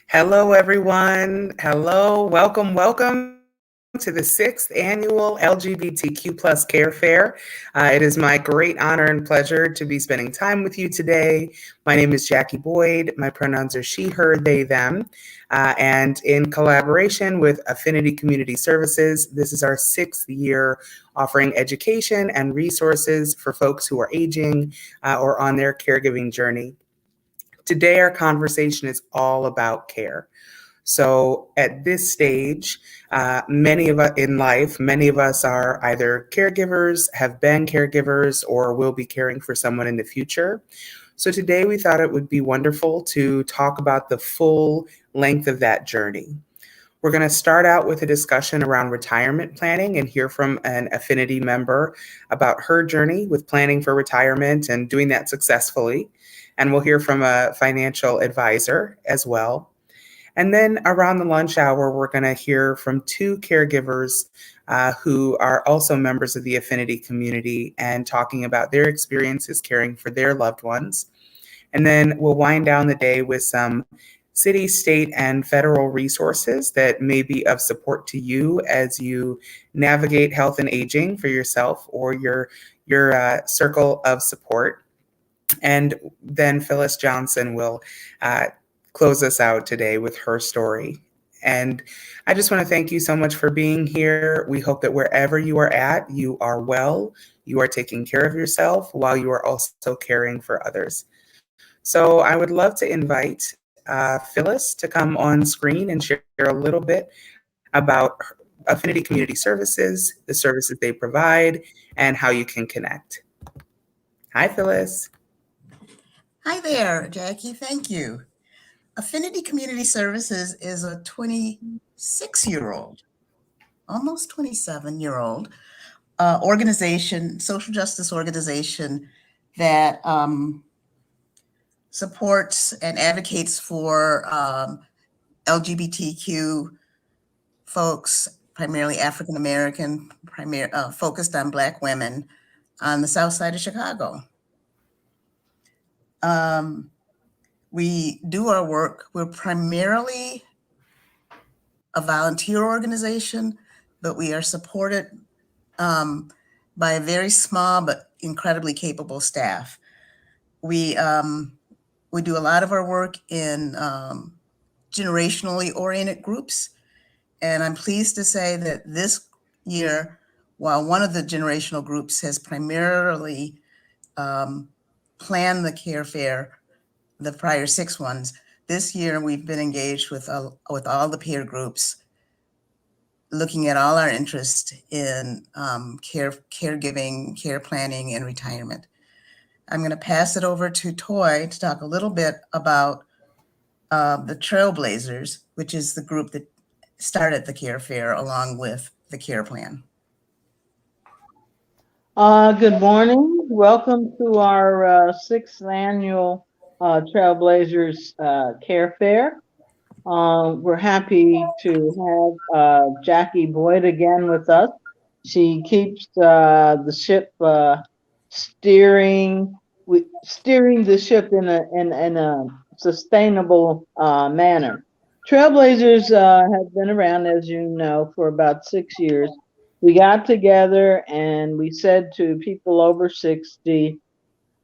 Hello, everyone. Hello, welcome to the 6th annual LGBTQ plus Care Fair. It is my great honor and pleasure to be spending time with you today. My name is Jackie Boyd. My pronouns are she, her, they, them. And in collaboration with Affinity Community Services, this is our 6th year offering education and resources for folks who are aging or on their caregiving journey. Today, our conversation is all about care. So at this stage, many of us in life, many of us are either caregivers, have been caregivers, or will be caring for someone in the future. So today we thought it would be wonderful to talk about the full length of that journey. We're going to start out with a discussion around retirement planning and hear from an Affinity member about her journey with planning for retirement and doing that successfully. And we'll hear from a financial advisor as well. And then around the lunch hour, we're going to hear from two caregivers who are also members of the Affinity community and talking about their experiences caring for their loved ones. And then we'll wind down the day with some city, state, and federal resources that may be of support to you as you navigate health and aging for yourself or your circle of support. And then Phyllis Johnson will close us out today with her story. And I just want to thank you so much for being here. We hope that wherever you are at, you are well, you are taking care of yourself while you are also caring for others. So I would love to invite Phyllis to come on screen and share a little bit about Affinity Community Services, the services they provide, and how you can connect. Hi, Phyllis. Hi there, Jackie. Thank you. Affinity Community Services is a 26-year-old, almost 27-year-old organization, social justice organization that supports and advocates for LGBTQ folks, primarily African American, focused on Black women on the south side of Chicago. We do our work. We're primarily a volunteer organization, but we are supported by a very small but incredibly capable staff. We do a lot of our work in generationally oriented groups, and I'm pleased to say that this year, while one of the generational groups has primarily planned the care fair, the prior 6 ones, this year we've been engaged with all the peer groups, looking at all our interest in caregiving, care planning, and retirement. I'm going to pass it over to Toy to talk a little bit about the Trailblazers, which is the group that started the care fair along with the care plan. Good morning. Welcome to our 6th annual Trailblazers Care Fair. We're happy to have Jackie Boyd again with us. She keeps the ship steering the ship in a sustainable manner. Trailblazers have been around, as you know, for about 6 years. We got together and we said to people over 60,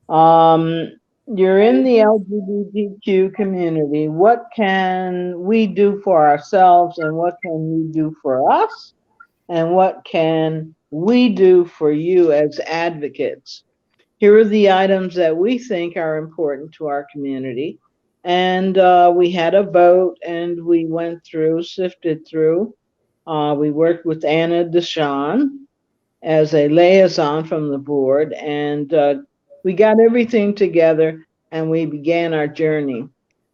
you're in the LGBTQ community. What can we do for ourselves, and what can you do for us? And what can we do for you as advocates? Here are the items that we think are important to our community. And we had a vote and we went through, sifted through. We worked with Anna Deshawn as a liaison from the board, and we got everything together and we began our journey.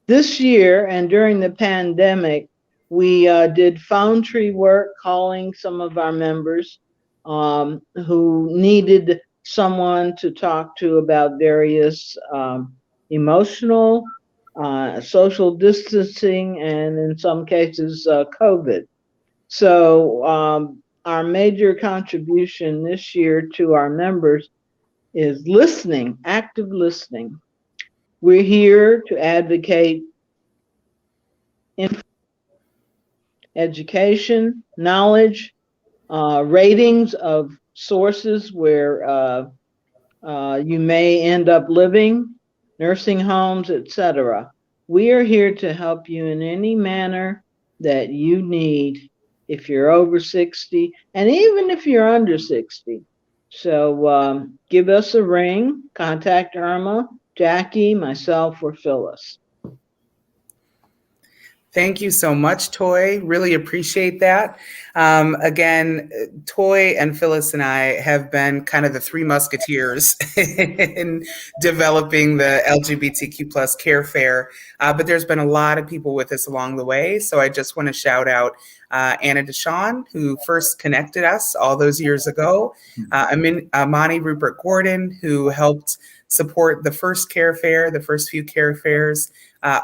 This year and during the pandemic, we did phone tree work, calling some of our members who needed someone to talk to about various emotional, social distancing, and in some cases, COVID. So our major contribution this year to our members is listening, active listening. We're here to advocate education, knowledge, ratings of sources where you may end up living, nursing homes, etc. We are here to help you in any manner that you need if you're over 60 and even if you're under 60. So give us a ring, contact Irma, Jackie, myself, or Phyllis. Thank you so much, Toy. Really appreciate that. Again, Toy and Phyllis and I have been kind of the three musketeers in developing the LGBTQ plus care fair, but there's been a lot of people with us along the way. So I just want to shout out Anna Deshawn, who first connected us all those years ago, Amani Rupert Gordon, who helped support the first care fair, the first few care fairs,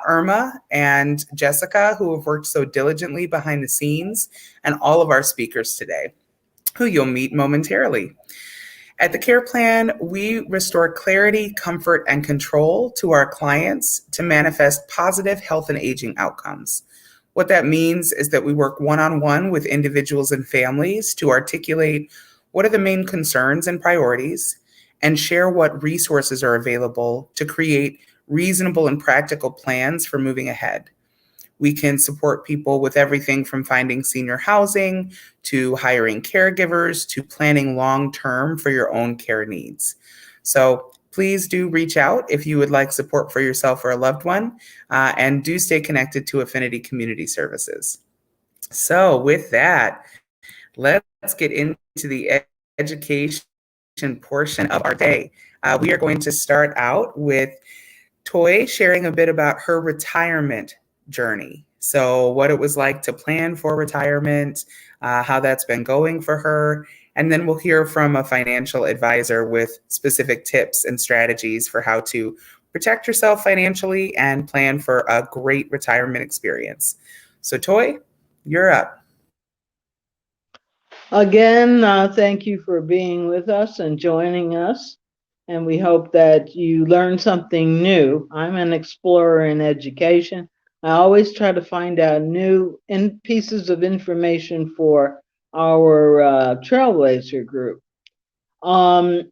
Irma and Jessica, who have worked so diligently behind the scenes, and all of our speakers today, who you'll meet momentarily. At the Care Plan, we restore clarity, comfort, and control to our clients to manifest positive health and aging outcomes. What that means is that we work one-on-one with individuals and families to articulate what are the main concerns and priorities, and share what resources are available to create reasonable and practical plans for moving ahead. We can support people with everything from finding senior housing to hiring caregivers to planning long-term for your own care needs. So please do reach out if you would like support for yourself or a loved one, and do stay connected to Affinity Community Services. So with that, let's get into the education portion of our day. We are going to start out with Toy sharing a bit about her retirement journey. So what it was like to plan for retirement, how that's been going for her. And then we'll hear from a financial advisor with specific tips and strategies for how to protect yourself financially and plan for a great retirement experience. So Toy, you're up. Again, thank you for being with us and joining us. And we hope that you learn something new. I'm an explorer in education. I always try to find out new pieces of information for our Trailblazer group. The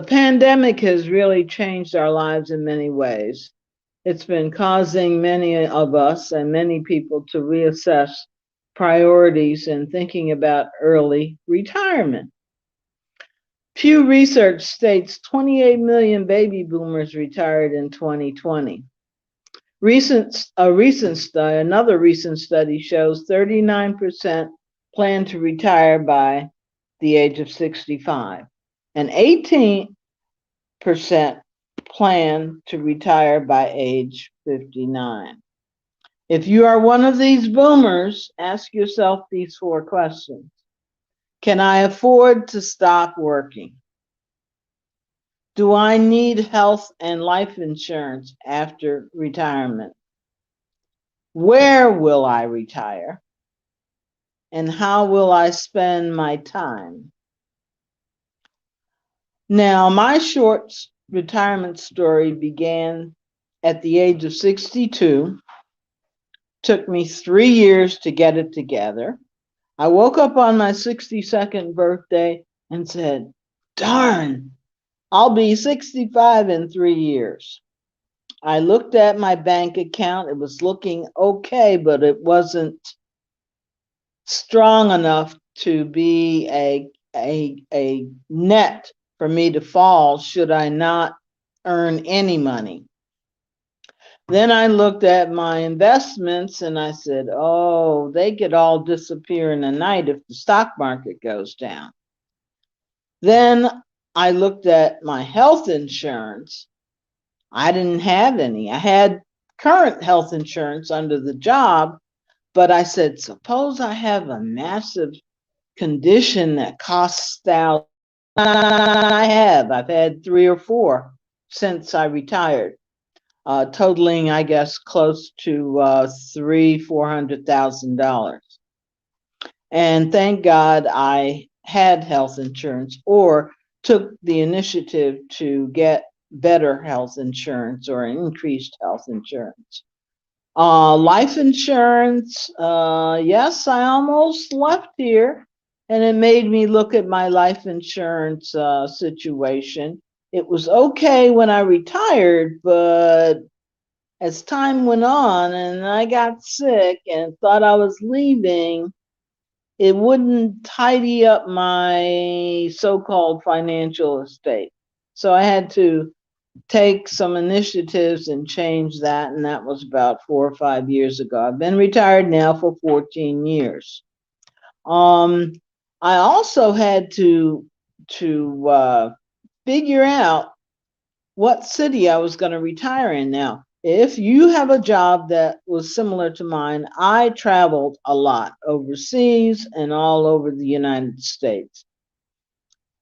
pandemic has really changed our lives in many ways. It's been causing many of us and many people to reassess priorities and thinking about early retirement. Pew Research states 28 million baby boomers retired in 2020. Another recent study shows 39% plan to retire by the age of 65, and 18% plan to retire by age 59. If you are one of these boomers, ask yourself these 4 questions. Can I afford to stop working? Do I need health and life insurance after retirement? Where will I retire? And how will I spend my time? Now, my short retirement story began at the age of 62. Took me 3 years to get it together. I woke up on my 62nd birthday and said, darn, I'll be 65 in 3 years. I looked at my bank account. It was looking okay, but it wasn't strong enough to be a net for me to fall should I not earn any money. Then I looked at my investments and I said, oh, they could all disappear in a night if the stock market goes down. Then I looked at my health insurance. I didn't have any. I had current health insurance under the job, but I said, suppose I have a massive condition that costs thousands. I've had 3 or 4 since I retired. Totaling, I guess, close to $300,000-$400,000. And thank God I had health insurance or took the initiative to get better health insurance or increased health insurance. Life insurance, yes, I almost left here, and it made me look at my life insurance situation. It was okay when I retired, but as time went on and I got sick and thought I was leaving, it wouldn't tidy up my so-called financial estate. So I had to take some initiatives and change that, and that was about 4 or 5 years ago. I've been retired now for 14 years. I also had to figure out what city I was going to retire in. Now, if you have a job that was similar to mine, I traveled a lot overseas and all over the United States.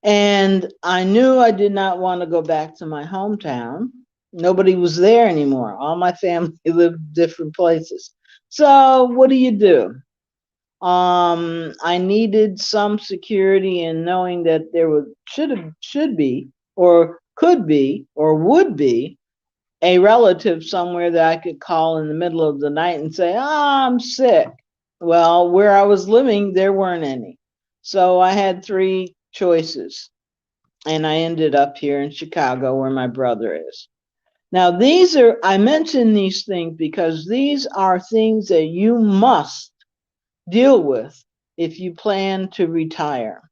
And I knew I did not want to go back to my hometown. Nobody was there anymore. All my family lived different places. So what do? I needed some security in knowing that there should be, or could be, or would be a relative somewhere that I could call in the middle of the night and say, I'm sick. Well, where I was living, there weren't any. So I had three choices, and I ended up here in Chicago where my brother is. Now, I mention these things because these are things that you must deal with if you plan to retire.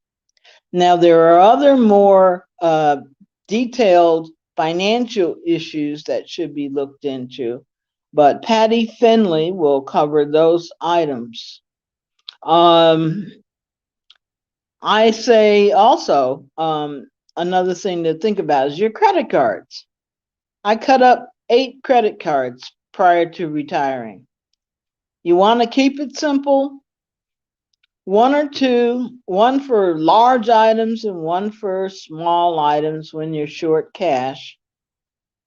Now, there are other more detailed financial issues that should be looked into, but Patty Finley will cover those items. I say also, another thing to think about is your credit cards. I cut up 8 credit cards prior to retiring. You want to keep it simple? 1 or 2, one for large items and one for small items when you're short cash.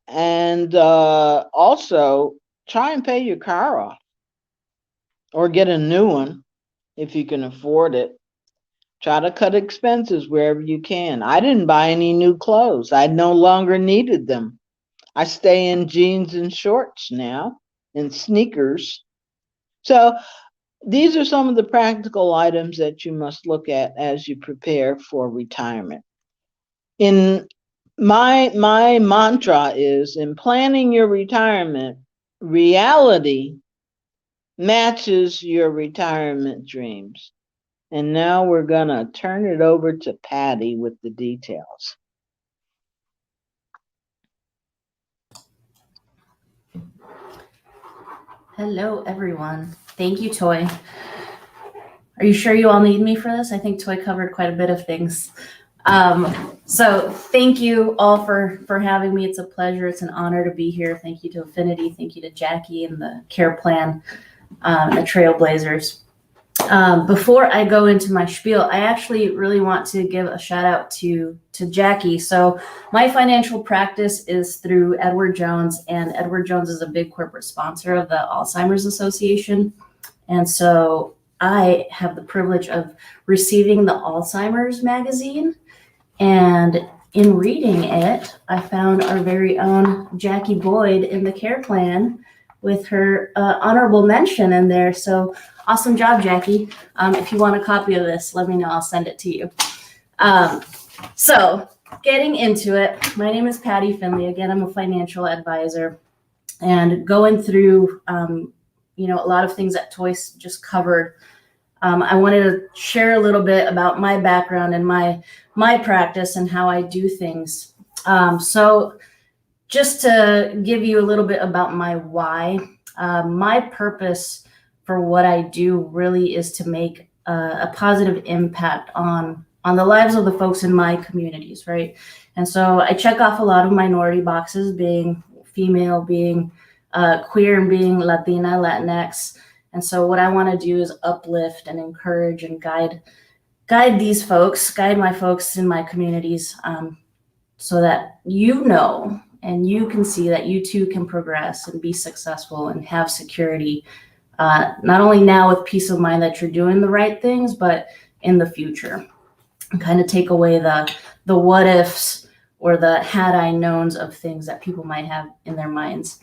And also try and pay your car off or get a new one if you can afford it. Try to cut expenses wherever you can. I didn't buy any new clothes. I no longer needed them. I stay in jeans and shorts now and sneakers. So these are some of the practical items that you must look at as you prepare for retirement. In my mantra is, in planning your retirement, reality matches your retirement dreams. And now we're gonna turn it over to Patty with the details. Hello, everyone. Thank you, Toy. Are you sure you all need me for this? I think Toy covered quite a bit of things. So thank you all for having me. It's a pleasure. It's an honor to be here. Thank you to Affinity. Thank you to Jackie and the Care Plan, the Trailblazers. Before I go into my spiel, I actually really want to give a shout out to Jackie. So my financial practice is through Edward Jones, and Edward Jones is a big corporate sponsor of the Alzheimer's Association. And so I have the privilege of receiving the Alzheimer's magazine, and in reading it, I found our very own Jackie Boyd in the Care Plan with her honorable mention in there. So awesome job, Jackie. If you want a copy of this, let me know. I'll send it to you. So getting into it, my name is Patty Finley. Again, I'm a financial advisor, and going through, a lot of things that Toy just covered. I wanted to share a little bit about my background and my practice and how I do things. So just to give you a little bit about my why, my purpose for what I do really is to make a positive impact on the lives of the folks in my communities, right? And so I check off a lot of minority boxes, being female, being queer, and being Latina, Latinx. And so what I want to do is uplift and encourage and guide these folks, guide my folks in my communities, so that and you can see that you too can progress and be successful and have security, not only now with peace of mind that you're doing the right things, but in the future. And kind of take away the what ifs or the had I knowns of things that people might have in their minds.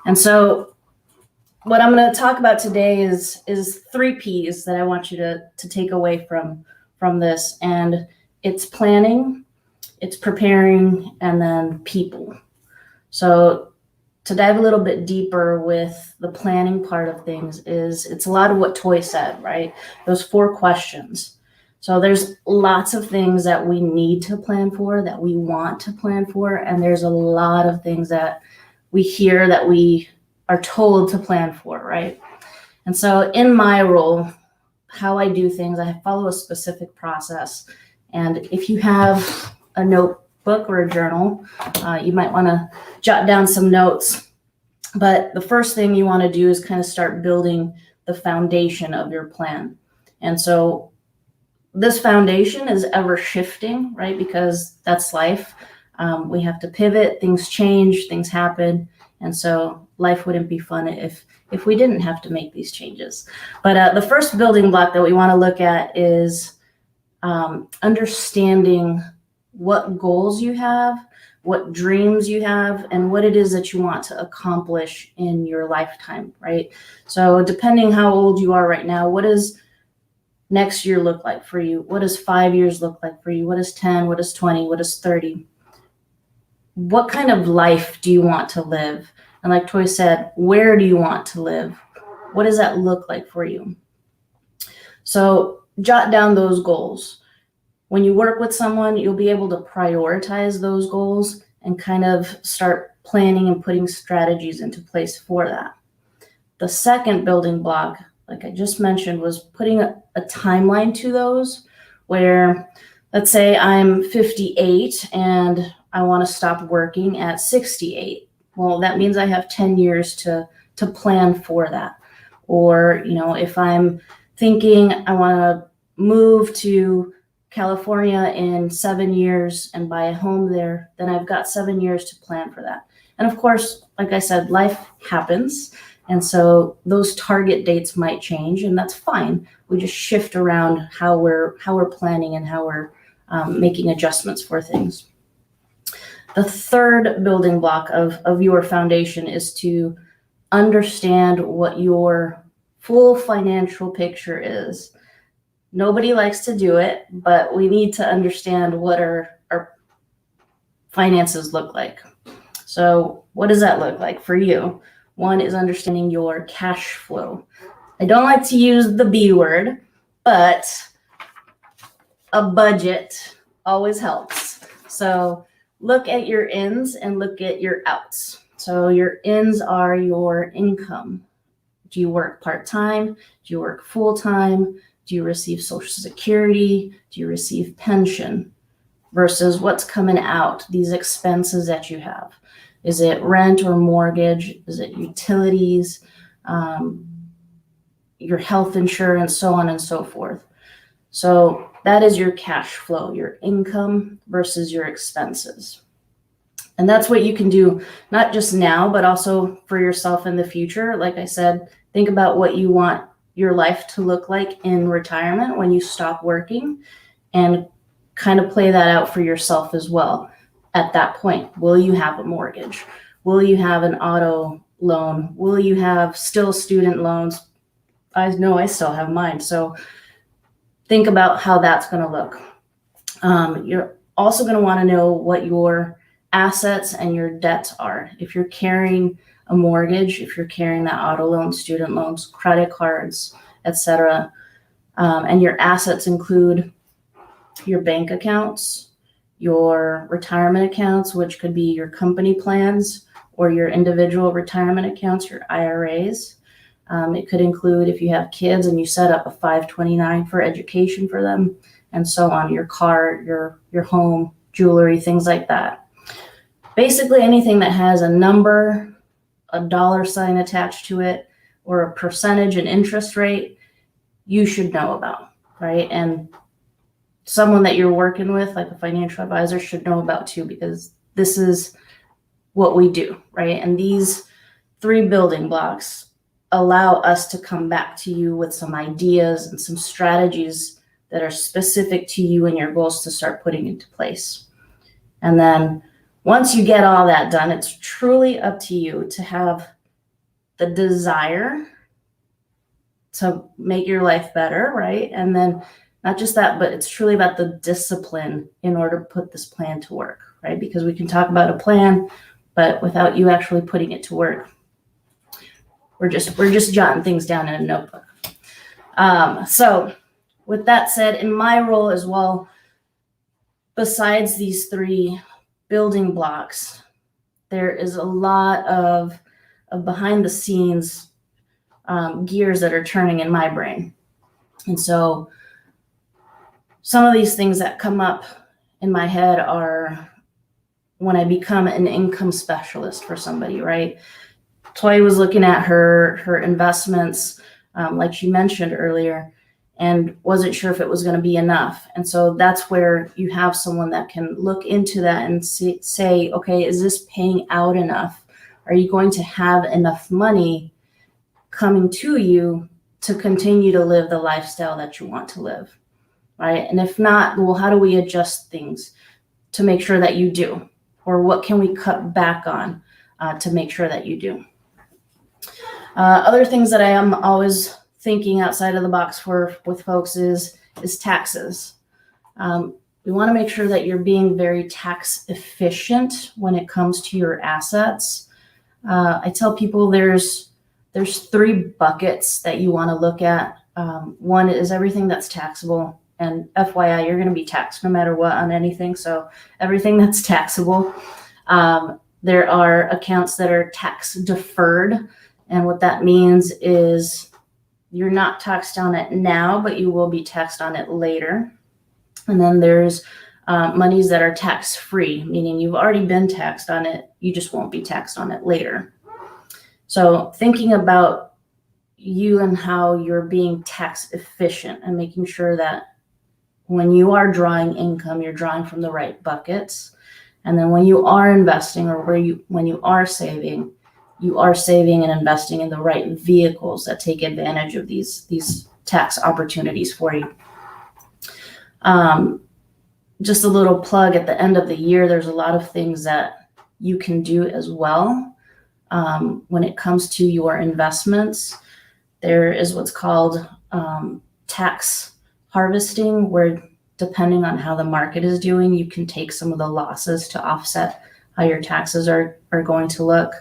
And so what I'm going to talk about today is 3 P's that I want you to take away from this. And it's planning, it's preparing, and then people. So to dive a little bit deeper with the planning part of things it's a lot of what Toy said, right? Those 4 questions. So there's lots of things that we need to plan for, that we want to plan for, and there's a lot of things that we hear that we are told to plan for, right? And so in my role, how I do things, I follow a specific process. And if you have a notebook or a journal, you might want to jot down some notes. But the first thing you want to do is kind of start building the foundation of your plan. And so this foundation is ever shifting, right? Because that's life. We have to pivot, things change, things happen. And so life wouldn't be fun if we didn't have to make these changes. But the first building block that we want to look at is understanding what goals you have, what dreams you have, and what it is that you want to accomplish in your lifetime, right? So depending how old you are right now, what does next year look like for you? What does 5 years look like for you? What is 10? What is 20? What is 30? What kind of life do you want to live? And like Toy said, where do you want to live? What does that look like for you? So jot down those goals. When you work with someone, you'll be able to prioritize those goals and kind of start planning and putting strategies into place for that. The second building block, like I just mentioned, was putting a timeline to those where, let's say I'm 58 and I want to stop working at 68. Well, that means I have 10 years to plan for that. Or, if I'm thinking I want to move to California in 7 years and buy a home there, then I've got 7 years to plan for that. And of course, like I said, life happens. And so those target dates might change, and that's fine. We just shift around how we're planning and how we're making adjustments for things. The third building block of your foundation is to understand what your full financial picture is. Nobody likes to do it, but we need to understand what our finances look like. So what does that look like for you? One is understanding your cash flow. I don't like to use the B word, but a budget always helps. So look at your ins and look at your outs. So your ins are your income. Do you work part-time? Do you work full-time? Do you receive Social Security? Do you receive pension? Versus what's coming out, these expenses that you have. Is it rent or mortgage? Is it utilities, your health insurance, so on and so forth? So that is your cash flow, your income versus your expenses. And that's what you can do, not just now, but also for yourself in the future. Like I said, think about what you want your life to look like in retirement when you stop working, and kind of play that out for yourself as well. At that point, will you have a mortgage? Will you have an auto loan? Will you have still student loans? I know I still have mine. So think about how that's going to look. You're also going to want to know what your assets and your debts are. If you're carrying a mortgage, if you're carrying that auto loan, student loans, credit cards, etc., and your assets include your bank accounts, your retirement accounts, which could be your company plans or your individual retirement accounts, your IRAs. It could include if you have kids and you set up a 529 for education for them, and so on, your car, your home, jewelry, things like that. Basically anything that has a number, a dollar sign attached to it, or a percentage and interest rate, you should know about, right? And someone that you're working with, like a financial advisor, should know about too, because this is what we do, right? And these 3 building blocks allow us to come back to you with some ideas and some strategies that are specific to you and your goals to start putting into place. And then once you get all that done, it's truly up to you to have the desire to make your life better, right? And then not just that, but it's truly about the discipline in order to put this plan to work, right? Because we can talk about a plan, but without you actually putting it to work, we're just jotting things down in a notebook. So with that said, in my role as well, besides these 3 building blocks, there is a lot of behind the scenes gears that are turning in my brain. And so some of these things that come up in my head are when I become an income specialist for somebody, right? Toy was looking at her investments, like she mentioned earlier, and wasn't sure if it was going to be enough. And so that's where you have someone that can look into that and say, okay, is this paying out enough? Are you going to have enough money coming to you to continue to live the lifestyle that you want to live, right? And if not, well, how do we adjust things to make sure that you do? Or what can we cut back on to make sure that you do? Other things that I am always thinking outside of the box with folks is taxes. We want to make sure that you're being very tax efficient when it comes to your assets. I tell people there's 3 buckets that you want to look at. One is everything that's taxable, and FYI, you're going to be taxed no matter what on anything. So everything that's taxable. There are accounts that are tax deferred, and what that means is you're not taxed on it now, but you will be taxed on it later. And then there's monies that are tax free, meaning you've already been taxed on it, you just won't be taxed on it later. So thinking about you and how you're being tax efficient and making sure that when you are drawing income, you're drawing from the right buckets. And then when you are investing or when you are saving and investing in the right vehicles that take advantage of these tax opportunities for you. Just a little plug at the end of the year, there's a lot of things that you can do as well. When it comes to your investments, there is what's called tax harvesting, where depending on how the market is doing, you can take some of the losses to offset how your taxes are going to look.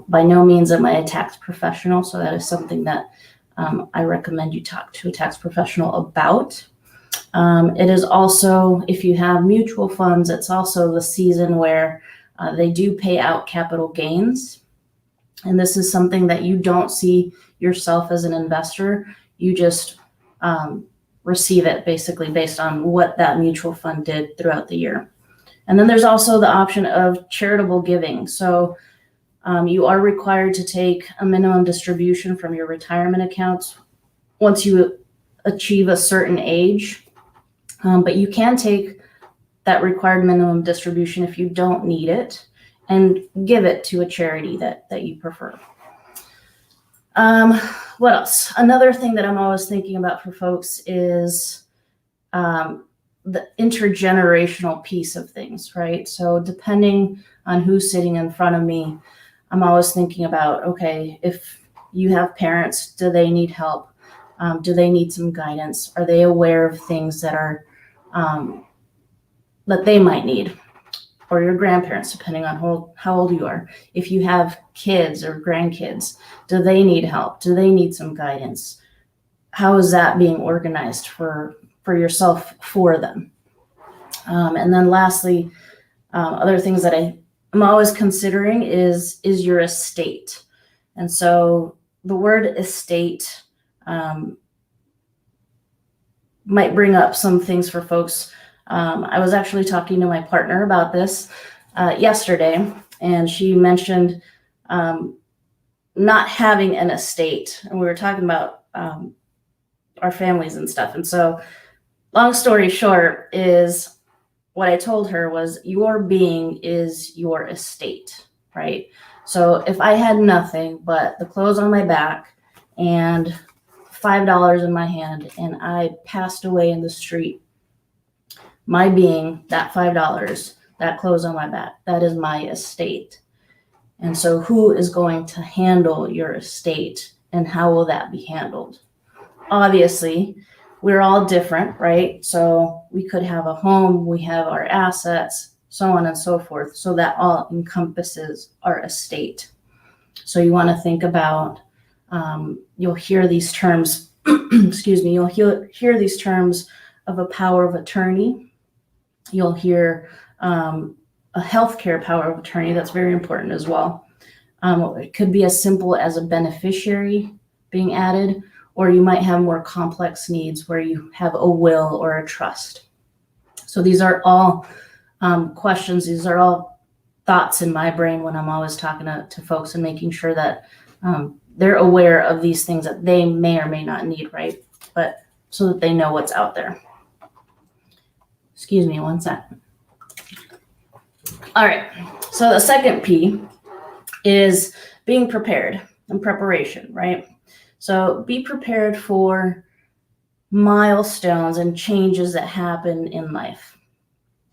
By no means am I a tax professional, so that is something that I recommend you talk to a tax professional about. It is also, if you have mutual funds, it's also the season where they do pay out capital gains. And this is something that you don't see yourself as an investor. You just receive it basically based on what that mutual fund did throughout the year. And then there's also the option of charitable giving. So you are required to take a minimum distribution from your retirement accounts once you achieve a certain age. But you can take that required minimum distribution if you don't need it and give it to a charity that you prefer. What else? Another thing that I'm always thinking about for folks is the intergenerational piece of things, right? So depending on who's sitting in front of me, I'm always thinking about, okay, if you have parents, do they need help? Do they need some guidance? Are they aware of things that are that they might need? Or your grandparents, depending on how old you are. If you have kids or grandkids, do they need help? Do they need some guidance? How is that being organized for yourself for them? And then lastly, other things that I'm always considering is your estate. And so the word estate might bring up some things for folks. I was actually talking to my partner about this yesterday, and she mentioned not having an estate. And we were talking about our families and stuff. And so long story short is what I told her was your being is your estate, right? So if I had nothing but the clothes on my back and $5 in my hand and I passed away in the street, my being, that $5, that clothes on my back, that is my estate. And so who is going to handle your estate, and how will that be handled? Obviously, we're all different, right? So we could have a home, we have our assets, so on and so forth. So that all encompasses our estate. So you want to think about, you'll hear these terms, excuse me, you'll hear these terms of a power of attorney. You'll hear a healthcare power of attorney. That's very important as well. It could be as simple as a beneficiary being added, or you might have more complex needs where you have a will or a trust. So these are all questions. These are all thoughts in my brain when I'm always talking to folks and making sure that they're aware of these things that they may or may not need, right? But so that they know what's out there. Excuse me one second. All right, so the second P is being prepared and preparation, right? So be prepared for milestones and changes that happen in life,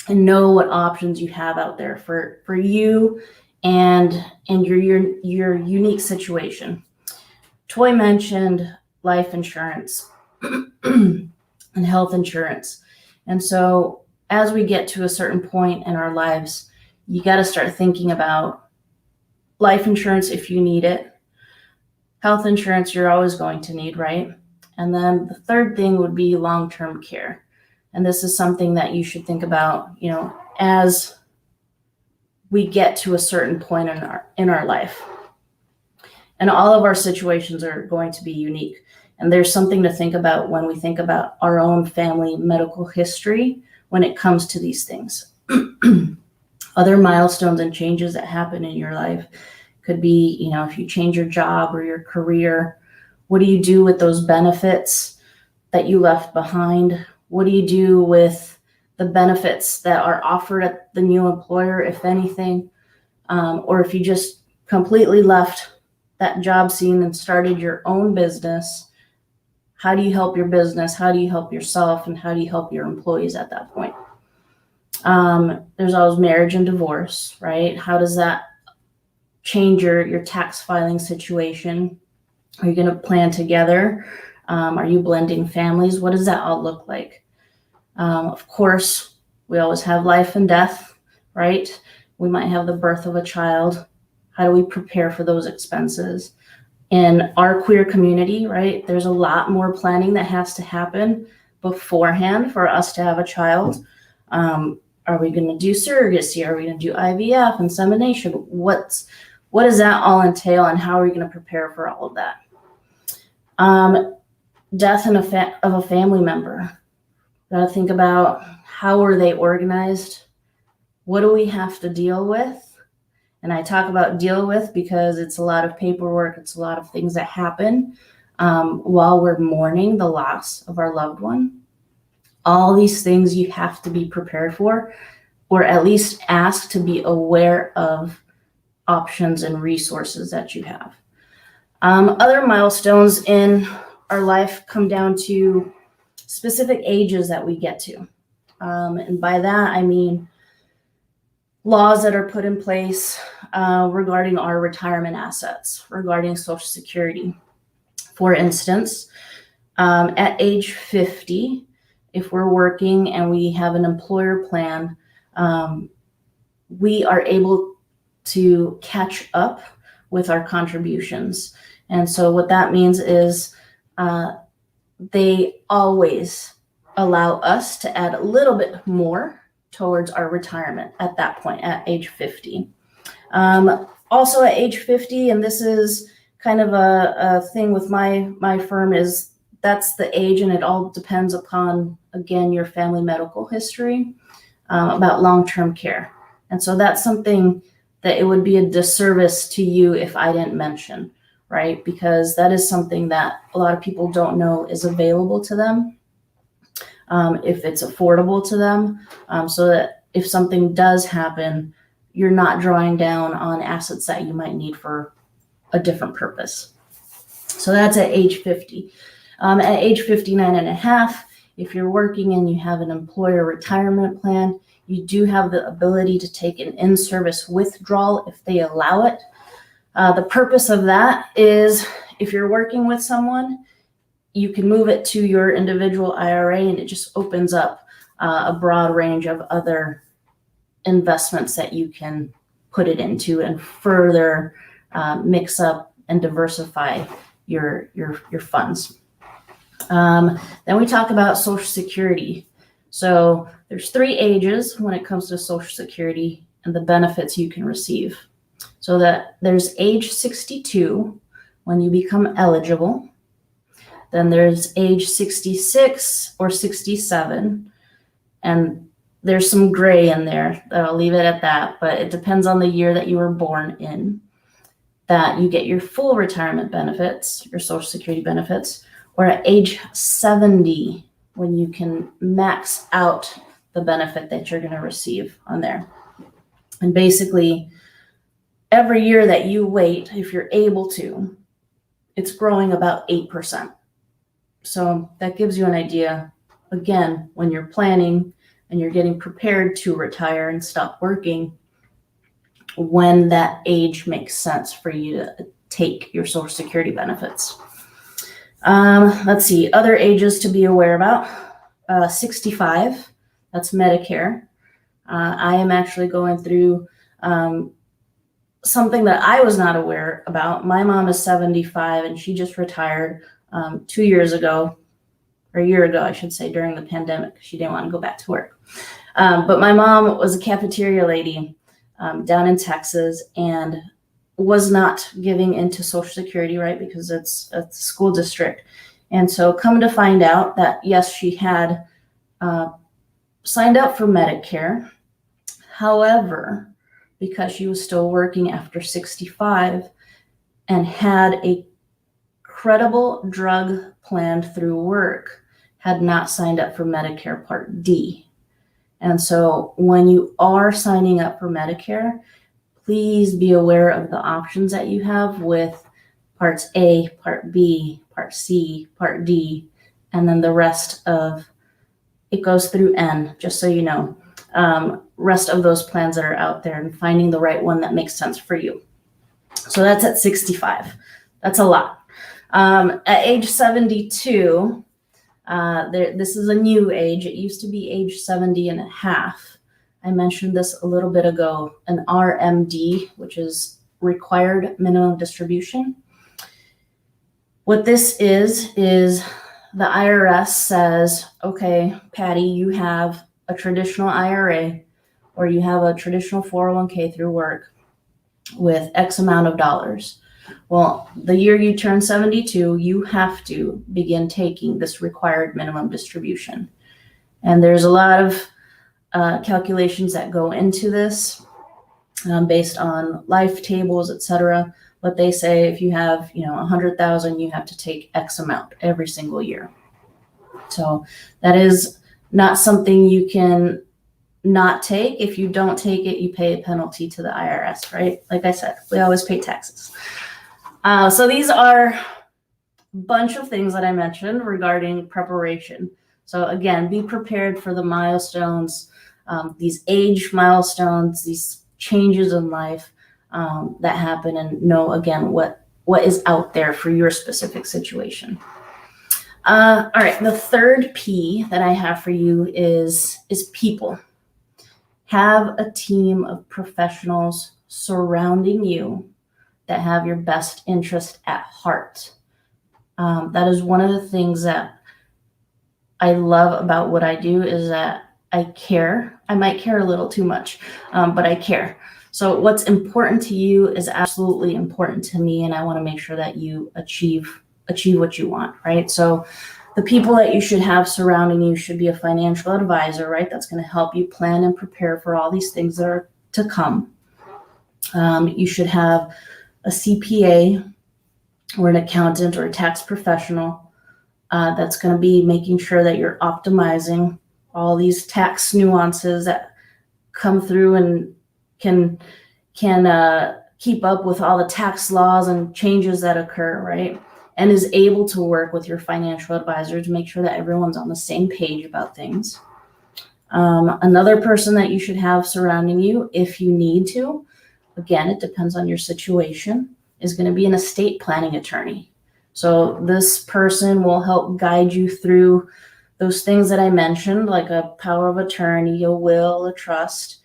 and know what options you have out there for you and your unique situation. Toy mentioned life insurance and health insurance. And so as we get to a certain point in our lives, you got to start thinking about life insurance if you need it. Health insurance you're always going to need, right? And then the third thing would be long-term care. And this is something that you should think about, as we get to a certain point in our life. And all of our situations are going to be unique. And there's something to think about when we think about our own family medical history when it comes to these things. Other milestones and changes that happen in your life could be, if you change your job or your career, what do you do with those benefits that you left behind? What do you do with the benefits that are offered at the new employer, if anything? Or if you just completely left that job scene and started your own business, how do you help your business? How do you help yourself? And how do you help your employees at that point? There's always marriage and divorce, right? How does that change your tax filing situation? Are you going to plan together? Are you blending families? What does that all look like? Of course, we always have life and death, right? We might have the birth of a child. How do we prepare for those expenses? In our queer community, right, there's a lot more planning that has to happen beforehand for us to have a child. Are we going to do surrogacy? Are we going to do IVF, insemination? What does that all entail, and how are we going to prepare for all of that? Death of a family member. Got to think about, how are they organized? What do we have to deal with? And I talk about deal with because it's a lot of paperwork. It's a lot of things that happen while we're mourning the loss of our loved one. All these things you have to be prepared for, or at least ask to be aware of options and resources that you have. Other milestones in our life come down to specific ages that we get to. And by that, I mean laws that are put in place regarding our retirement assets, regarding Social Security. For instance, at age 50, if we're working and we have an employer plan, we are able to catch up with our contributions. And so what that means is they always allow us to add a little bit more towards our retirement at that point, at age 50. Also at age 50, and this is kind of a thing with my firm, is that's the age, and it all depends upon, again, your family medical history, about long-term care. And so that's something that it would be a disservice to you if I didn't mention, right? Because that is something that a lot of people don't know is available to them, if it's affordable to them, so that if something does happen, you're not drawing down on assets that you might need for a different purpose. So that's at age 50. At age 59 and a half, if you're working and you have an employer retirement plan, you do have the ability to take an in-service withdrawal if they allow it. The purpose of that is if you're working with someone, you can move it to your individual IRA, and it just opens up a broad range of other investments that you can put it into and further mix up and diversify your funds. Then we talk about Social Security. So there's 3 ages when it comes to Social Security and the benefits you can receive. So that there's age 62 when you become eligible. Then there's age 66 or 67, and there's some gray in there. I'll leave it at that, but it depends on the year that you were born in, that you get your full retirement benefits, your Social Security benefits, or at age 70 when you can max out the benefit that you're going to receive on there. And basically, every year that you wait, if you're able to, it's growing about 8%. So that gives you an idea, again, when you're planning and you're getting prepared to retire and stop working, when that age makes sense for you to take your Social Security benefits. Let's see, other ages to be aware about. 65, that's Medicare. I am actually going through something that I was not aware about. My mom is 75 and she just retired 2 years ago, or a year ago, I should say, during the pandemic. She didn't want to go back to work. But my mom was a cafeteria lady down in Texas and was not giving into Social Security, right? Because it's a school district. And so come to find out that, yes, she had signed up for Medicare. However, because she was still working after 65 and had a credible drug planned through work, had not signed up for Medicare Part D. And so when you are signing up for Medicare, please be aware of the options that you have with Parts A, Part B, Part C, Part D, and then the rest of, it goes through N, just so you know, rest of those plans that are out there, and finding the right one that makes sense for you. So that's at 65. That's a lot. At age 72, this is a new age. It used to be age 70 and a half. I mentioned this a little bit ago, an RMD, which is required minimum distribution. What this is the IRS says, okay, Patty, you have a traditional IRA or you have a traditional 401k through work with X amount of dollars. Well, the year you turn 72, you have to begin taking this required minimum distribution. And there's a lot of calculations that go into this based on life tables, etc. But they say if you have, 100,000, you have to take X amount every single year. So that is not something you can not take. If you don't take it, you pay a penalty to the IRS, right? Like I said, we always pay taxes. So these are a bunch of things that I mentioned regarding preparation. So again, be prepared for the milestones, these age milestones, these changes in life that happen, and know again what is out there for your specific situation. All right, the third P that I have for you is people. Have a team of professionals surrounding you that have your best interest at heart. That is one of the things that I love about what I do, is that I care. I might care a little too much, but I care. So what's important to you is absolutely important to me, and I want to make sure that you achieve what you want, right? So the people that you should have surrounding you should be a financial advisor, right? That's going to help you plan and prepare for all these things that are to come. You should have a CPA or an accountant or a tax professional that's going to be making sure that you're optimizing all these tax nuances that come through and can keep up with all the tax laws and changes that occur, right? And is able to work with your financial advisor to make sure that everyone's on the same page about things. Another person that you should have surrounding you, if you need to, again, it depends on your situation, is going to be an estate planning attorney. So this person will help guide you through those things that I mentioned, like a power of attorney, a will, a trust,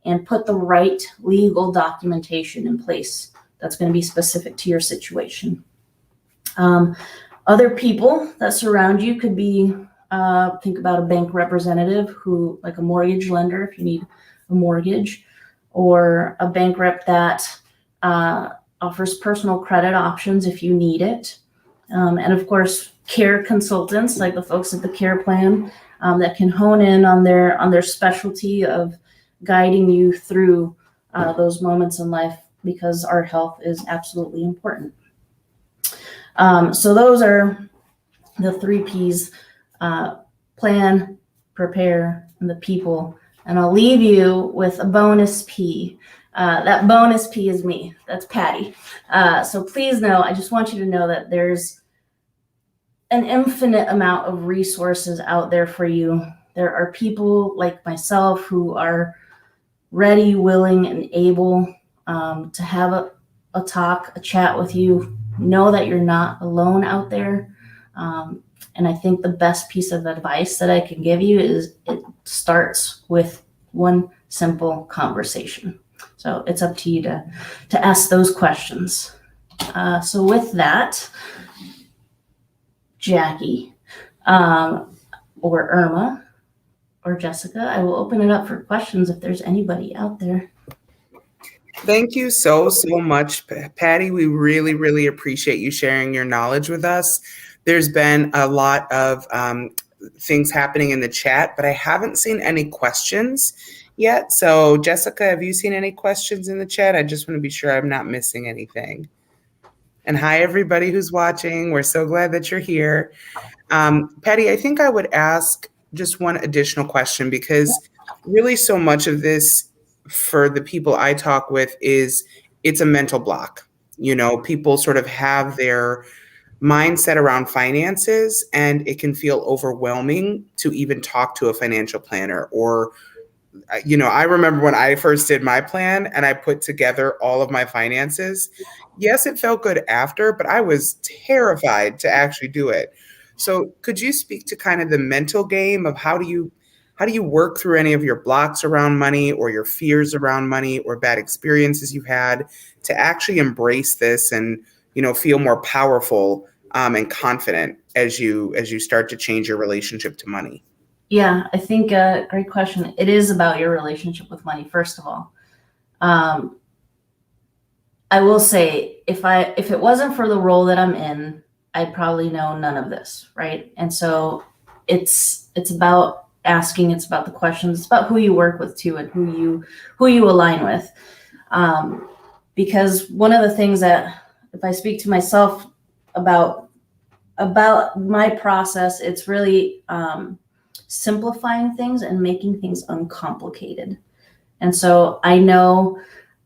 and put the right legal documentation in place that's going to be specific to your situation. Other people that surround you could be, think about a bank representative who, like a mortgage lender, if you need a mortgage, or a bank rep that offers personal credit options if you need it. And of course, care consultants like the folks at the care plan that can hone in on their specialty of guiding you through those moments in life, because our health is absolutely important. So those are the 3 P's: plan, prepare, and the people. And I'll leave you with a bonus P. That bonus P is me. That's Patty. So please know, I just want you to know that there's an infinite amount of resources out there for you. There are people like myself who are ready, willing, and able to have a talk, a chat with you. Know that you're not alone out there. And I think the best piece of advice that I can give you is it starts with one simple conversation. So it's up to you to ask those questions. So with that, Jackie, or Irma, or Jessica, I will open it up for questions if there's anybody out there. Thank you so much, Patty. We really, really appreciate you sharing your knowledge with us. There's been a lot of things happening in the chat, but I haven't seen any questions yet. So Jessica, have you seen any questions in the chat? I just want to be sure I'm not missing anything. And hi, everybody who's watching. We're so glad that you're here. Patty, I think I would ask just one additional question, because really so much of this for the people I talk with is it's a mental block. You know, people sort of have their mindset around finances, and it can feel overwhelming to even talk to a financial planner. Or, you know, I remember when I first did my plan and I put together all of my finances. Yes, it felt good after, but I was terrified to actually do it. So could you speak to kind of the mental game of how do you work through any of your blocks around money, or your fears around money, or bad experiences you've had, to actually embrace this and, you know, feel more powerful and confident as you start to change your relationship to money? Yeah, I think great question. It is about your relationship with money, first of all. I will say, if it wasn't for the role that I'm in, I'd probably know none of this, right? And so it's about asking, it's about the questions, it's about who you work with too, and who you align with. Because one of the things that, if I speak to myself about my process, it's really simplifying things and making things uncomplicated. And so I know,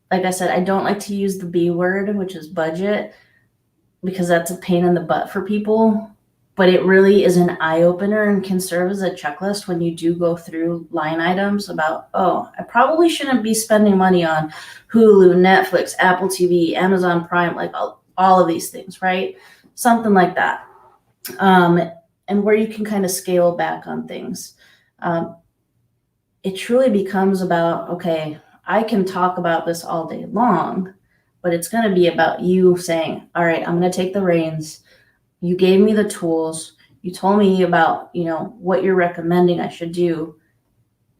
like I said, I don't like to use the B word, which is budget, because that's a pain in the butt for people. But it really is an eye opener and can serve as a checklist when you do go through line items about, oh, I probably shouldn't be spending money on Hulu, Netflix, Apple TV, Amazon Prime, like all of these things, right? Something like that. And where you can kind of scale back on things. It truly becomes about, okay, I can talk about this all day long, but it's going to be about you saying, all right, I'm going to take the reins. You gave me the tools. You told me about, you know, what you're recommending I should do.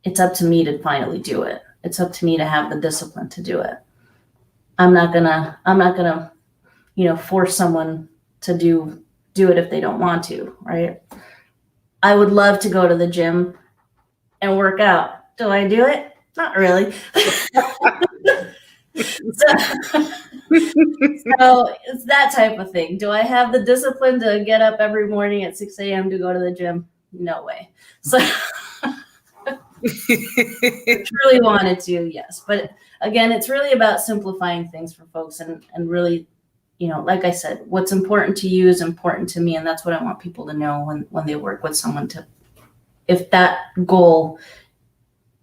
It's up to me to finally do it. It's up to me to have the discipline to do it. I'm not gonna, you know, force someone to do it if they don't want to, right? I would love to go to the gym and work out. Do I do it? Not really. So it's that type of thing. Do I have the discipline to get up every morning at 6 a.m. to go to the gym? No way. So I truly wanted to, yes. But again, it's really about simplifying things for folks and really, you know, like I said, what's important to you is important to me. And that's what I want people to know when they work with someone, to, if that goal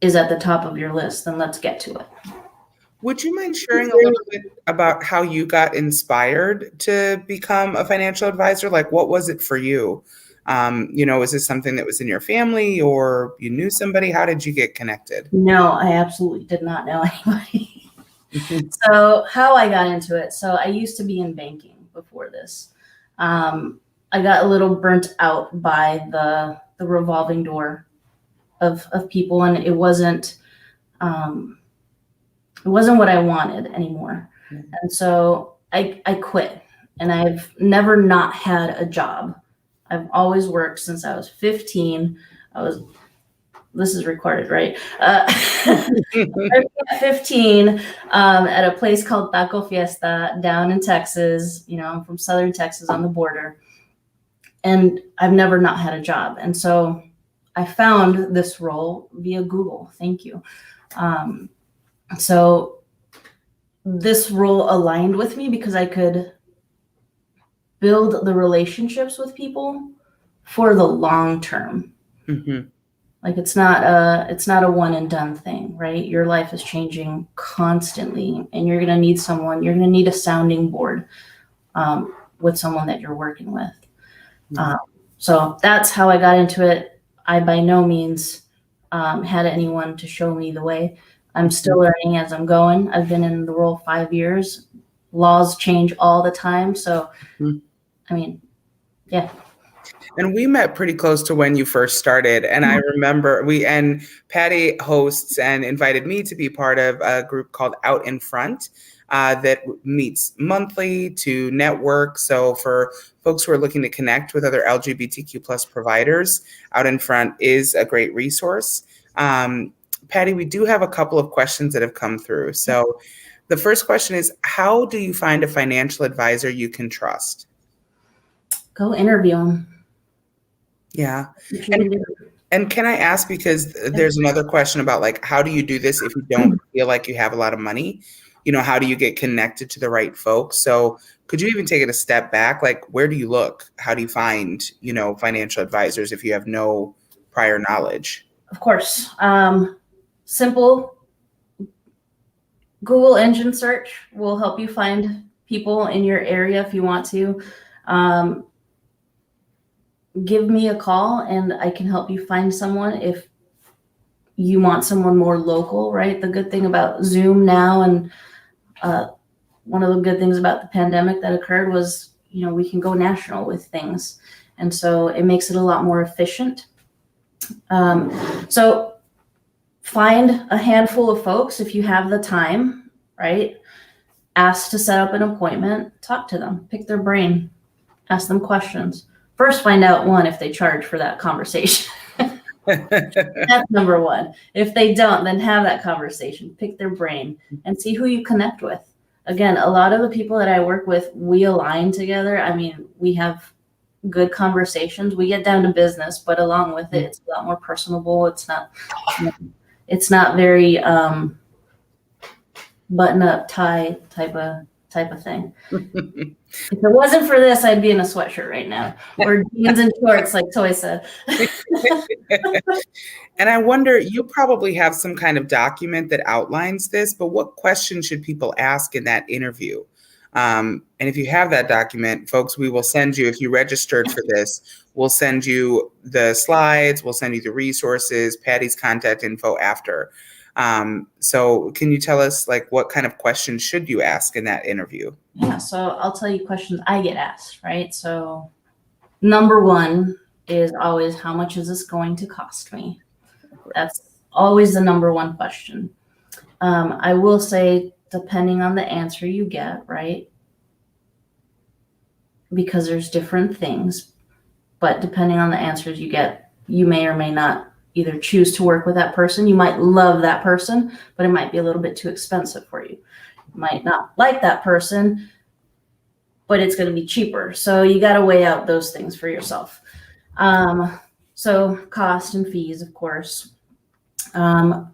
is at the top of your list, then let's get to it. Would you mind sharing a little bit about how you got inspired to become a financial advisor? Like, what was it for you? Was this something that was in your family or you knew somebody? How did you get connected? No, I absolutely did not know anybody. So how I got into it. So I used to be in banking before this. I got a little burnt out by the revolving door of people, and it wasn't what I wanted anymore. Mm-hmm. And so I quit, and I've never not had a job. I've always worked since I was 15. This is recorded, right? 15 at a place called Taco Fiesta down in Texas. I'm from Southern Texas on the border, and I've never not had a job. And so I found this role via Google. Thank you. So this role aligned with me because I could build the relationships with people for the long term. Mm-hmm. Like it's not a one and done thing, right? Your life is changing constantly, and you're going to need someone. You're going to need a sounding board with someone that you're working with. Mm-hmm. So that's how I got into it. I by no means had anyone to show me the way. I'm still learning as I'm going. I've been in the role 5 years. Laws change all the time. So, I mean, yeah. And we met pretty close to when you first started. And I remember Patty hosts and invited me to be part of a group called Out in Front that meets monthly to network. So for folks who are looking to connect with other LGBTQ plus providers, Out in Front is a great resource. Patty, we do have a couple of questions that have come through. So the first question is, how do you find a financial advisor you can trust? Go interview them. Yeah. And can I ask, because there's another question about like, how do you do this if you don't feel like you have a lot of money? How do you get connected to the right folks? So could you even take it a step back? Like, where do you look? How do you find, financial advisors if you have no prior knowledge? Of course. Simple Google engine search will help you find people in your area if you want to. Give me a call and I can help you find someone if you want someone more local, right? The good thing about Zoom now, and one of the good things about the pandemic that occurred was, we can go national with things. And so it makes it a lot more efficient. So find a handful of folks if you have the time, right? Ask to set up an appointment, talk to them, pick their brain, ask them questions. First, find out if they charge for that conversation. That's number one. If they don't, then have that conversation, pick their brain, and see who you connect with. Again, a lot of the people that I work with, we align together. I mean, we have good conversations. We get down to business, but along with it, it's a lot more personable. It's not very button up tie type of thing. If it wasn't for this, I'd be in a sweatshirt right now, or jeans and shorts, like Toy said. And I wonder, you probably have some kind of document that outlines this, but what questions should people ask in that interview? And if you have that document, folks, we will send you, if you registered for this, we'll send you the slides, we'll send you the resources, Patty's contact info after. So can you tell us like what kind of questions should you ask in that interview? Yeah, so I'll tell you questions I get asked, right? So number one is always, how much is this going to cost me? That's always the number one question. I will say, depending on the answer you get, right? Because there's different things, but depending on the answers you get, you may or may not either choose to work with that person. You might love that person, but it might be a little bit too expensive for you. You might not like that person, but it's going to be cheaper. So you got to weigh out those things for yourself. So cost and fees, of course.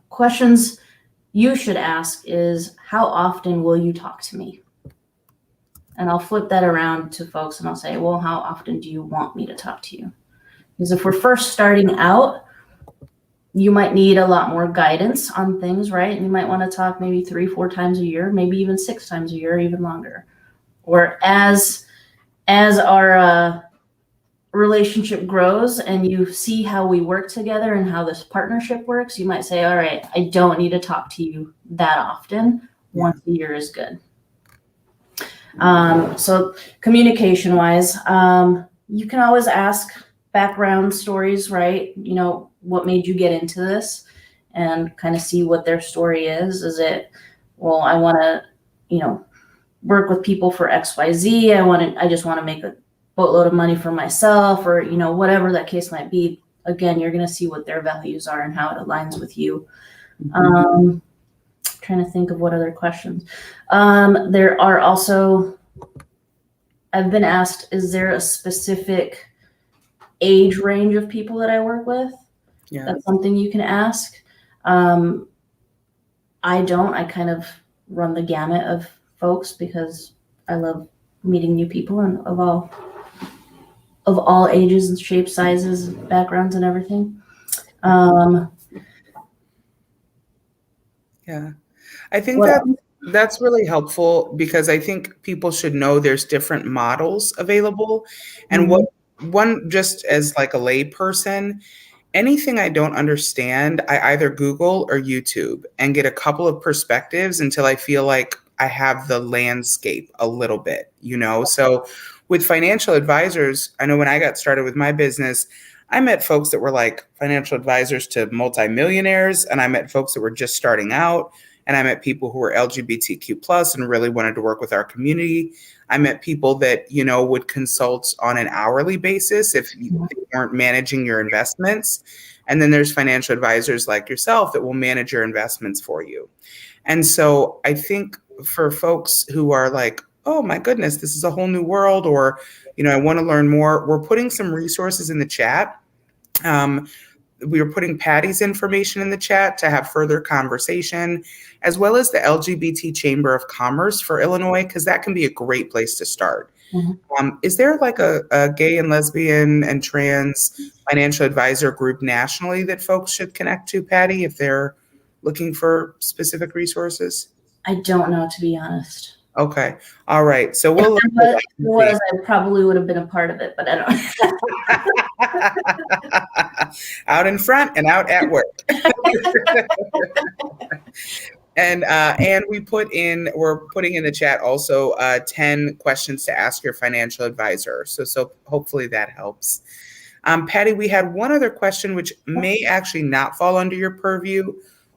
Questions you should ask is, how often will you talk to me? And I'll flip that around to folks and I'll say, well, how often do you want me to talk to you? Because if we're first starting out, you might need a lot more guidance on things, right? And you might want to talk maybe 3-4 times a year, maybe even 6 times a year, even longer. Or as our relationship grows and you see how we work together and how this partnership works, you might say, all right, I don't need to talk to you that often. Once a year is good. So communication wise, you can always ask background stories, right? You know, what made you get into this, and kind of see what their story is. Is it, well, I want to, you know, work with people for XYZ. I just want to make a boatload of money for myself, or, you know, whatever that case might be. Again, you're going to see what their values are and how it aligns with you. Trying to think of what other questions. There are also, I've been asked, is there a specific age range of people that I work with? Yeah. That's something you can ask. I don't. I kind of run the gamut of folks because I love meeting new people and of all ages and shapes, sizes, backgrounds, and everything. Yeah, I think that's really helpful, because I think people should know there's different models available. And what one, just as like a lay person, anything I don't understand, I either Google or YouTube and get a couple of perspectives until I feel like I have the landscape a little bit, you know? So with financial advisors, I know when I got started with my business, I met folks that were like financial advisors to multimillionaires, and I met folks that were just starting out, and I met people who were LGBTQ plus and really wanted to work with our community. I met people that, you know, would consult on an hourly basis if they weren't managing your investments. And then there's financial advisors like yourself that will manage your investments for you. And so I think for folks who are like, oh my goodness, this is a whole new world, or, you know, I want to learn more, we're putting some resources in the chat. We were putting Patty's information in the chat to have further conversation, as well as the LGBT Chamber of Commerce for Illinois, because that can be a great place to start. Is there like a gay and lesbian and trans financial advisor group nationally that folks should connect to, Patty, if they're looking for specific resources? I don't know, to be honest. Okay. All right. So we'll look at that. I probably would have been a part of it, but I don't. Out in front and out at work. And we're putting in the chat also 10 questions to ask your financial advisor. So hopefully that helps. Patty, we had one other question which may actually not fall under your purview,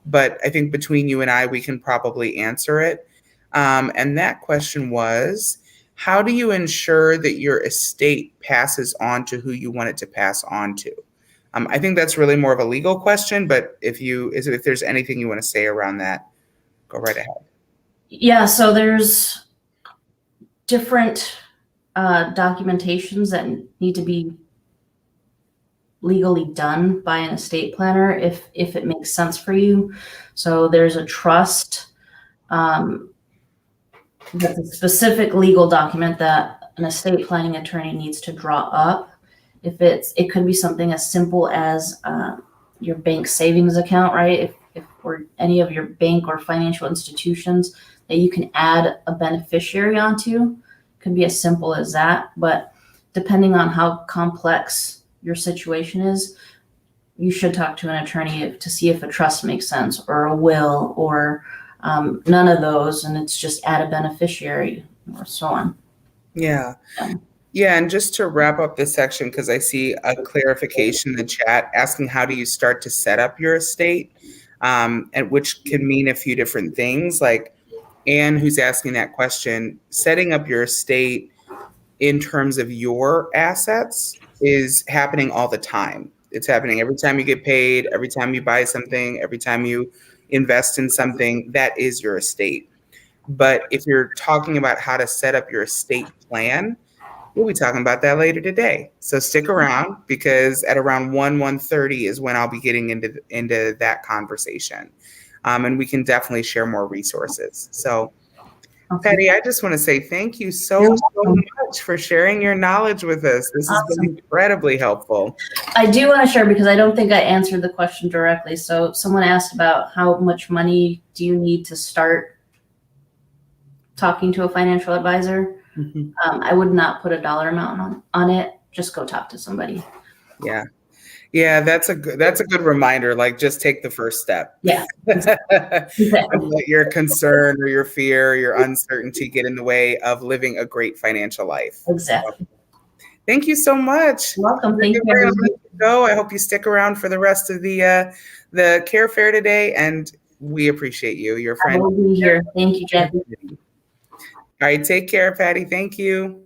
but I think between you and I, we can probably answer it. And that question was, how do you ensure that your estate passes on to who you want it to pass on to? I think that's really more of a legal question, but if there's anything you want to say around that, go right ahead. Yeah, so there's different documentations that need to be legally done by an estate planner if it makes sense for you. So there's a trust. That's a specific legal document that an estate planning attorney needs to draw up. It could be something as simple as your bank savings account, right? If or any of your bank or financial institutions that you can add a beneficiary onto, could be as simple as that. But depending on how complex your situation is, you should talk to an attorney to see if a trust makes sense, or a will, or none of those, and it's just add a beneficiary or so on. Yeah. Yeah, and just to wrap up this section, because I see a clarification in the chat asking how do you start to set up your estate, and which can mean a few different things. Like Anne, who's asking that question, setting up your estate in terms of your assets is happening all the time. It's happening every time you get paid, every time you buy something, every time you invest in something. That is your estate. But if you're talking about how to set up your estate plan, we'll be talking about that later today. So stick around, because at around 1:30 is when I'll be getting into that conversation. And we can definitely share more resources. So Okay. Patty, I just want to say thank you so much for sharing your knowledge with us. This has been incredibly helpful. I do want to share because I don't think I answered the question directly. So someone asked about how much money do you need to start talking to a financial advisor. I would not put a dollar amount on it. Just go talk to somebody. Yeah, that's a good reminder. Like, just take the first step. Yeah. Don't let your concern or your fear, or your uncertainty get in the way of living a great financial life. Exactly. So, thank you so much. Welcome. Thank you. Let you go. I hope you stick around for the rest of the care fair today, and we appreciate you. Your friend. I will be here. Thank you, Jackie. All right, take care, Patty. Thank you.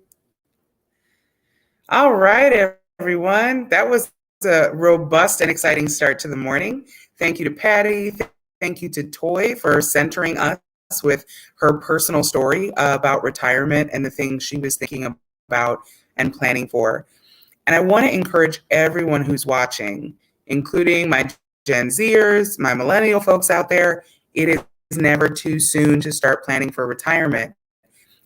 All right, everyone. That was a robust and exciting start to the morning. Thank you to Patty. Thank you to Toy for centering us with her personal story about retirement and the things she was thinking about and planning for. And I want to encourage everyone who's watching, including my Gen Zers, my millennial folks out there, it is never too soon to start planning for retirement.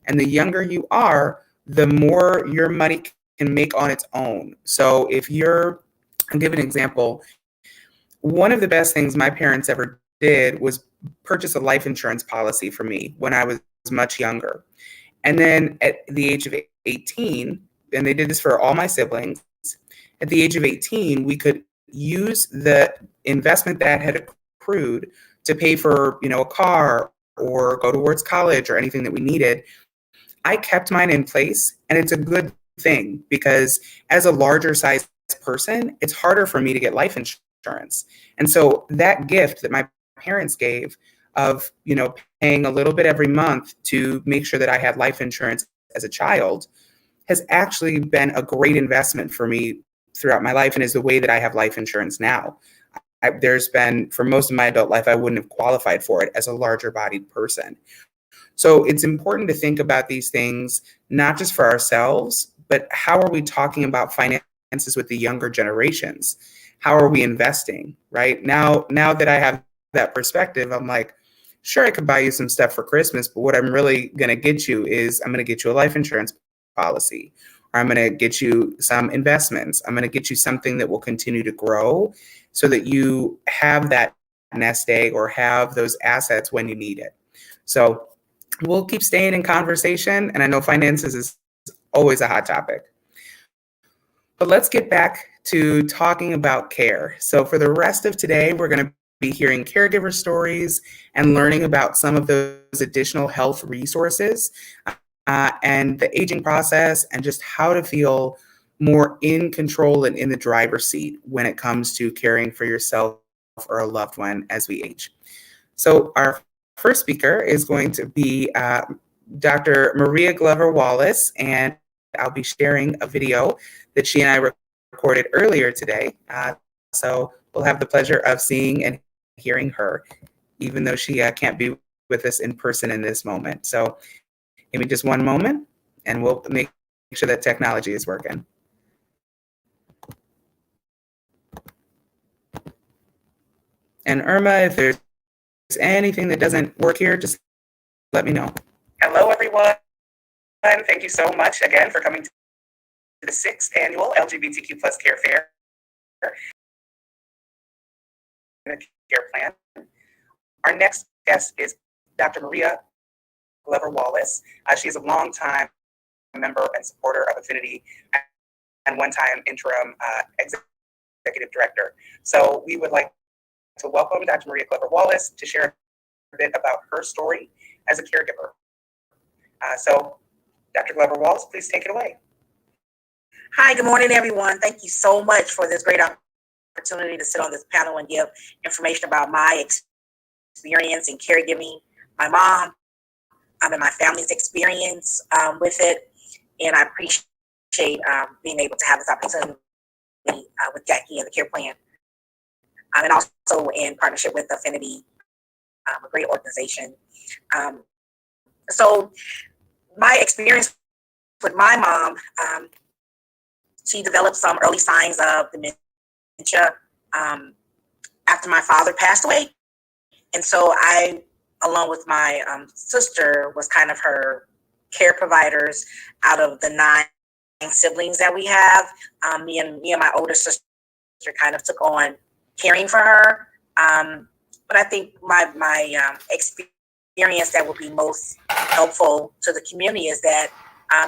And the younger you are, the more your money can make on its own. So I'll give an example. One of the best things my parents ever did was purchase a life insurance policy for me when I was much younger. And then at the age of 18, and they did this for all my siblings, at the age of 18, we could use the investment that had accrued to pay for, a car or go towards college or anything that we needed. I kept mine in place, and it's a good thing because as a larger size person, it's harder for me to get life insurance. And so that gift that my parents gave of, paying a little bit every month to make sure that I had life insurance as a child has actually been a great investment for me throughout my life, and is the way that I have life insurance now. There's been, for most of my adult life, I wouldn't have qualified for it as a larger bodied person. So it's important to think about these things, not just for ourselves, but how are we talking about finances with the younger generations? How are we investing, right? Now that I have that perspective, I'm like, sure, I could buy you some stuff for Christmas, but what I'm really going to get you is I'm going to get you a life insurance policy, or I'm going to get you some investments. I'm going to get you something that will continue to grow so that you have that nest egg or have those assets when you need it. So we'll keep staying in conversation, and I know finances is always a hot topic. But let's get back to talking about care. So for the rest of today, we're going to be hearing caregiver stories and learning about some of those additional health resources and the aging process, and just how to feel more in control and in the driver's seat when it comes to caring for yourself or a loved one as we age. So our first speaker is going to be Dr. Maria Glover Wallace, and I'll be sharing a video that she and I recorded earlier today. So we'll have the pleasure of seeing and hearing her, even though she can't be with us in person in this moment. So give me just one moment, and we'll make sure that technology is working. And Irma, if there's anything that doesn't work here, just let me know. Hello, everyone. Thank you so much again for coming to the 6th annual LGBTQ plus Care Fair Care Plan. Our next guest is Dr. Maria Glover Wallace. She is a longtime member and supporter of Affinity and one-time interim executive director. So we would like to welcome Dr. Maria Glover Wallace to share a bit about her story as a caregiver. So Dr. Glover Wallace, please take it away. Hi, good morning, everyone. Thank you so much for this great opportunity to sit on this panel and give information about my experience in caregiving, my mom, and my family's experience with it. And I appreciate being able to have this opportunity with Jackie and the Care Plan. And also in partnership with Affinity, a great organization. So my experience with my mom, she developed some early signs of dementia after my father passed away. And so I along with my sister, was kind of her care providers out of the 9 siblings that we have. Me and my older sister kind of took on caring for her. But I think my experience that would be most helpful to the community is that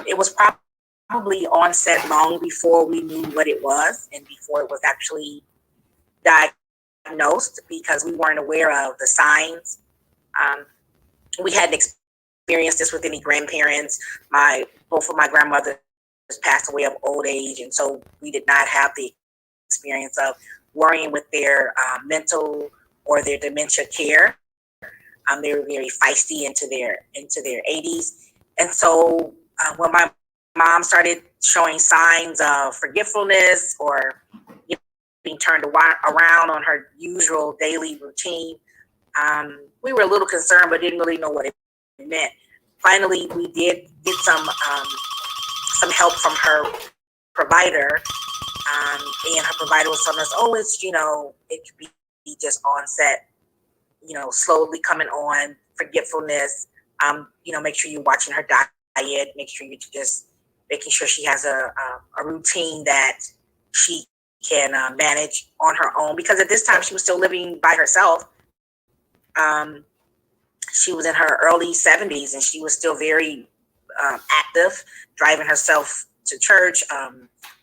it was probably onset long before we knew what it was and before it was actually diagnosed, because we weren't aware of the signs. We hadn't experienced this with any grandparents. Both of my grandmothers passed away of old age, and so we did not have the experience of worrying with their mental or their dementia care. They were very feisty into their 80s, and so when my mom started showing signs of forgetfulness or being turned around on her usual daily routine, we were a little concerned, but didn't really know what it meant. Finally, we did get some help from her provider, and her provider was telling us, "Oh, it's it could be just onset, slowly coming on forgetfulness. Make sure you're watching her diet. Make sure you're just making sure she has a routine that she can manage on her own." Because at this time she was still living by herself. She was in her early 70s and she was still very active, driving herself to church,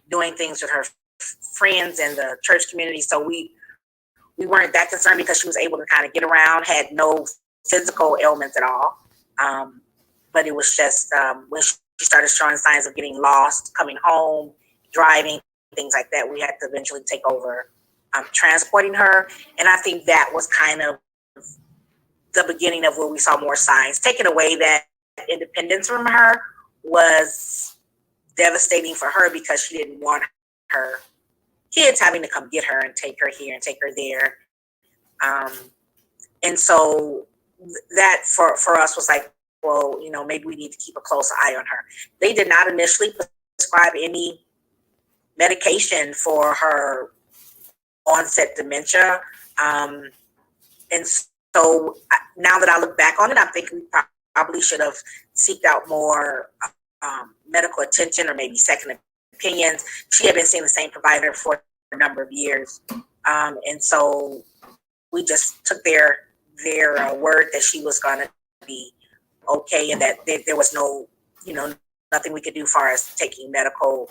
doing things with her friends in the church community. So we weren't that concerned because she was able to kind of get around, had no physical ailments at all. But it was just when she started showing signs of getting lost, coming home, driving, things like that, we had to eventually take over transporting her. And I think that was kind of the beginning of where we saw more signs. Taking away that independence from her was devastating for her because she didn't want her kids having to come get her and take her here and take her there. And so that for us was like, well, maybe we need to keep a close eye on her. They did not initially prescribe any medication for her onset dementia. And so now that I look back on it, I think we probably should have seeked out more medical attention or maybe second opinions. She had been seeing the same provider for a number of years. And so we just took their word that she was going to be okay and that there was no, nothing we could do as far as taking medical,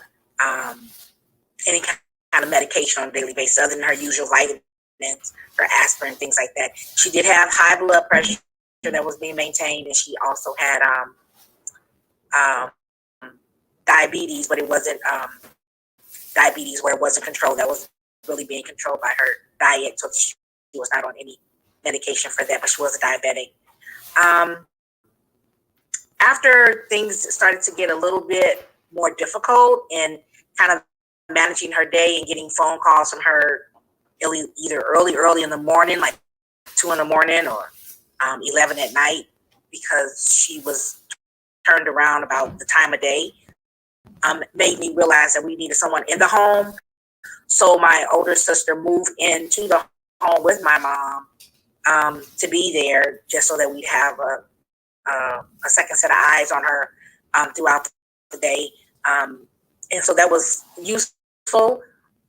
any kind of medication on a daily basis other than her usual vitamins, her aspirin, things like that. She did have high blood pressure that was being maintained, and she also had diabetes, but it wasn't diabetes where it wasn't controlled. That was really being controlled by her diet, so she was not on any medication for that, but she was a diabetic. After things started to get a little bit more difficult and kind of managing her day and getting phone calls from her either early in the morning, like 2 in the morning or 11 at night, because she was turned around about the time of day, made me realize that we needed someone in the home. So my older sister moved into the home with my mom to be there, just so that we'd have a second set of eyes on her throughout the day. And so that was useful.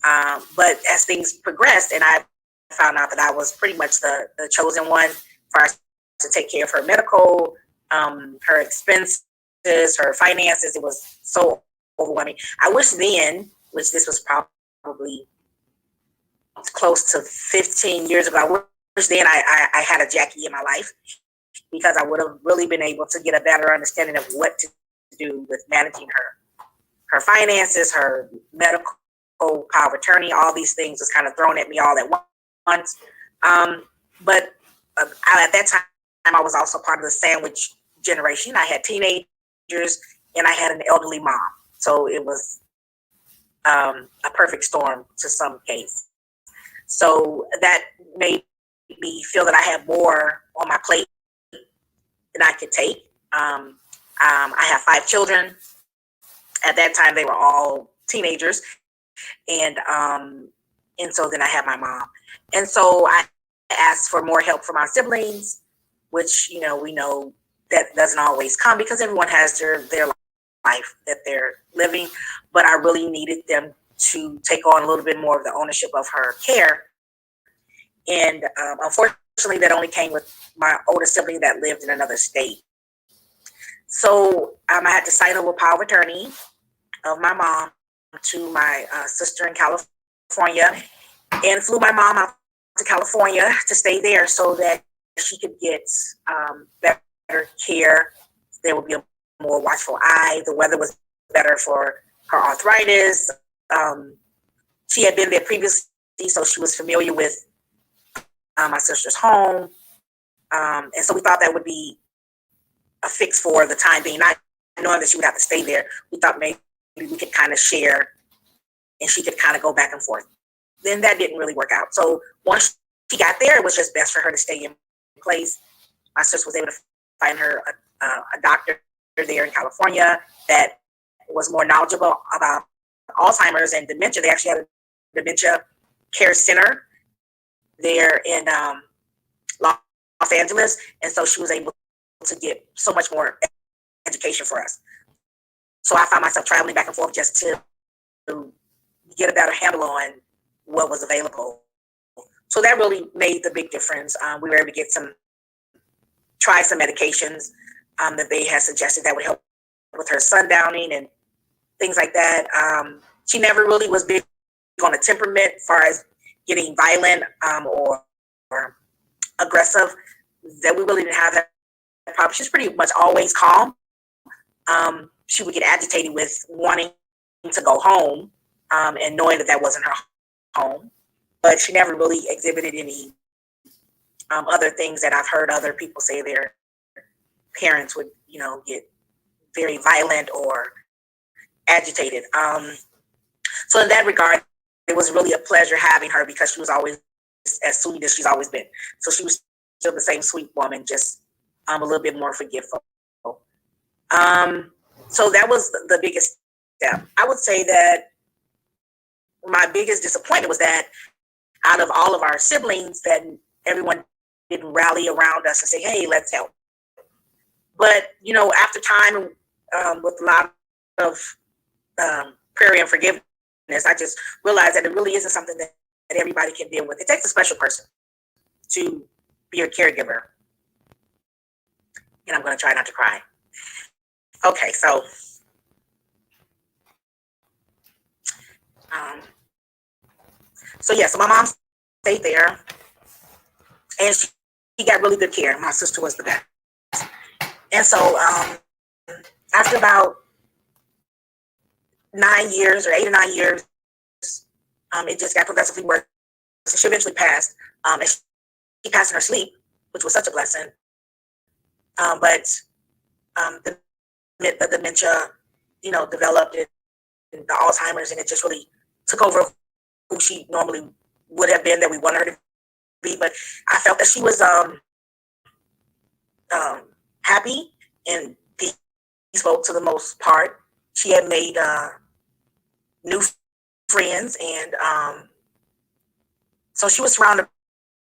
But as things progressed and I found out that I was pretty much the chosen one for us to take care of her medical, her expenses, her finances, it was so overwhelming. I wish then, which this was probably close to 15 years ago, I wish then I had a Jackie in my life, because I would have really been able to get a better understanding of what to do with managing her finances, her medical power of attorney. All these things was kind of thrown at me all at once. But at that time, I was also part of the sandwich generation. I had teenagers and I had an elderly mom. So it was a perfect storm to some case. So that made me feel that I had more on my plate than I could take. I have 5 children. At that time, they were all teenagers. And so then I had my mom. And so I asked for more help from my siblings. which, we know that doesn't always come because everyone has their life that they're living. But I really needed them to take on a little bit more of the ownership of her care. And unfortunately, that only came with my older sibling that lived in another state. So I had to sign over power of attorney of my mom to my sister in California, and flew my mom out to California to stay there so that she could get better care. There would be a more watchful eye. The weather was better for her arthritis. She had been there previously, so she was familiar with my sister's home. And so we thought that would be a fix for the time being, not knowing that she would have to stay there. We thought maybe we could kind of share and she could kind of go back and forth. Then that didn't really work out. So once she got there, it was just best for her to stay in place. My sister was able to find her a doctor there in California that was more knowledgeable about Alzheimer's and dementia. They actually had a dementia care center there in Los Angeles. And so she was able to get so much more education for us. So I found myself traveling back and forth just to get a better handle on what was available. So that really made the big difference. We were able to try some medications that they had suggested that would help with her sundowning and things like that. She never really was big on a temperament as far as getting violent or aggressive. That we really didn't have that problem. She was pretty much always calm. She would get agitated with wanting to go home and knowing that wasn't her home. But she never really exhibited any other things that I've heard other people say their parents would, get very violent or agitated. So in that regard, it was really a pleasure having her because she was always as sweet as she's always been. So she was still the same sweet woman, just a little bit more forgiveful. So that was the biggest step. I would say that my biggest disappointment was that out of all of our siblings, that everyone didn't rally around us and say, hey, let's help. But, after time, with a lot of prayer and forgiveness, I just realized that it really isn't something that everybody can deal with. It takes a special person to be a caregiver. And I'm going to try not to cry. Okay, so so my mom stayed there, and she got really good care. My sister was the best. And so after about 9 years or 8 or 9 years, it just got progressively worse. She eventually passed. And she passed in her sleep, which was such a blessing. But the dementia, developed, and the Alzheimer's, and it just really took over who she normally would have been, that we wanted her to be. But I felt that she was happy and peaceful to the most part. She had made new friends, and so she was surrounded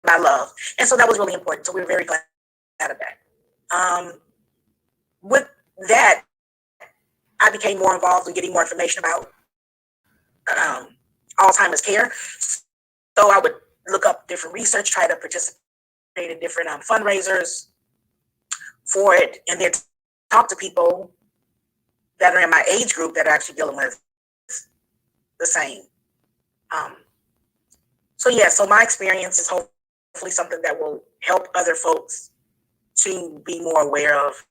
by love, and so that was really important. So we were very glad of that. With that, I became more involved in getting more information about Alzheimer's care. So I would look up different research, try to participate in different fundraisers for it, and then talk to people that are in my age group that are actually dealing with the same. So my experience is hopefully something that will help other folks to be more aware of,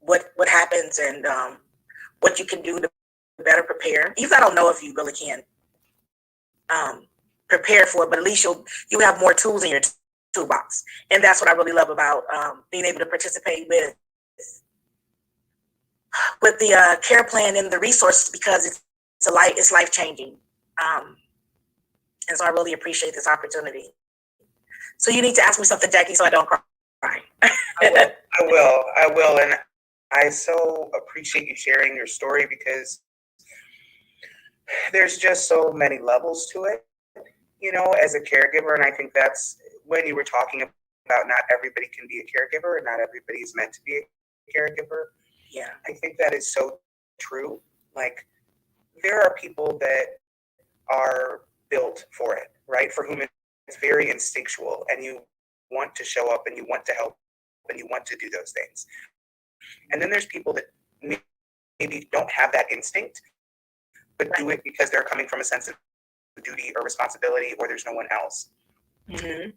what happens and what you can do to better prepare. Even I don't know if you really can prepare for it, but at least you have more tools in your toolbox. And that's what I really love about being able to participate with the care plan and the resources, because it's life changing. And so I really appreciate this opportunity. So you need to ask me something, Jackie, so I don't cry. I will. And I so appreciate you sharing your story, because there's just so many levels to it, as a caregiver. And I think that's when you were talking about not everybody can be a caregiver and not everybody is meant to be a caregiver. Yeah. I think that is so true. Like, there are people that are built for it, right? For whom it's very instinctual and you want to show up and you want to help and you want to do those things. And then there's people that maybe don't have that instinct, but do it because they're coming from a sense of duty or responsibility, or there's no one else. Mm-hmm.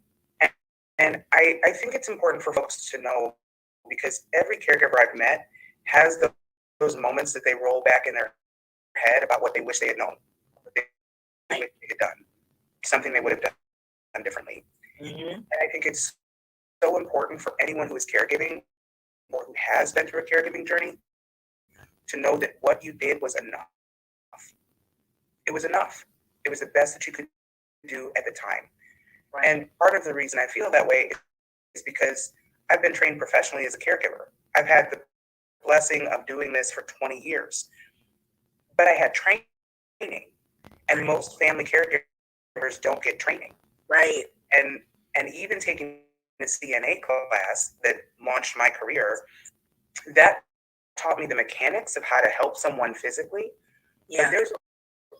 And I think it's important for folks to know, because every caregiver I've met has those moments that they roll back in their head about what they wish they had known, what they had done, something they would have done differently. Mm-hmm. And I think it's so important for anyone who is caregiving or who has been through a caregiving journey to know that what you did was enough. It was enough. It was the best that you could do at the time. Right. And part of the reason I feel that way is because I've been trained professionally as a caregiver. I've had the blessing of doing this for 20 years, but I had training, and most family caregivers don't get training. Right. And even taking the CNA class that launched my career, that taught me the mechanics of how to help someone physically. Yeah. But there's a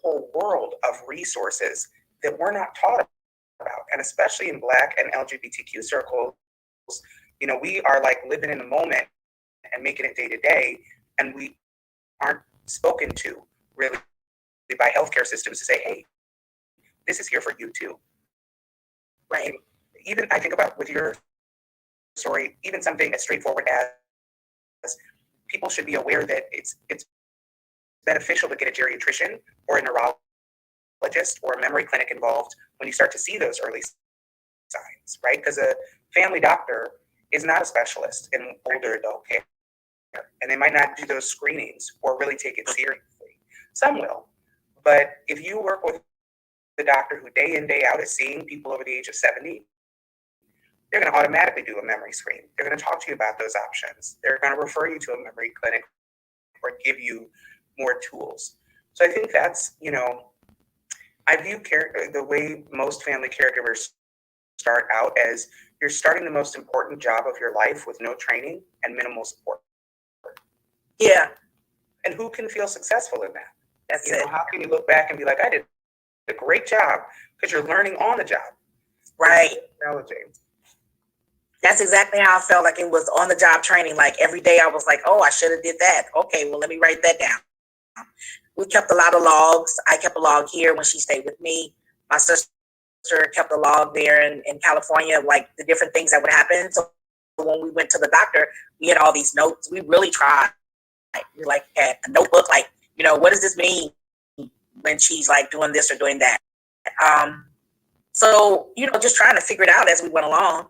whole world of resources that we're not taught about, and especially in Black and LGBTQ circles, you know, we are like living in the moment and making it day to day, and we aren't spoken to really by healthcare systems to say, hey, this is here for you too. Right. Even I think about with your story, even something as straightforward as people should be aware that it's beneficial to get a geriatrician or a neurologist or a memory clinic involved when you start to see those early signs, right? Because a family doctor is not a specialist in older adult care, and they might not do those screenings or really take it seriously. Some will, but if you work with the doctor who day in, day out is seeing people over the age of 70, they're going to automatically do a memory screen. They're going to talk to you about those options. They're going to refer you to a memory clinic or give you more tools. So I think that's, you know, I view the way most family caregivers start out as you're starting the most important job of your life with no training and minimal support. Yeah. And who can feel successful in that? That's You it. know, how can you look back and be like, I did a great job, because you're learning on the job. Right. Challenging. That's exactly how I felt, like it was on the job training. Like every day I was like, oh, I should have did that. Okay, well, let me write that down. We kept a lot of logs. I kept a log here when she stayed with me. My sister kept a log there in California, like the different things that would happen. So when we went to the doctor, we had all these notes. We really tried. We like had a notebook, like, you know, what does this mean when she's like doing this or doing that? So, you know, just trying to figure it out as we went along.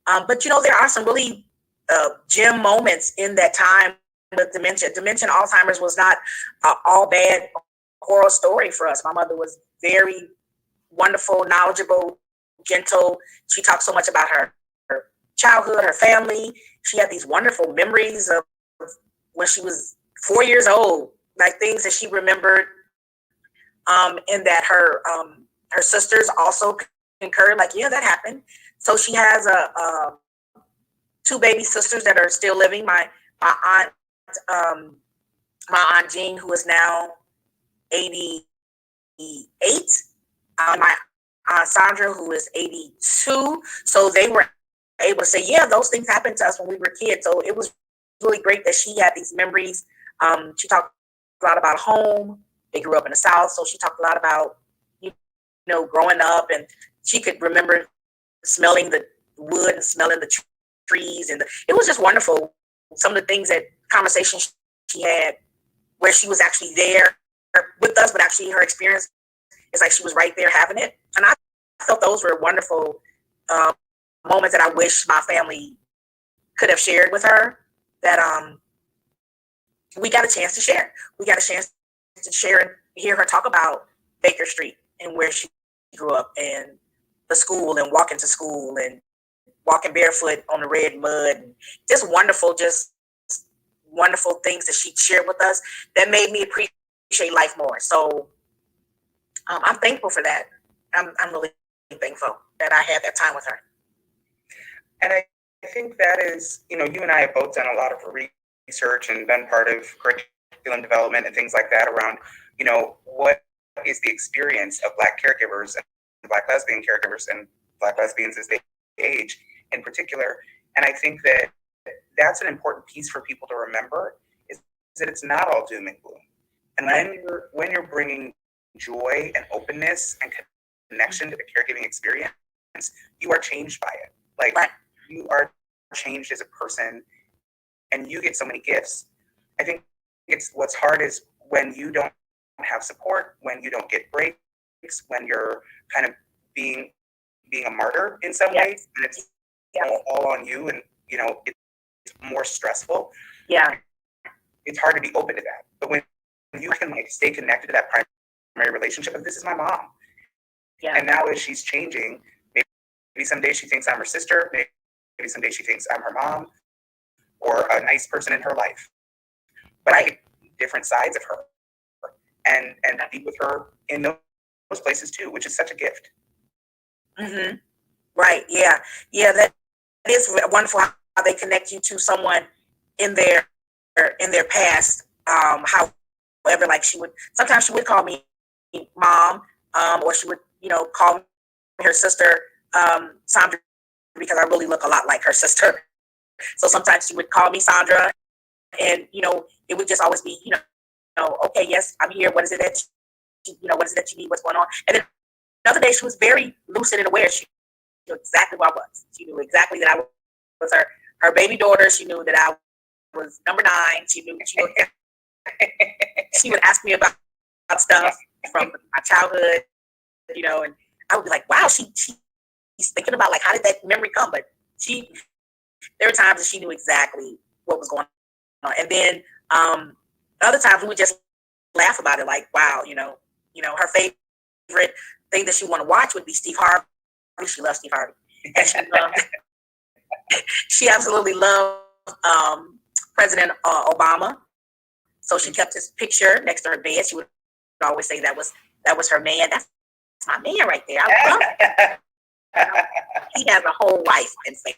But, you know, there are some really gem moments in that time with dementia. Dementia and Alzheimer's was not all bad horror story for us. My mother was very wonderful, knowledgeable, gentle. She talked so much about her childhood, her family. She had these wonderful memories of when she was 4 years old, like things that she remembered, and that her sisters also concurred, like, yeah, that happened. So she has two baby sisters that are still living. My aunt Jean, who is now 88, my aunt Sandra, who is 82. So they were able to say, yeah, those things happened to us when we were kids. So it was really great that she had these memories. She talked a lot about home. They grew up in the South, so she talked a lot about, you know, growing up, and she could remember smelling the wood and smelling the trees, and it was just wonderful. Some of the things, that conversations she had where she was actually there with us, but actually her experience is like she was right there having it. And I felt those were wonderful moments that I wish my family could have shared with her, that we got a chance to share. We got a chance to share and hear her talk about Baker Street and where she grew up, and the school, and walking to school, and walking barefoot on the red mud. Just wonderful things that she shared with us that made me appreciate life more. So I'm thankful for that. I'm really thankful that I had that time with her. And I think that is, you and I have both done a lot of research and been part of curriculum development and things like that around, what is the experience of Black caregivers and Black lesbian caregivers and Black lesbians as they age in particular. And I think that that's an important piece for people to remember is that it's not all doom and gloom. And when you're bringing joy and openness and connection to the caregiving experience, you are changed by it. Like you are changed as a person, and you get so many gifts. I think what's hard is when you don't have support, when you don't get breaks, when you're kind of being a martyr in some ways, and it's all on you, and it's more stressful. Yeah, it's hard to be open to that. But when you can stay connected to that primary relationship, and this is my mom, and now as she's changing, maybe someday she thinks I'm her sister, maybe someday she thinks I'm her mom, or a nice person in her life. But I get different sides of her, and be with her in those places too, which is such a gift. Mm-hmm. Right. Yeah. That is wonderful how they connect you to someone in their past. However, like sometimes she would call me mom, or she would call me her sister Sandra, because I really look a lot like her sister. So sometimes she would call me Sandra, and it would just always be okay, yes, I'm here. What is it that what is it that you need? What's going on? And then another day she was very lucid and aware. She knew exactly where I was. She knew exactly that I was her baby daughter. She knew that I was number 9. She would ask me about stuff from my childhood, and I would be like, wow, she's thinking about how did that memory come? But there were times that she knew exactly what was going on. And then other times we would just laugh about it, like, wow, her favorite thing that she want to watch would be Steve Harvey. She loves Steve Harvey. And she absolutely loved President Obama. So she kept his picture next to her bed. She would always say that was her man. That's my man right there. I love it. He has a whole wife and family.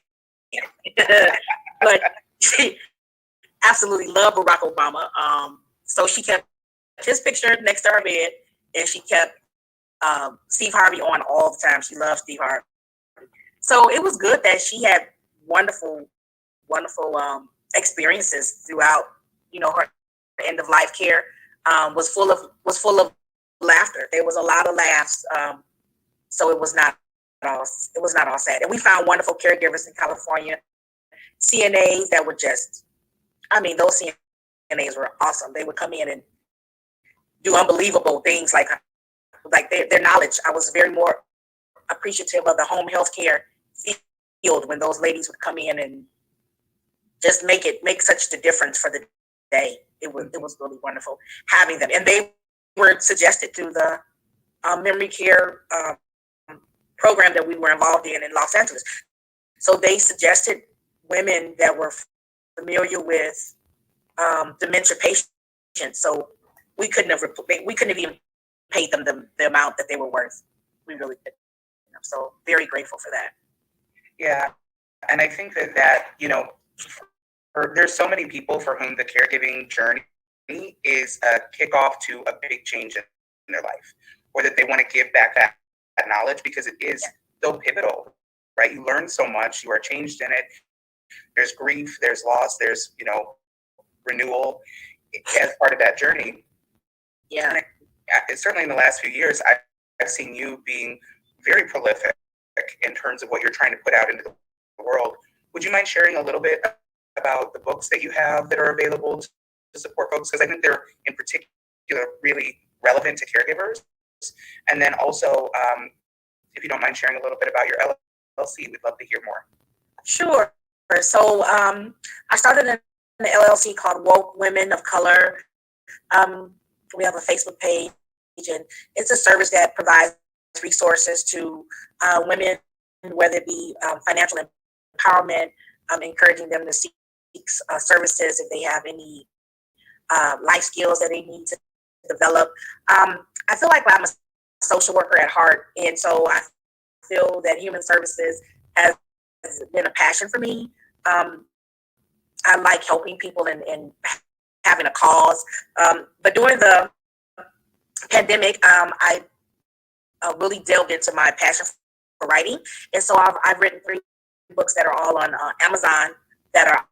But she absolutely loved Barack Obama. So she kept his picture next to her bed, and she kept Steve Harvey on all the time. She loved Steve Harvey. So it was good that she had wonderful experiences throughout, her end of life care. Was full of laughter. There was a lot of laughs. So it was not all sad. And we found wonderful caregivers in California, CNAs that were just, those CNAs were awesome. They would come in and do unbelievable things like their knowledge. I was very more appreciative of the home health care field when those ladies would come in and just make such the difference for the day. It was really wonderful having them. And they were suggested through the memory care program that we were involved in Los Angeles. So they suggested women that were familiar with dementia patients. So we couldn't have even paid them the amount that they were worth. We really couldn't. So very grateful for that. Yeah, and I think that there's so many people for whom the caregiving journey is a kickoff to a big change in their life, or that they want to give back that knowledge because it is so pivotal, right? You learn so much, you are changed in it. There's grief, there's loss, there's renewal as part of that journey. Yeah, and certainly in the last few years, I've seen you being very prolific in terms of what you're trying to put out into the world. Would you mind sharing a little bit about the books that you have that are available to support folks? Because I think they're in particular really relevant to caregivers. And then also, if you don't mind sharing a little bit about your LLC, we'd love to hear more. Sure. So I started an LLC called Woke Women of Color. We have a Facebook page, and it's a service that provides resources to women, whether it be financial empowerment, encouraging them to seek services if they have any life skills that they need to develop. I feel like I'm a social worker at heart, and so I feel that human services has been a passion for me. I like helping people and having a cause. But during the pandemic, I really delved into my passion for writing. And so I've written 3 books that are all on Amazon that are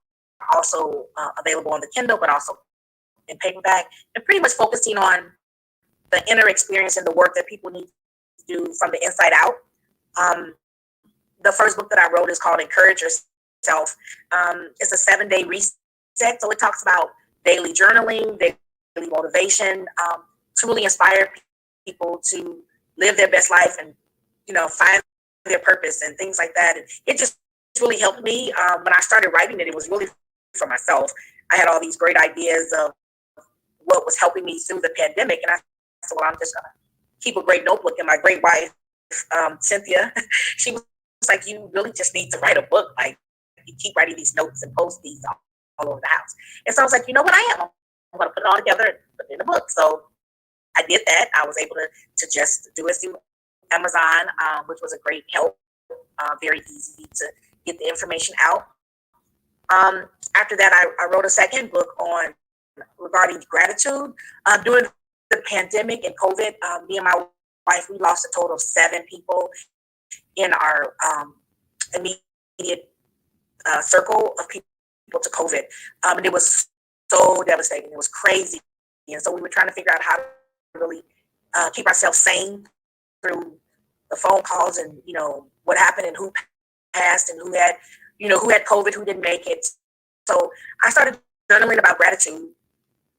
also available on the Kindle, but also in paperback, and pretty much focusing on the inner experience and the work that people need to do from the inside out. The first book that I wrote is called Encourage Yourself. It's a 7-day reset. So it talks about daily journaling, daily motivation, to really inspire people to live their best life and, find their purpose and things like that. And it just really helped me. When I started writing it, it was really for myself. I had all these great ideas of what was helping me through the pandemic. And I said, well, I'm just going to keep a great notebook. And my great wife, Cynthia, she was like, you really just need to write a book. Like, you keep writing these notes and post these all over the house. And so I was like, you know what, I'm going to put it all together and put it in a book. So I did that. I was able to just do it through Amazon, which was a great help. Very easy to get the information out. After that, I wrote a second book regarding gratitude. During the pandemic and COVID, me and my wife, we lost a total of 7 people in our immediate circle of people to COVID. And it was so devastating. It was crazy. And so we were trying to figure out how to really keep ourselves sane through the phone calls and, what happened and who passed and who had COVID, who didn't make it. So I started journaling about gratitude.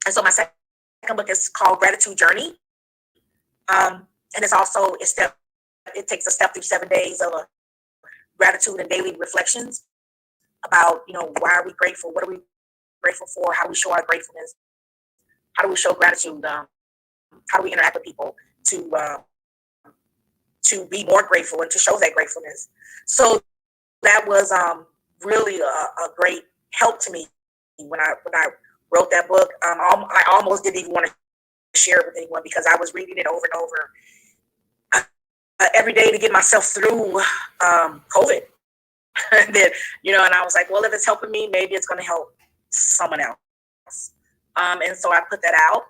And so my second book is called Gratitude Journey. And it's also it takes a step through 7 days of gratitude and daily reflections about, why are we grateful? What are we grateful for? How do we show our gratefulness? How do we show gratitude? How do we interact with people to be more grateful and to show that gratefulness? So that was really a great help to me when I wrote that book. I almost didn't even want to share it with anyone because I was reading it over and over every day to get myself through COVID. And then, and I was like, well, if it's helping me, maybe it's going to help someone else. And so I put that out.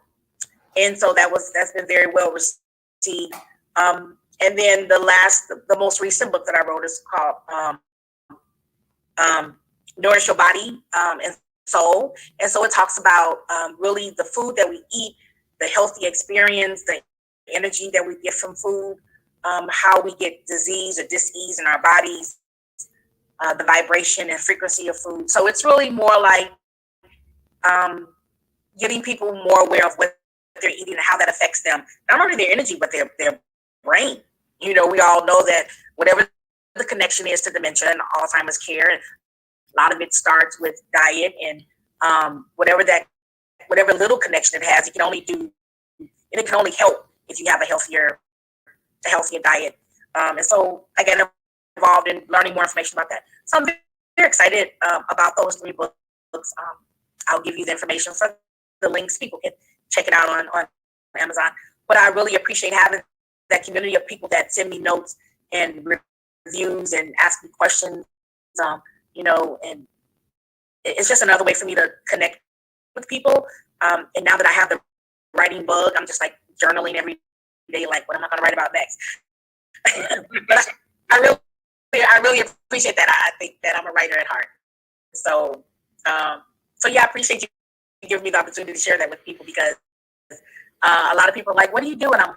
And so that's been very well received. And then the most recent book that I wrote is called Nourish Your Body and Soul. And so it talks about really the food that we eat, the healthy experience, the energy that we get from food, how we get disease or dis-ease in our bodies, the vibration and frequency of food. So it's really more like getting people more aware of what they're eating and how that affects them, not only their energy, but their brain. We all know that whatever the connection is to dementia and Alzheimer's care, and a lot of it starts with diet and whatever little connection it has, it can only help if you have a healthier diet. And so I get involved in learning more information about that. So I'm very excited about those 3 books. I'll give you the information for the links. People can check it out on Amazon. But I really appreciate having that community of people that send me notes and reviews and ask me questions, and it's just another way for me to connect with people. And now that I have the writing bug, I'm just like journaling every day, like, what am I going to write about next? But I really appreciate that. I think that I'm a writer at heart. So yeah, I appreciate you giving me the opportunity to share that with people, because a lot of people are like, what do you do? And I'm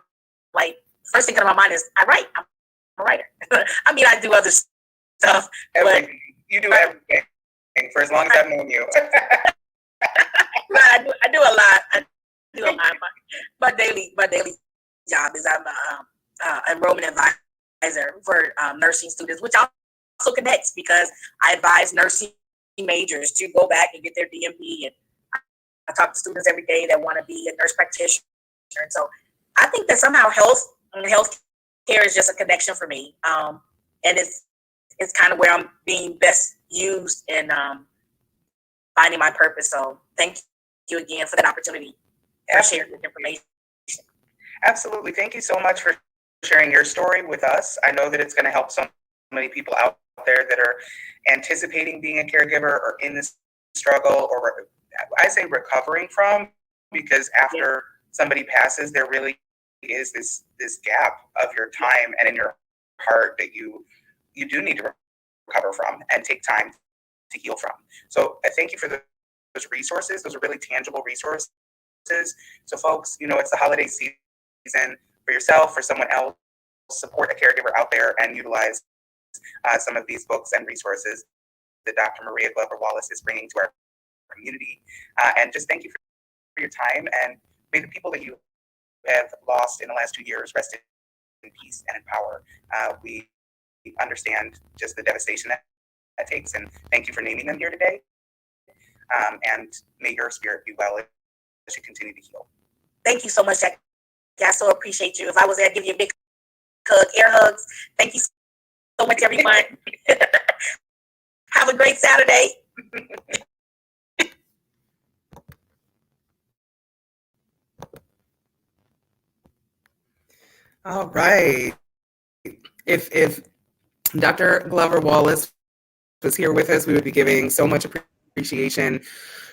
like, first thing in my mind is, I write. I'm a writer. I mean, I do other stuff. But you do everything for as long as I've known you. I do a lot. I do a lot. My daily job is I'm a enrollment advisor for nursing students, which also connects because I advise nursing majors to go back and get their DMP. And I talk to students every day that want to be a nurse practitioner. And so I think that somehow healthcare is just a connection for me. And it's kind of where I'm being best used in finding my purpose. So thank you again for that opportunity to share this information. Absolutely. Thank you so much for sharing your story with us. I know that it's going to help so many people out there that are anticipating being a caregiver or in this struggle, or I say recovering from, because after somebody passes, there really is this gap of your time and in your heart that you do need to recover from and take time to heal from. So I thank you for those resources. Those are really tangible resources. So folks, it's the holiday season. For yourself, for someone else, support a caregiver out there and utilize some of these books and resources that Dr. Maria Glover Wallace is bringing to our community. And just thank you for your time, and may the people that you have lost in the last 2 years rest in peace and in power. We understand just the devastation that takes, and thank you for naming them here today. And may your spirit be well as you continue to heal. Thank you so much, Jackie. I so appreciate you. If I was there, I'd give you a big hug, air hugs. Thank you so much, everyone. Have a great Saturday. All right. If Dr. Glover Wallace was here with us, we would be giving so much appreciation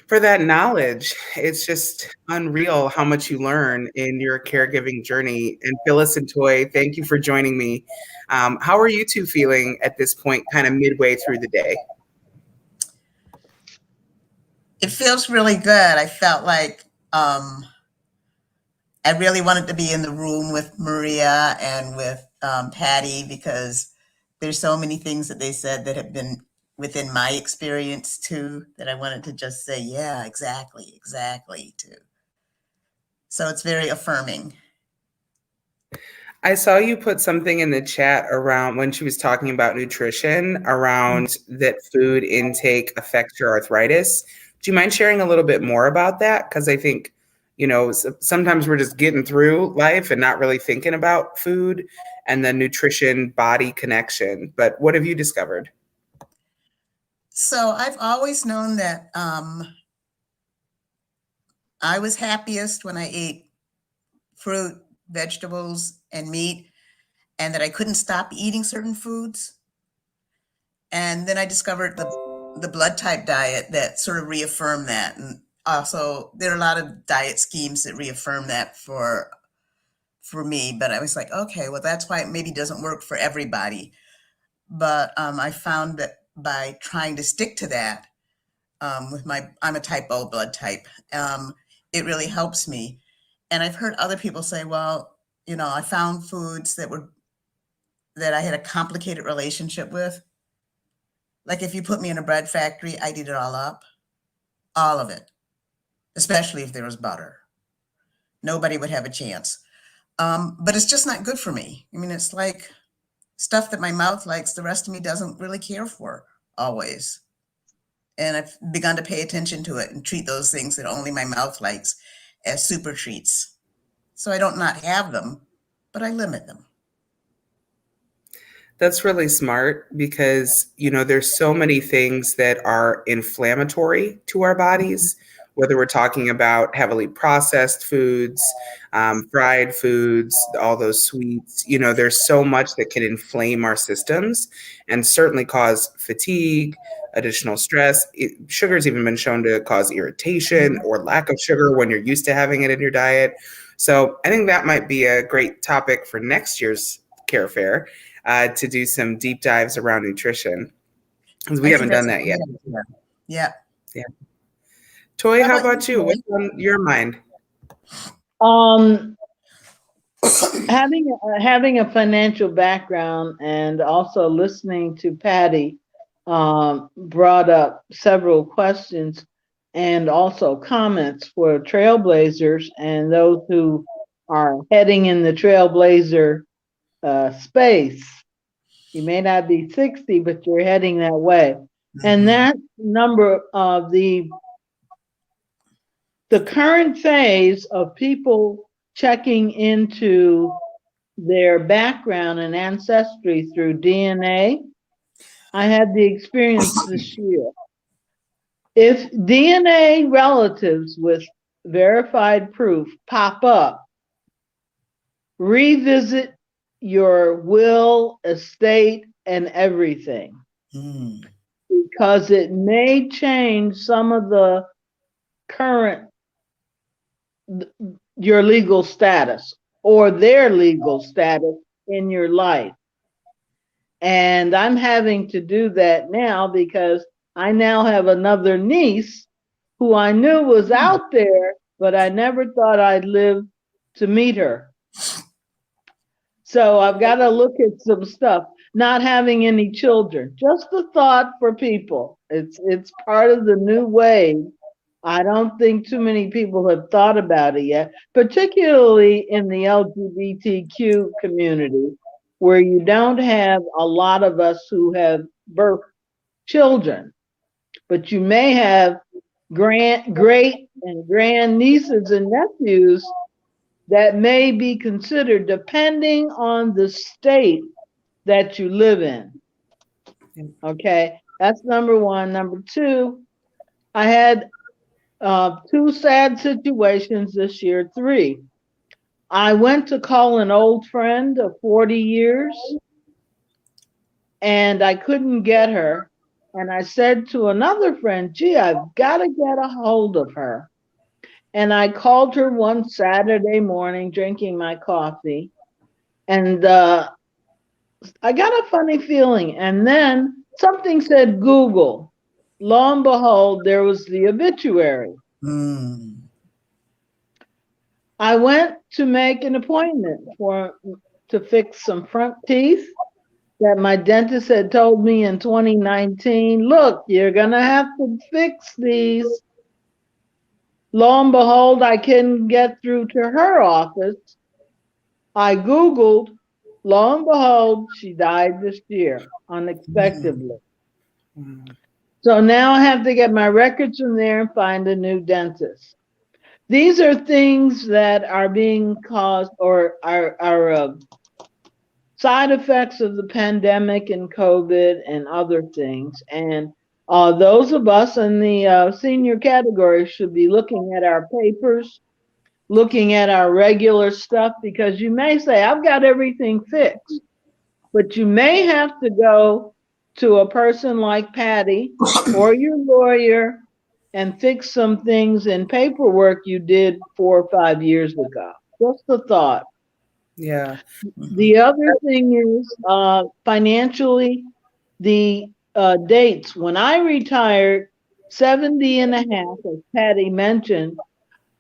for that knowledge. It's just unreal how much you learn in your caregiving journey. And Phyllis and Toy, thank you for joining me. How are you two feeling at this point, kind of midway through the day? It feels really good. I felt like I really wanted to be in the room with Maria and with Patty, because there's so many things that they said that have been within my experience too, that I wanted to just say, yeah, exactly too. So it's very affirming. I saw you put something in the chat around when she was talking about nutrition, around that food intake affects your arthritis. Do you mind sharing a little bit more about that? Because I think, sometimes we're just getting through life and not really thinking about food and the nutrition body connection. But what have you discovered? So I've always known that I was happiest when I ate fruit, vegetables, and meat, and that I couldn't stop eating certain foods. And then I discovered the blood type diet that sort of reaffirmed that. And also there are a lot of diet schemes that reaffirm that for me, but I was like, okay, well, that's why it maybe doesn't work for everybody. But I found that by trying to stick to that, I'm a type O blood type, it really helps me. And I've heard other people say, well, I found foods that I had a complicated relationship with. Like if you put me in a bread factory, I'd eat it all up, all of it, especially if there was butter. Nobody would have a chance. But it's just not good for me. I mean, it's like stuff that my mouth likes, the rest of me doesn't really care for always. And I've begun to pay attention to it and treat those things that only my mouth likes as super treats. So I don't not have them, but I limit them. That's really smart, because, there's so many things that are inflammatory to our bodies, whether we're talking about heavily processed foods, fried foods, all those sweets. There's so much that can inflame our systems and certainly cause fatigue, additional stress. Sugar's even been shown to cause irritation or lack of sugar when you're used to having it in your diet. So I think that might be a great topic for next year's Care Fair. To do some deep dives around nutrition, because we haven't done that yet. Yeah. Toy, how about you? What's on your mind? Having a financial background and also listening to Patty brought up several questions and also comments for trailblazers and those who are heading in the trailblazer space. You may not be 60, but you're heading that way. Mm-hmm. And that number of the current phase of people checking into their background and ancestry through DNA, I had the experience this year. If DNA relatives with verified proof pop up, revisit your will, estate, and everything. Mm. because it may change some of the current, your legal status or their legal status in your life. And I'm having to do that now because I now have another niece who I knew was out there, but I never thought I'd live to meet her. So I've got to look at some stuff. Not having any children, just a thought for people. It's part of the new wave. I don't think too many people have thought about it yet, particularly in the LGBTQ community, where you don't have a lot of us who have birth children, but you may have great and grand nieces and nephews that may be considered depending on the state that you live in. Okay, that's number one. Number two, I had two sad situations this year. Three, I went to call an old friend of 40 years and I couldn't get her. And I said to another friend, gee, I've got to get a hold of her. And I called her one Saturday morning drinking my coffee. And I got a funny feeling. And then something said Google. Lo and behold, there was the obituary. Mm. I went to make an appointment to fix some front teeth that my dentist had told me in 2019, look, you're gonna have to fix these. Lo and behold, I couldn't get through to her office. I Googled, lo and behold, she died this year, unexpectedly. Mm. So now I have to get my records from there and find a new dentist. These are things that are being caused or are side effects of the pandemic and COVID and other things. And those of us in the senior category should be looking at our papers, looking at our regular stuff, because you may say, I've got everything fixed, but you may have to go to a person like Patty or your lawyer and fix some things in paperwork you did 4 or 5 years ago. Just a thought. Yeah. The other thing is financially, the dates. When I retired, 70 and a half, as Patty mentioned,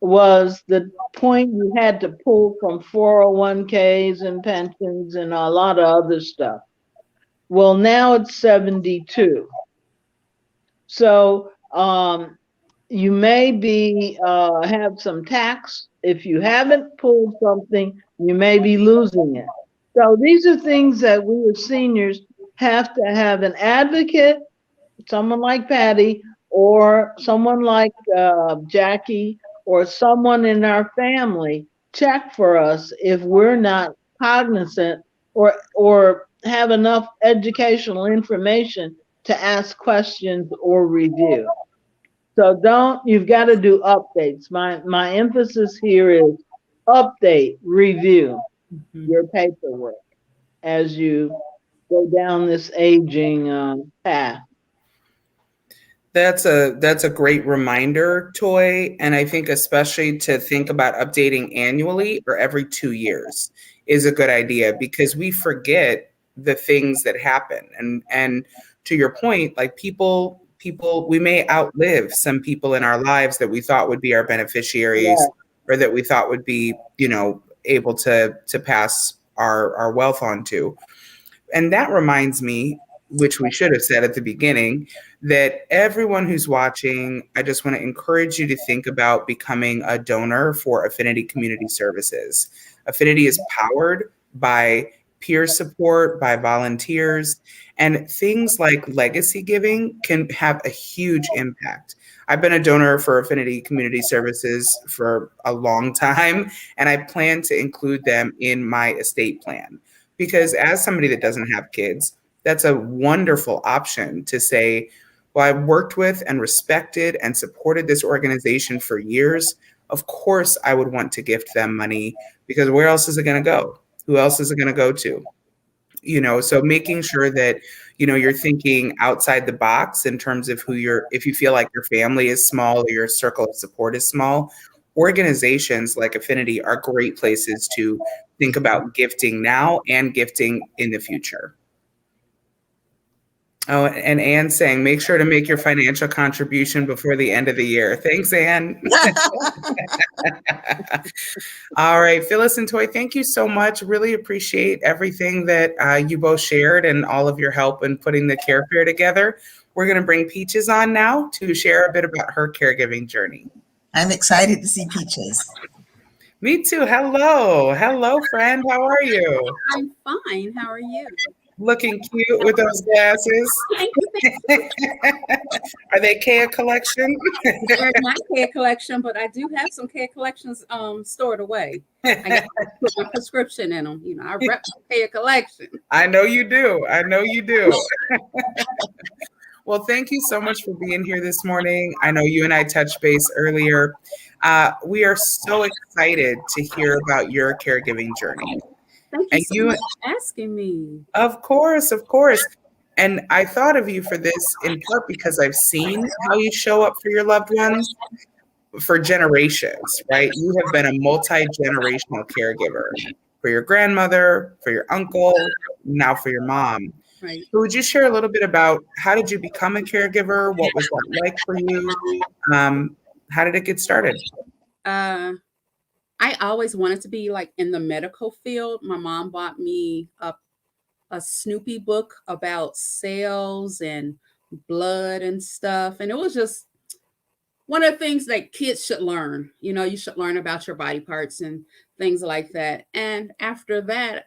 was the point you had to pull from 401ks and pensions and a lot of other stuff. Well, now it's 72. So you may be have some tax. If you haven't pulled something, you may be losing it. So these are things that we as seniors have to have an advocate, someone like Patty, or someone like Jackie, or someone in our family check for us if we're not cognizant or have enough educational information to ask questions or review. So you've got to do updates. My emphasis here is update, review your paperwork as you go down this aging path. That's a great reminder, Toy, and I think especially to think about updating annually or every 2 years is a good idea, because we forget the things that happen. And to your point, like people we may outlive some people in our lives that we thought would be our beneficiaries, or that we thought would be, able to pass our wealth on to. And that reminds me, which we should have said at the beginning, that everyone who's watching, I just want to encourage you to think about becoming a donor for Affinity Community Services. Affinity is powered by peer support, by volunteers, and things like legacy giving can have a huge impact. I've been a donor for Affinity Community Services for a long time, and I plan to include them in my estate plan. Because as somebody that doesn't have kids, that's a wonderful option to say, well, I worked with and respected and supported this organization for years. Of course, I would want to gift them money, because where else is it going to go? Who else is it going to go to? So making sure that, you're thinking outside the box in terms of if you feel like your family is small or your circle of support is small, organizations like Affinity are great places to think about gifting now and gifting in the future. Oh, and Anne saying, make sure to make your financial contribution before the end of the year. Thanks, Anne. All right, Phyllis and Toy, thank you so much. Really appreciate everything that you both shared and all of your help in putting the care fair together. We're going to bring Peaches on now to share a bit about her caregiving journey. I'm excited to see Peaches. Me too. Hello. Hello, friend. How are you? I'm fine. How are you? Looking cute with those glasses. Thank you. Are they Kea collection? They're not Care Collection, but I do have some Care Collections stored away. I got to put my prescription in them. I rep Care Collection. I know you do. I know you do. Well, thank you so much for being here this morning. I know you and I touched base earlier. We are so excited to hear about your caregiving journey. Thank you so much for asking me. Of course, of course. And I thought of you for this in part because I've seen how you show up for your loved ones for generations, right? You have been a multi-generational caregiver for your grandmother, for your uncle, now for your mom. Right. So would you share a little bit about how did you become a caregiver? What was that like for you? How did it get started? I always wanted to be like in the medical field. My mom bought me a Snoopy book about cells and blood and stuff. And it was just one of the things that kids should learn. You should learn about your body parts and things like that. And after that,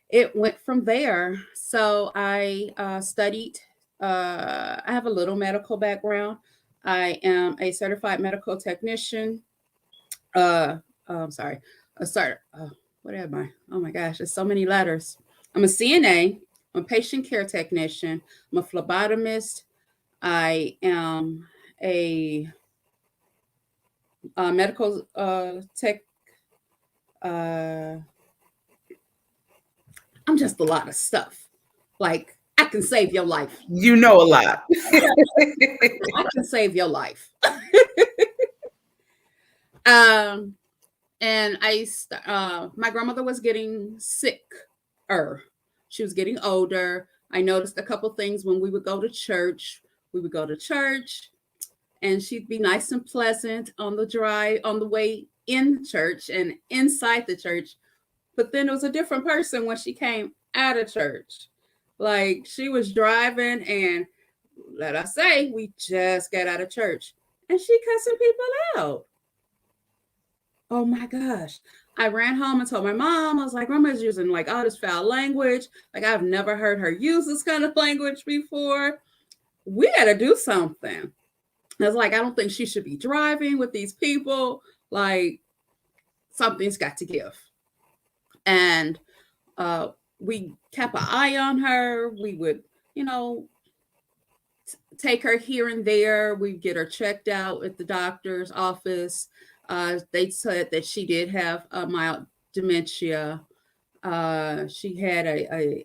it went from there. So I studied, I have a little medical background. I am a certified medical technician. I'm sorry. What am I? Oh my gosh, there's so many letters. I'm a CNA. I'm a patient care technician. I'm a phlebotomist. I am a medical tech. I'm just a lot of stuff. Like, I can save your life. You know a lot. I can save your life. And my grandmother was getting sicker. She was getting older. I noticed a couple things when we would go to church. We would go to church, and she'd be nice and pleasant on the way in church and inside the church. But then it was a different person when she came out of church. Like, she was driving, and let us say we just got out of church, and she cussing people out. Oh my gosh. I ran home and told my mom. I was like, Grandma's using like all this foul language. Like, I've never heard her use this kind of language before. We got to do something. I was like, I don't think she should be driving with these people. Like, something's got to give. And we kept an eye on her. We would, take her here and there. We'd get her checked out at the doctor's office. They said that she did have a mild dementia. She had a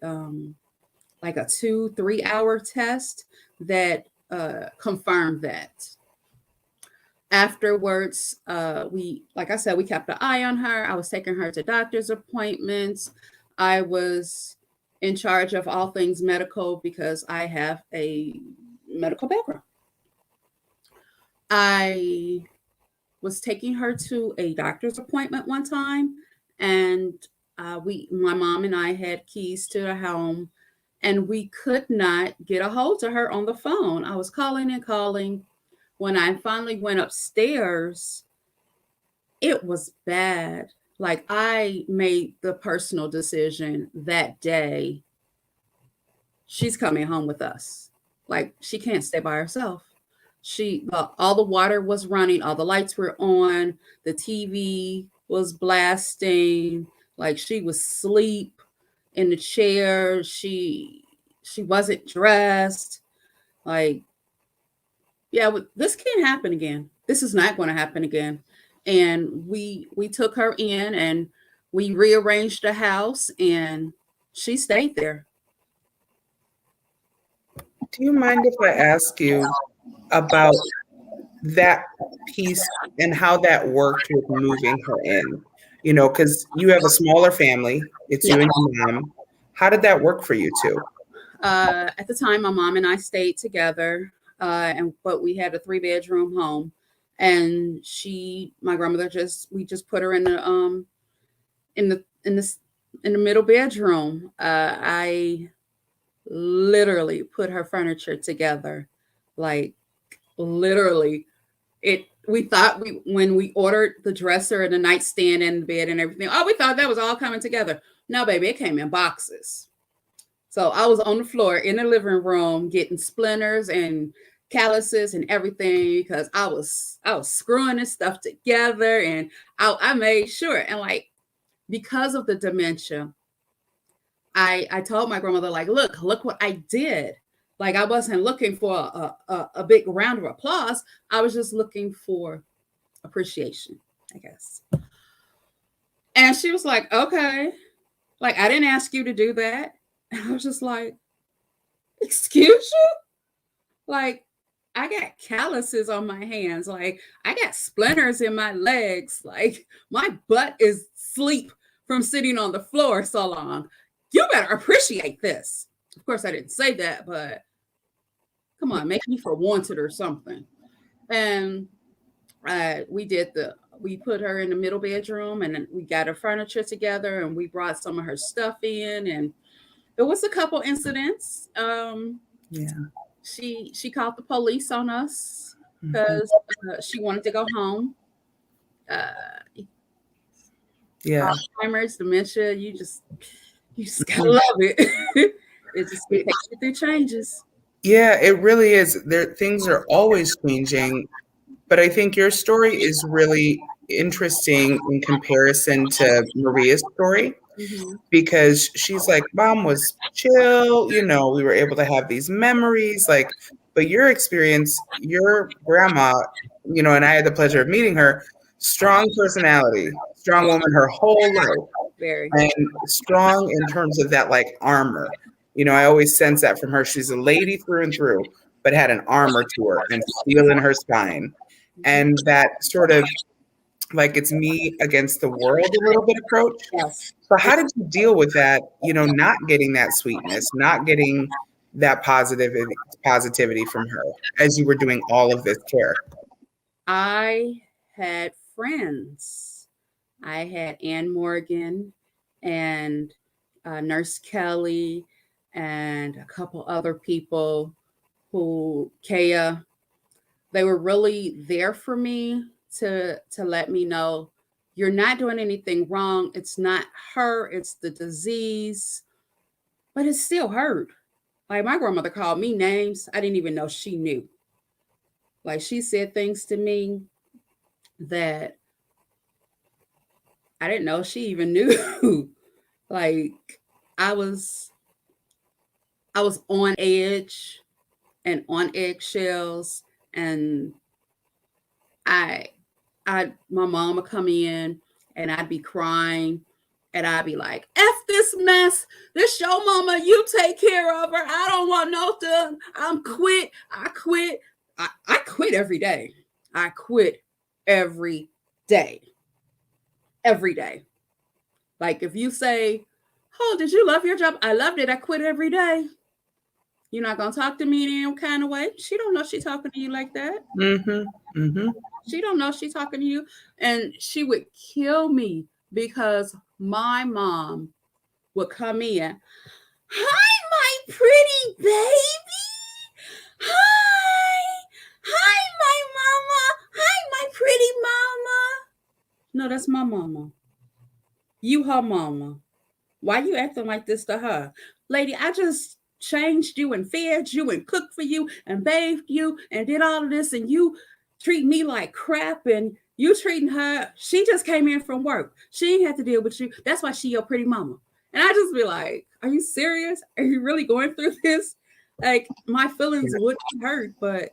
2-3 hour test that confirmed that. Afterwards, like I said, we kept an eye on her. I was taking her to doctor's appointments. I was in charge of all things medical because I have a medical background. I was taking her to a doctor's appointment one time, and my mom and I had keys to the home, and we could not get a hold of her on the phone. I was calling and calling. When I finally went upstairs, it was bad. Like, I made the personal decision that day, she's coming home with us. Like, she can't stay by herself. All the water was running, all the lights were on, the TV was blasting, like, she was asleep in the chair. She wasn't dressed. Like, yeah, this can't happen again. This is not going to happen again. And we took her in, and we rearranged the house and she stayed there. Do you mind if I ask you about that piece and how that worked with moving her in? You know, because you have a smaller family, it's you and your mom. How did that work for you two? At the time, my mom and I stayed together, but we had a 3-bedroom home, and my grandmother we just put her in the middle bedroom. I literally put her furniture together, like literally. We thought when we ordered the dresser and the nightstand and the bed and everything, we thought that was all coming together. No, baby, it came in boxes. So I was on the floor in the living room getting splinters and calluses and everything because I was screwing this stuff together, and I made sure. And like, because of the dementia, I told my grandmother, like, look what I did. Like, I wasn't looking for a big round of applause. I was just looking for appreciation, I guess. And she was like, okay. Like, I didn't ask you to do that. And I was just like, excuse you? Like, I got calluses on my hands. Like, I got splinters in my legs. Like, my butt is asleep from sitting on the floor so long. You better appreciate this. Of course, I didn't say that, but come on, make me feel wanted or something. And we put her in the middle bedroom, and we got her furniture together, and we brought some of her stuff in, and there was a couple incidents. She called the police on us because she wanted to go home. Alzheimer's, dementia, you just gotta love it. It just takes you through changes. Yeah, it really is. Things are always changing, but I think your story is really interesting in comparison to Maria's story. Because she's like, mom was chill, you know, we were able to have these memories, like, but your experience, your grandma, you know, and I had the pleasure of meeting her, strong personality, strong woman her whole life. Very. And strong in terms of that, like, armor. You know, I always sense that from her. She's a lady through and through, but had an armor to her and steel in her spine. And that sort of, like, it's me against the world a little bit approach. Yes. So how did you deal with that, you know, not getting that sweetness, not getting that positivity from her as you were doing all of this care? I had friends. I had Ann Morgan and Nurse Kelly and a couple other people Kaya, they were really there for me to let me know you're not doing anything wrong. It's not her, it's the disease, but it still hurt. Like, my grandmother called me names I didn't even know she knew. Like, she said things to me that I didn't know she even knew. Like, I was on edge and on eggshells, and my mom would come in and I'd be crying and I'd be like, F this mess. This your mama. You take care of her. I don't want nothing. I quit. I quit every day. I quit every day. Every day. Like, if you say, oh, did you love your job? I loved it. I quit every day. You're not going to talk to me in any kind of way. She don't know she's talking to you like that. She don't know she's talking to you. And she would kill me because my mom would come in. Hi, my pretty baby. Hi. Hi, my mama. Hi, my pretty mama. No, that's my mama. You her mama. Why you acting like this to her? Lady, I just changed you and fed you and cooked for you and bathed you and did all of this, and you treat me like crap, and you treating her. She just came in from work. She ain't had to deal with you. That's why she your pretty mama. And I just be like, are you serious? Are you really going through this? Like, my feelings would hurt, but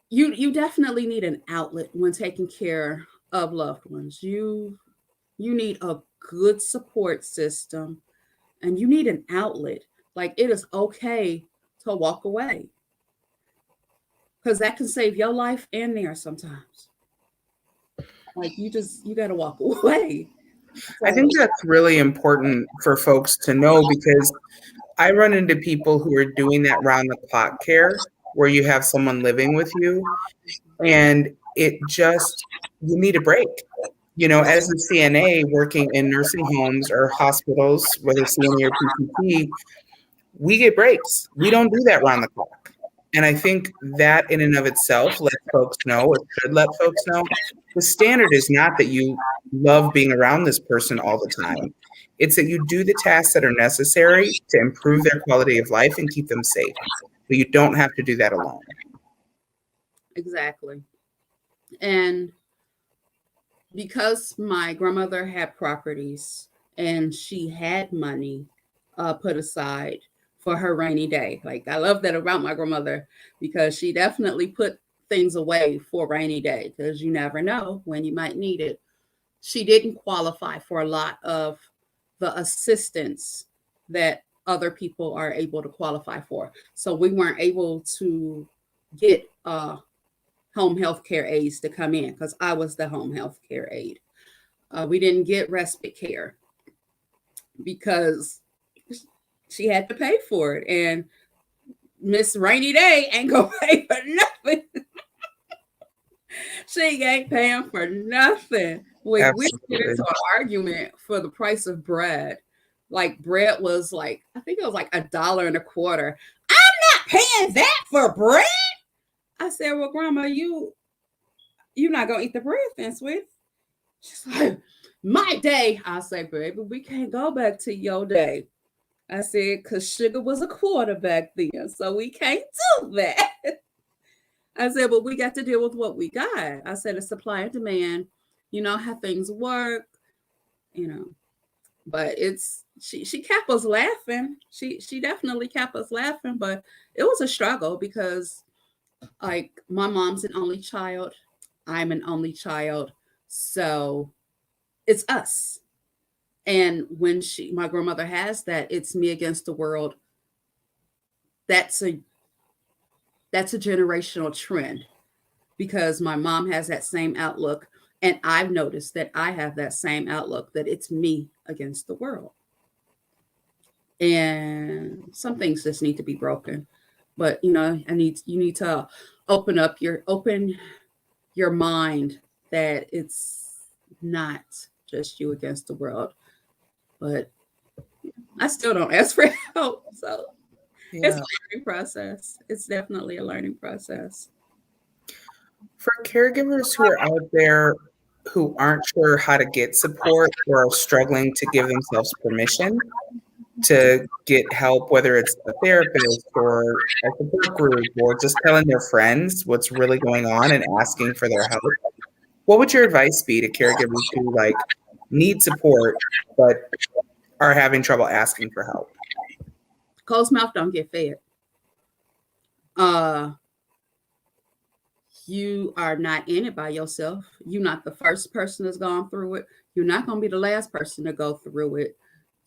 you definitely need an outlet when taking care of loved ones. You need a good support system, and you need an outlet. Like, it is okay to walk away, because that can save your life and theirs sometimes. Like, you got to walk away. I think that's really important for folks to know, because I run into people who are doing that round the clock care where you have someone living with you, and you need a break. As a CNA working in nursing homes or hospitals, whether CNA or PCP, we get breaks. We don't do that round the clock. And I think that in and of itself lets folks know, or should let folks know, the standard is not that you love being around this person all the time. It's that you do the tasks that are necessary to improve their quality of life and keep them safe. But you don't have to do that alone. Exactly. And because my grandmother had properties and she had money put aside for her rainy day. Like, I love that about my grandmother, because she definitely put things away for rainy day, because you never know when you might need it. She didn't qualify for a lot of the assistance that other people are able to qualify for. So we weren't able to get home health care aides to come in, because I was the home health care aide. We didn't get respite care because she had to pay for it, and Miss Rainy Day ain't gonna pay for nothing. She ain't paying for nothing. We get into an argument for the price of bread. Like, bread was like, I think it was like $1.25. I'm not paying that for bread. I said, well, Grandma, you're not gonna eat the bread then, sweet. She's like, my day. I say, baby, we can't go back to your day. I said, because sugar was $0.25 back then, so we can't do that. I said, but we got to deal with what we got. I said, it's supply and demand. You know how things work, But she kept us laughing. She definitely kept us laughing, but it was a struggle, because, like, my mom's an only child. I'm an only child. So it's us. And when my grandmother has that, it's me against the world. That's a generational trend, because my mom has that same outlook. And I've noticed that I have that same outlook, that it's me against the world. And some things just need to be broken. But, you need to open your mind that it's not just you against the world. But I still don't ask for help. So it's a learning process. It's definitely a learning process. For caregivers who are out there who aren't sure how to get support, or are struggling to give themselves permission to get help, whether it's a therapist or a support group, or just telling their friends what's really going on and asking for their help, what would your advice be to caregivers who need support but are having trouble asking for help? Closed mouth don't get fed. You are not in it by yourself. You're not the first person that's gone through it. You're not going to be the last person to go through it.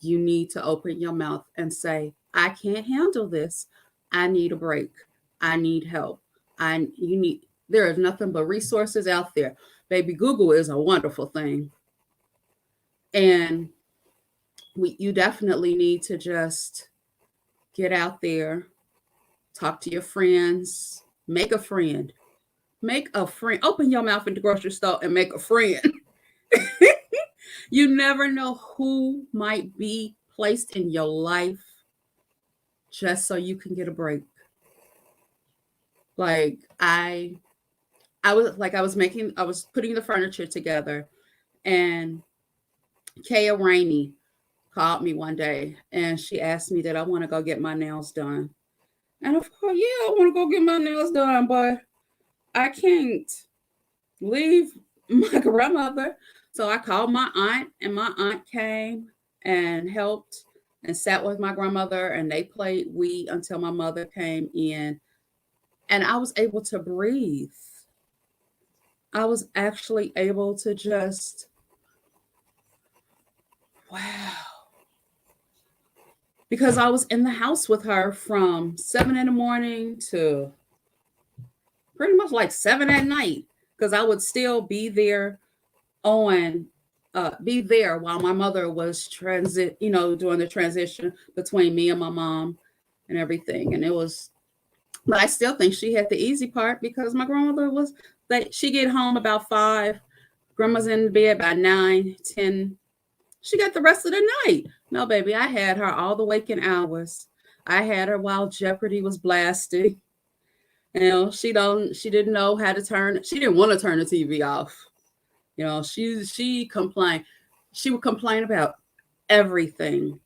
You need to open your mouth and say, I can't handle this. I need a break. I need help. There is nothing but resources out there. Baby, Google is a wonderful thing. And you definitely need to just get out there, talk to your friends, make a friend. Make a friend. Open your mouth in the grocery store and make a friend. You never know who might be placed in your life just so you can get a break. Like, I was putting the furniture together, and Kaya Rainey called me one day, and she asked me that I want to go get my nails done. And of course, yeah, I want to go get my nails done, but I can't leave my grandmother. So I called my aunt, and my aunt came and helped and sat with my grandmother, and they played Wii until my mother came in, and I was able to breathe. I was actually able to just, wow. Because I was in the house with her from 7 in the morning to pretty much like 7 at night. Because I would still be there while my mother was doing the transition between me and my mom and everything. And but I still think she had the easy part because my grandmother she get home about 5, grandma's in bed by 9, 10. She got the rest of the night. No, baby, I had her all the waking hours. I had her while Jeopardy was blasting. She didn't know how to she didn't want to turn the TV off. She complained. She would complain about everything.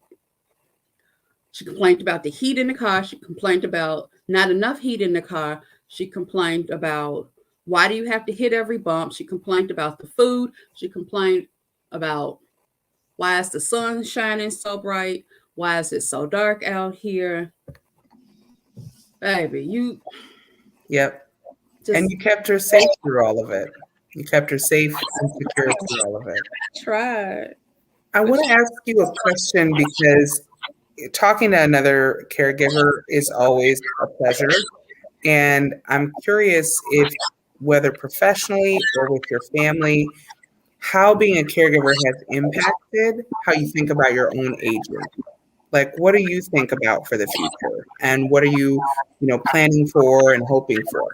She complained about the heat in the car. She complained about not enough heat in the car. She complained about why do you have to hit every bump? She complained about the food. She complained about why is the sun shining so bright? Why is it so dark out here? Baby, Yep. And you kept her safe through all of it. You kept her safe and secure through all of it. I tried. I want to ask you a question because talking to another caregiver is always a pleasure. And I'm curious if, whether professionally or with your family, how being a caregiver has impacted how you think about your own aging. Like, what do you think about for the future? And what are you, planning for and hoping for?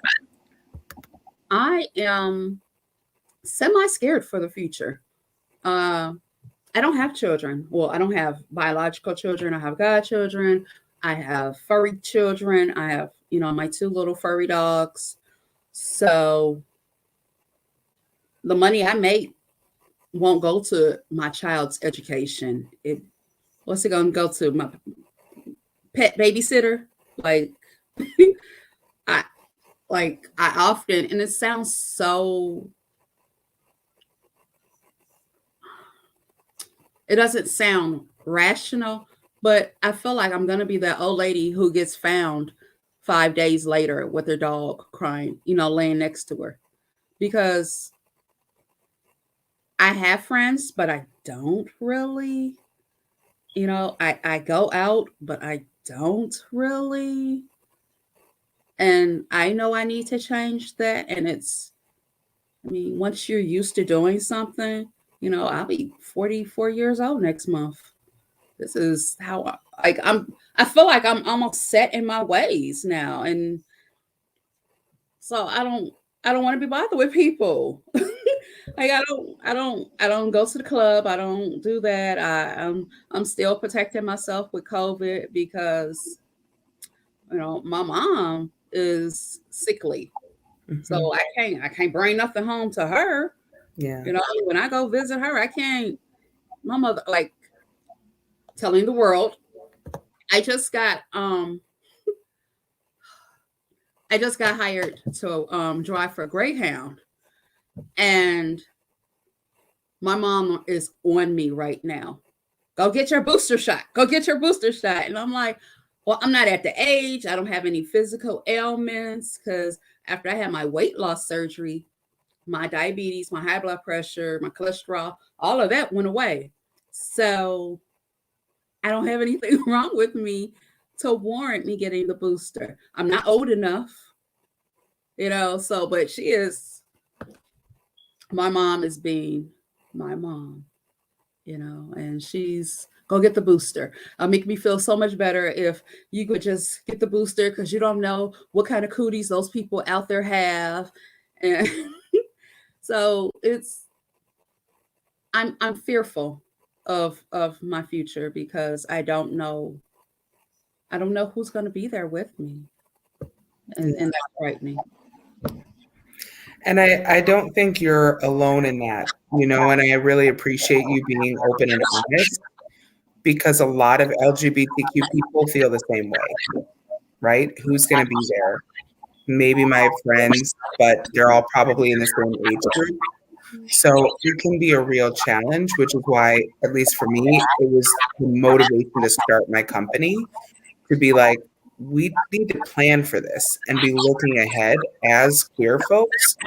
I am semi-scared for the future. I don't have children. Well, I don't have biological children. I have godchildren. I have furry children. I have, my 2 little furry dogs. So the money I make won't go to my child's education. What's it going to go to? My pet babysitter? Like, I often, and it sounds so, it doesn't sound rational, but I feel like I'm going to be that old lady who gets found 5 days later with her dog crying, laying next to her. Because I have friends, but I don't really, I go out, but I don't really. And I know I need to change that. And once you're used to doing something, I'll be 44 years old next month. This is how I feel like I'm almost set in my ways now. And so I don't want to be bothered with people. Like I don't go to the club. I don't do that. I'm still protecting myself with COVID because, my mom is sickly. Mm-hmm. So I can't bring nothing home to her. Yeah. When I go visit her, I can't, my mother, like telling the world, I just got hired to drive for Greyhound, and my mom is on me right now. Go get your booster shot. Go get your booster shot. And I'm like, well, I'm not at the age. I don't have any physical ailments because after I had my weight loss surgery, my diabetes, my high blood pressure, my cholesterol, all of that went away. So I don't have anything wrong with me to warrant me getting the booster. I'm not old enough, but she is, my mom is being my mom, and she's, go get the booster. Make me feel so much better if you could just get the booster because you don't know what kind of cooties those people out there have. And so I'm fearful of my future because I don't know who's going to be there with me. And that's frightening. And I don't think you're alone in that, and I really appreciate you being open and honest because a lot of LGBTQ people feel the same way, right? Who's going to be there? Maybe my friends, but they're all probably in the same age group. So it can be a real challenge, which is why, at least for me, it was the motivation to start my company, to be like, we need to plan for this and be looking ahead as queer folks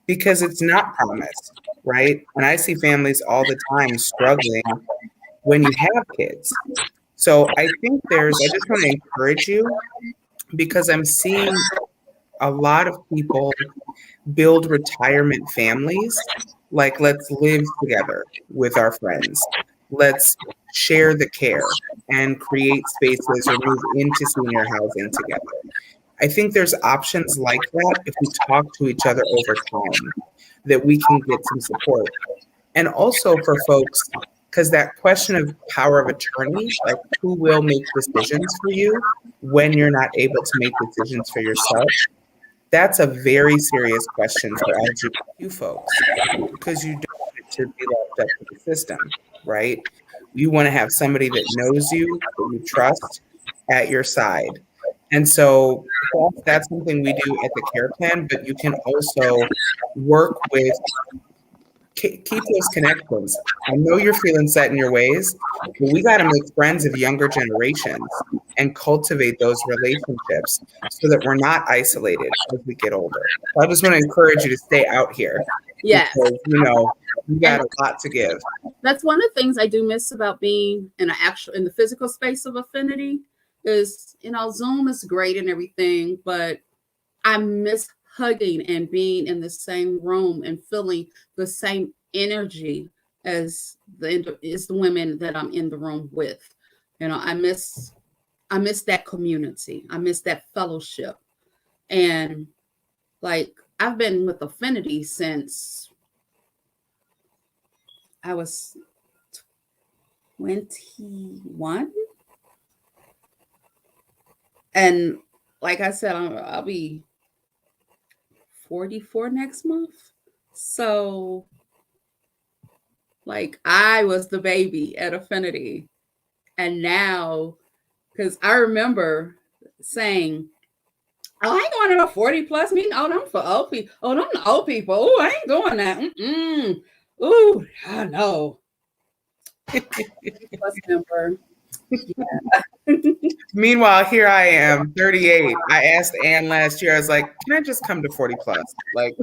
because it's not promised, right? And I see families all the time struggling when you have kids. So I think I just want to encourage you, because I'm seeing a lot of people build retirement families. Like, let's live together with our friends. Let's share the care and create spaces or move into senior housing together. I think there's options like that if we talk to each other over time, that we can get some support. And also for folks, because that question of power of attorney, like who will make decisions for you when you're not able to make decisions for yourself, that's a very serious question for LGBTQ folks, because you don't want it to be left up to the system, right? You want to have somebody that knows you, that you trust, at your side. And so that's something we do at the care plan, but you can also work with, keep those connections. I know you're feeling set in your ways, but we got to make friends of younger generations and cultivate those relationships so that we're not isolated as we get older. So I just want to encourage you to stay out here. Yes. Because, you got a lot to give. That's one of the things I do miss about being in the physical space of Affinity is, Zoom is great and everything, but I miss hugging and being in the same room and feeling the same energy as the women that I'm in the room with. I miss that community. I miss that fellowship. And like, I've been with Affinity since I was 21. And like I said, I'll be 44 next month. So like, I was the baby at Affinity. And now, because I remember saying, oh, I ain't going to a 40 plus meeting. Oh, I'm for old people. Oh, I'm the old people. Oh, I ain't doing that. Oh, I know. Plus member. Yeah. Meanwhile, here I am, 38. I asked Ann last year, I was like, can I just come to 40 plus? Like,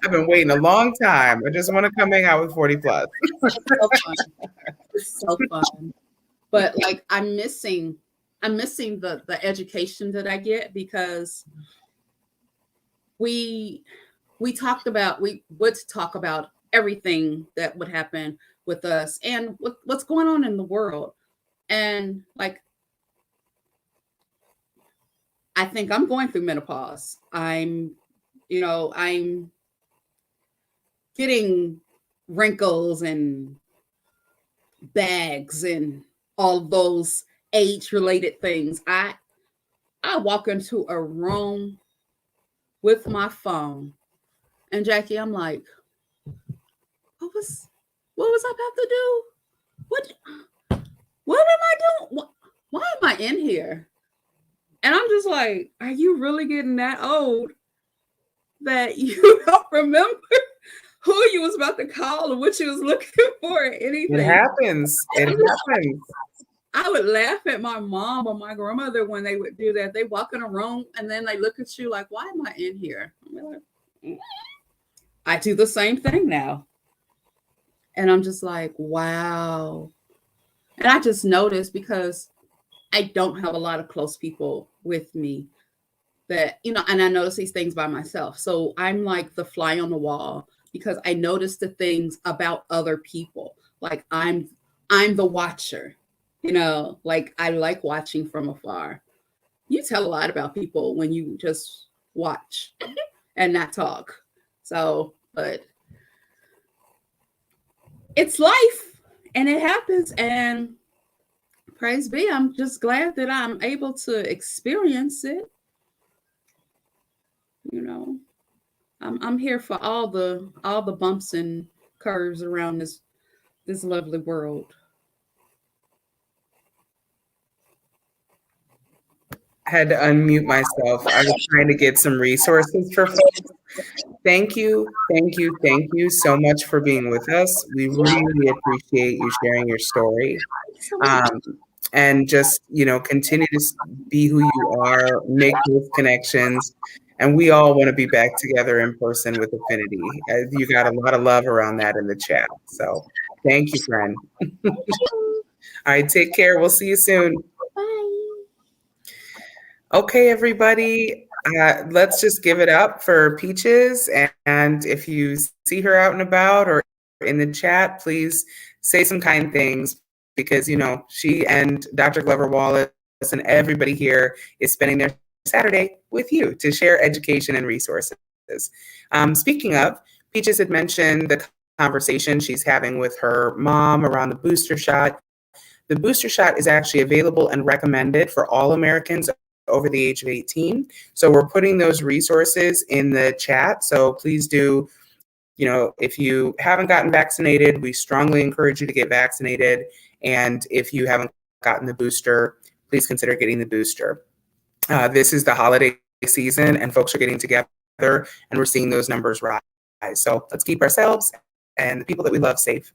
I've been waiting a long time. I just want to come hang out with 40 plus. It's so fun. It's so fun. But like, I'm missing the education that I get, because we would talk about everything that would happen with us and what's going on in the world. And like, I think I'm going through menopause. I'm getting wrinkles and bags and all those age-related things. I walk into a room with my phone, and Jackie, I'm like, what was I about to do? What am I doing? Why am I in here? And I'm just like, are you really getting that old that you don't remember who you was about to call or what you was looking for or anything? It happens. I would laugh at my mom or my grandmother when they would do that. They walk in a room and then they look at you like, why am I in here? I do the same thing now. And I'm just like, wow. And I just noticed, because I don't have a lot of close people with me that, and I notice these things by myself. So I'm like the fly on the wall, because I notice the things about other people. Like I'm the watcher, like I like watching from afar. You tell a lot about people when you just watch and not talk. So, but it's life and it happens, and praise be, I'm just glad that I'm able to experience it. I'm here for all the bumps and curves around this lovely world. I had to unmute myself. I was trying to get some resources for folks. Thank you so much for being with us. We really appreciate you sharing your story. And just, continue to be who you are, make those connections, And we all want to be back together in person with Affinity. You got a lot of love around that in the chat. So thank you, friend. All right, take care. We'll see you soon. Bye. Okay, everybody, let's just give it up for Peaches. And if you see her out and about or in the chat, please say some kind things, because, you know, she and Dr. Glover Wallace and everybody here is spending their Saturday with you to share education and resources. Speaking of, Peaches had mentioned the conversation she's having with her mom around the booster shot. The booster shot is actually available and recommended for all Americans over the age of 18. So we're putting those resources in the chat. So please do, you know, if you haven't gotten vaccinated, we strongly encourage you to get vaccinated. And if you haven't gotten the booster, please consider getting the booster. This is the holiday season and folks are getting together and we're seeing those numbers rise. So let's keep ourselves and the people that we love safe.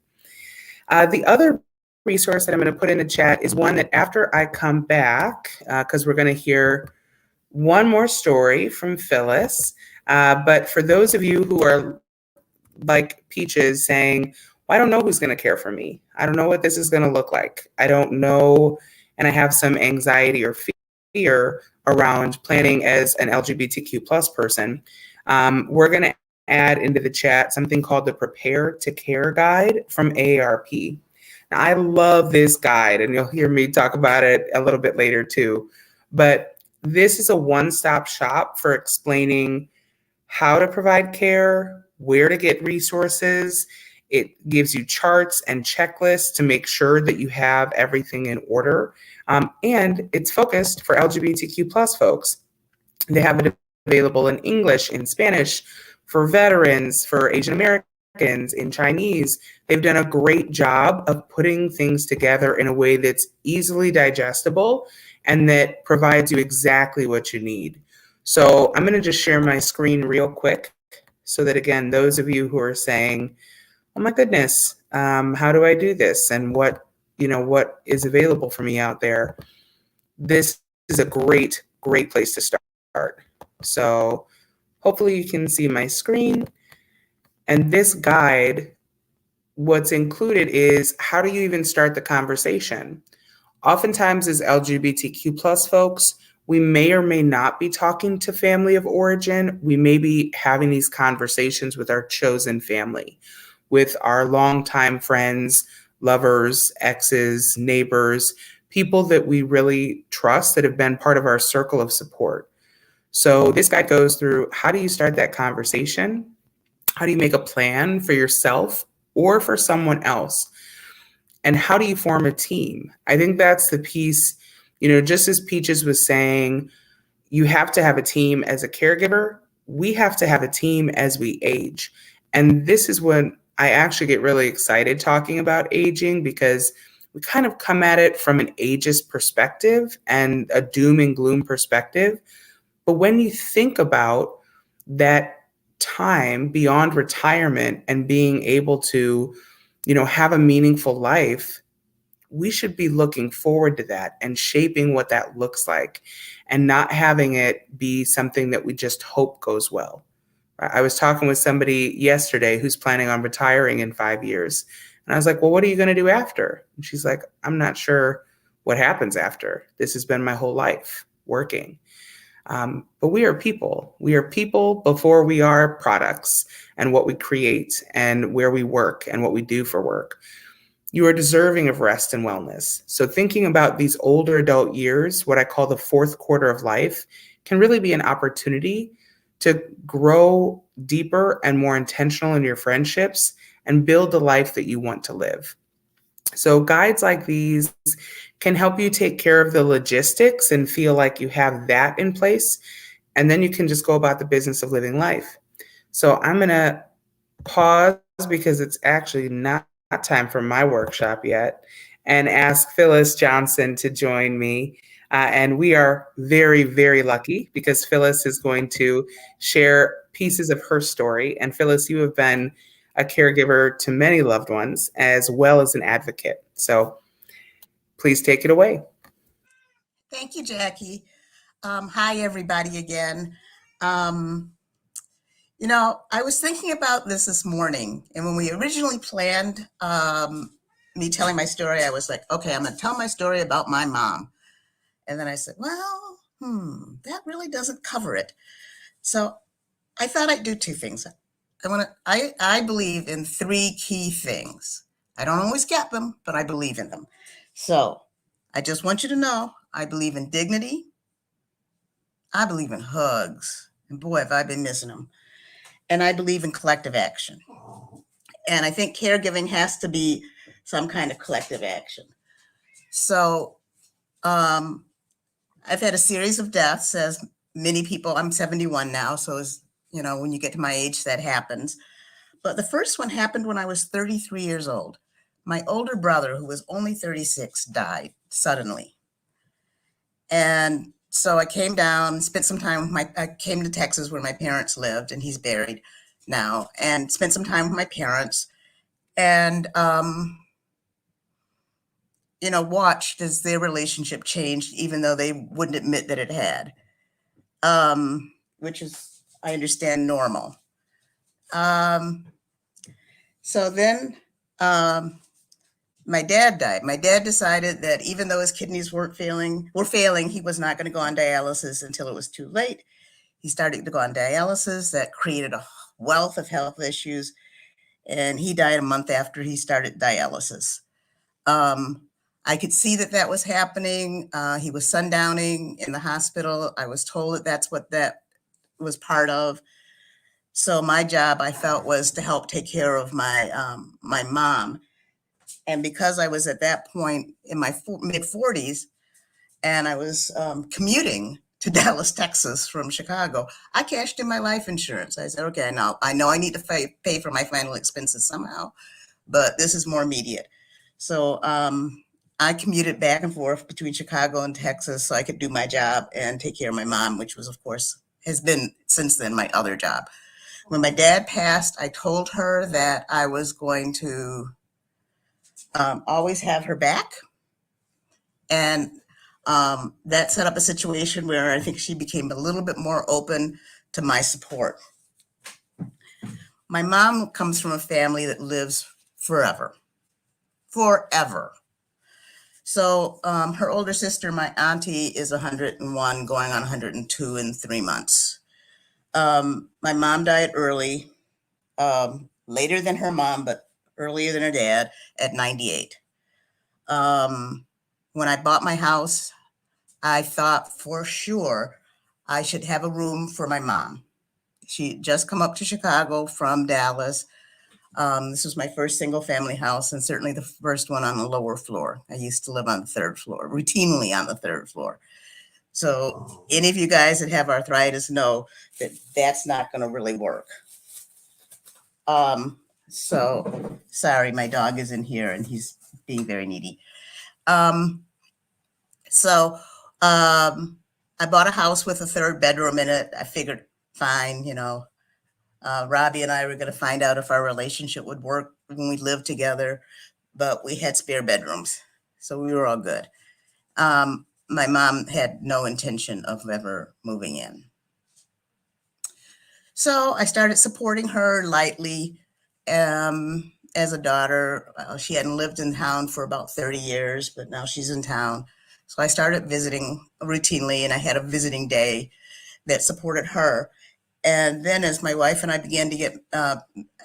The other resource that I'm going to put in the chat is one that after I come back, because we're going to hear one more story from Phyllis. But for those of you who are like Peaches saying, well, I don't know who's going to care for me. I don't know what this is going to look like. I don't know. And I have some anxiety or fear around planning as an LGBTQ plus person. We're going to add into the chat something called the Prepare to Care Guide from AARP. Now, I love this guide, and you'll hear me talk about it a little bit later too. But this is a one-stop shop for explaining how to provide care, where to get resources. It gives you charts and checklists to make sure that you have everything in order. And it's focused for LGBTQ plus folks. They have it available in English, in Spanish, for veterans, for Asian Americans, in Chinese. They've done a great job of putting things together in a way that's easily digestible and that provides you exactly what you need. So I'm going to just share my screen real quick so that, again, those of you who are saying, oh my goodness, how do I do this? And what is available for me out there? This is a great place to start. So hopefully you can see my screen. And this guide, what's included is how do you even start the conversation? Oftentimes as LGBTQ plus folks, we may or may not be talking to family of origin. We may be having these conversations with our chosen family, with our longtime friends, lovers, exes, neighbors, people that we really trust that have been part of our circle of support. So this guide goes through how do you start that conversation? How do you make a plan for yourself or for someone else? And how do you form a team? I think that's the piece, just as Peaches was saying, you have to have a team as a caregiver. We have to have a team as we age. And this is when I actually get really excited talking about aging, because we kind of come at it from an ageist perspective and a doom and gloom perspective. But when you think about that time beyond retirement and being able to, have a meaningful life, we should be looking forward to that and shaping what that looks like and not having it be something that we just hope goes well. I was talking with somebody yesterday who's planning on retiring in 5 years. And I was like, well, what are you going to do after? And she's like, I'm not sure what happens after. This has been my whole life working. But we are people. We are people before we are products and what we create and where we work and what we do for work. You are deserving of rest and wellness. So thinking about these older adult years, what I call the fourth quarter of life, can really be an opportunity to grow deeper and more intentional in your friendships and build the life that you want to live. So guides like these can help you take care of the logistics and feel like you have that in place. And then you can just go about the business of living life. So I'm going to pause because it's actually not time for my workshop yet, and ask Phyllis Johnson to join me. And we are very, very lucky because Phyllis is going to share pieces of her story. And Phyllis, you have been a caregiver to many loved ones as well as an advocate. So please take it away. Thank you, Jackie. Hi, everybody again. You know, I was thinking about this morning, and when we originally planned me telling my story, I was like, okay, I'm going to tell my story about my mom. And then I said, well, that really doesn't cover it. So I thought I'd do two things. I believe in three key things. I don't always get them, but I believe in them. So I just want you to know, I believe in dignity. I believe in hugs. And boy, have I been missing them. And I believe in collective action. And I think caregiving has to be some kind of collective action. So I've had a series of deaths, as many people. I'm 71 now, so as you know, when you get to my age, that happens. But the first one happened when I was 33 years old. My older brother, who was only 36, died suddenly. And so I came down, spent some time with I came to Texas where my parents lived, and he's buried now, and spent some time with my parents. And, you know, watched as their relationship changed, even though they wouldn't admit that it had, which is, I understand, normal. So then my dad died. My dad decided that even though his kidneys were failing, he was not going to go on dialysis until it was too late. He started to go on dialysis. That created a wealth of health issues, and he died a month after he started dialysis. I could see that was happening. He was sundowning in the hospital. I was told that that's what that was part of. So my job, I felt, was to help take care of my mom. And because I was at that point in my mid 40s, and I was commuting to Dallas, Texas from Chicago, I cashed in my life insurance. I said, okay, now I know I need to pay for my final expenses somehow, but this is more immediate. So I commuted back and forth between Chicago and Texas so I could do my job and take care of my mom, which was, of course, has been since then my other job. When my dad passed, I told her that I was going to always have her back. And that set up a situation where I think she became a little bit more open to my support. My mom comes from a family that lives forever. So her older sister, my auntie, is 101, going on 102 in 3 months. My mom died early, later than her mom, but earlier than her dad, at 98. When I bought my house, I thought for sure I should have a room for my mom. She'd just come up to Chicago from Dallas. This was my first single family house, and certainly the first one on the lower floor. I used to live on the third floor, routinely on the third floor. So any of you guys that have arthritis know that that's not going to really work. So sorry, my dog is in here and he's being very needy. I bought a house with a third bedroom in it. I figured, fine, you know, Robbie and I were going to find out if our relationship would work when we lived together, but we had spare bedrooms, so we were all good. My mom had no intention of ever moving in. So I started supporting her lightly as a daughter. She hadn't lived in town for about 30 years, but now she's in town. So I started visiting routinely, and I had a visiting day that supported her. And then as my wife and I began to get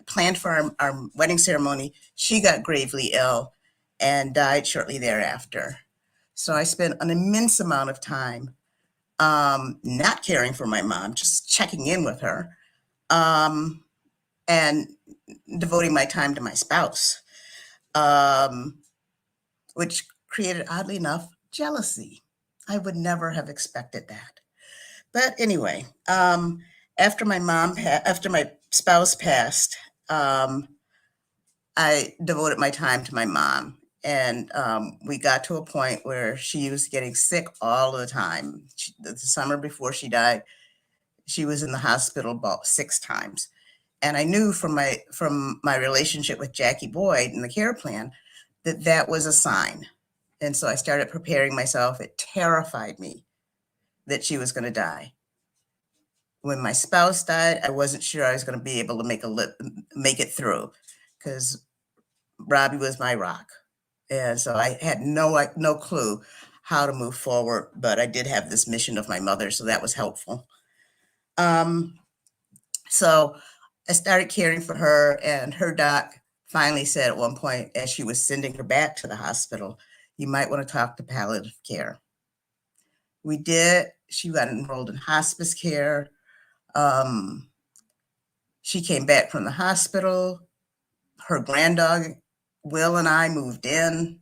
planned for our wedding ceremony, she got gravely ill and died shortly thereafter. So I spent an immense amount of time not caring for my mom, just checking in with her, and devoting my time to my spouse, which created, oddly enough, jealousy. I would never have expected that. But anyway, after my spouse passed, I devoted my time to my mom. And we got to a point where she was getting sick all the time. The summer before she died, she was in the hospital about 6 times. And I knew from my relationship with Jackie Boyd in the care plan that was a sign. And so I started preparing myself. It terrified me that she was going to die. When my spouse died, I wasn't sure I was going to be able to make it through, because Robbie was my rock. And so I had no clue how to move forward, but I did have this mission of my mother, so that was helpful. So I started caring for her, and her doc finally said at one point, as she was sending her back to the hospital, you might want to talk to palliative care. We did. She got enrolled in hospice care. She came back from the hospital. Her granddog, Will, and I moved in.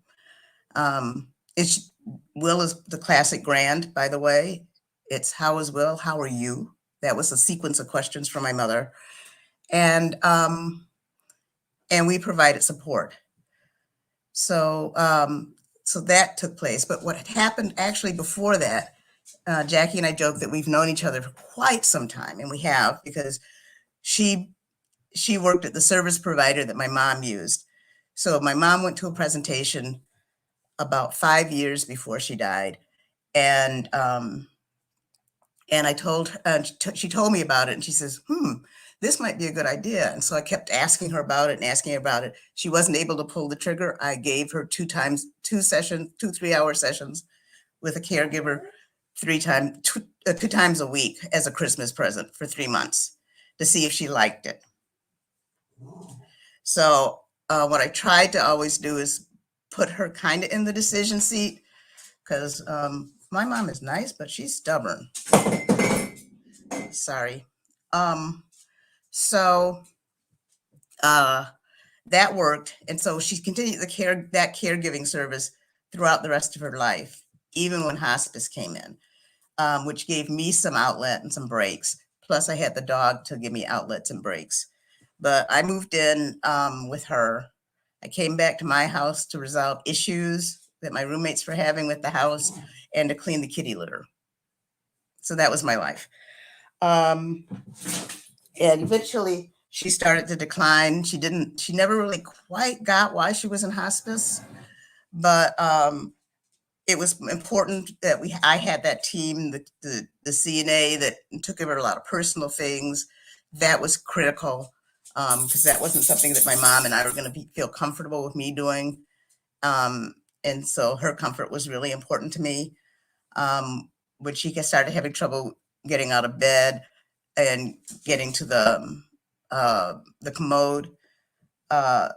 Will is the classic grand, by the way. It's how is Will? How are you? That was a sequence of questions from my mother. And we provided support. So that took place. But what had happened actually before that, Jackie and I joke that we've known each other for quite some time, and we have, because she worked at the service provider that my mom used. So my mom went to a presentation about 5 years before she died, and I told her, she told me about it, and she says, this might be a good idea. And so I kept asking her about it and asking her about it. She wasn't able to pull the trigger. I gave her 2 3-hour sessions with a caregiver 2 times a week as a Christmas present for 3 months to see if she liked it. So what I tried to always do is put her kind of in the decision seat, because my mom is nice, but she's stubborn. Sorry. So that worked. And so she continued that caregiving service throughout the rest of her life, even when hospice came in, which gave me some outlet and some breaks. Plus I had the dog to give me outlets and breaks. But I moved in with her. I came back to my house to resolve issues that my roommates were having with the house and to clean the kitty litter. So that was my life. And eventually she started to decline. She never really quite got why she was in hospice, but it was important that I had that team, the CNA that took care of a lot of personal things. That was critical, because that wasn't something that my mom and I were going to feel comfortable with me doing. And so her comfort was really important to me. When she started having trouble getting out of bed and getting to the commode, the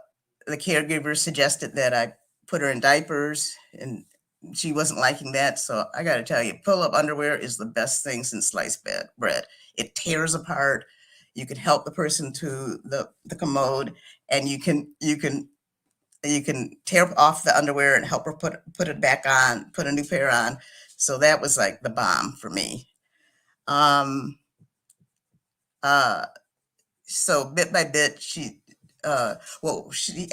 caregiver suggested that I put her in diapers, and she wasn't liking that. So I got to tell you, pull-up underwear is the best thing since sliced bread. It tears apart. You can help the person to the commode, and you can tear off the underwear and help her put it back on, put a new pair on. So that was like the bomb for me. So bit by bit, she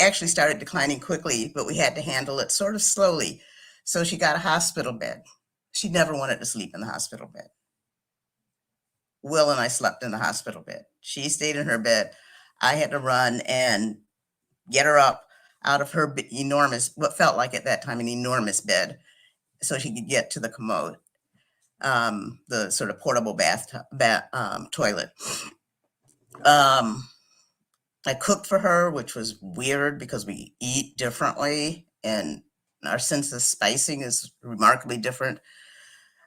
actually started declining quickly, but we had to handle it sort of slowly. So she got a hospital bed. She never wanted to sleep in the hospital bed. Will and I slept in the hospital bed. She stayed in her bed. I had to run and get her up out of her what felt like at that time an enormous bed, so she could get to the commode, the sort of portable toilet. I cooked for her, which was weird because we eat differently and our sense of spicing is remarkably different.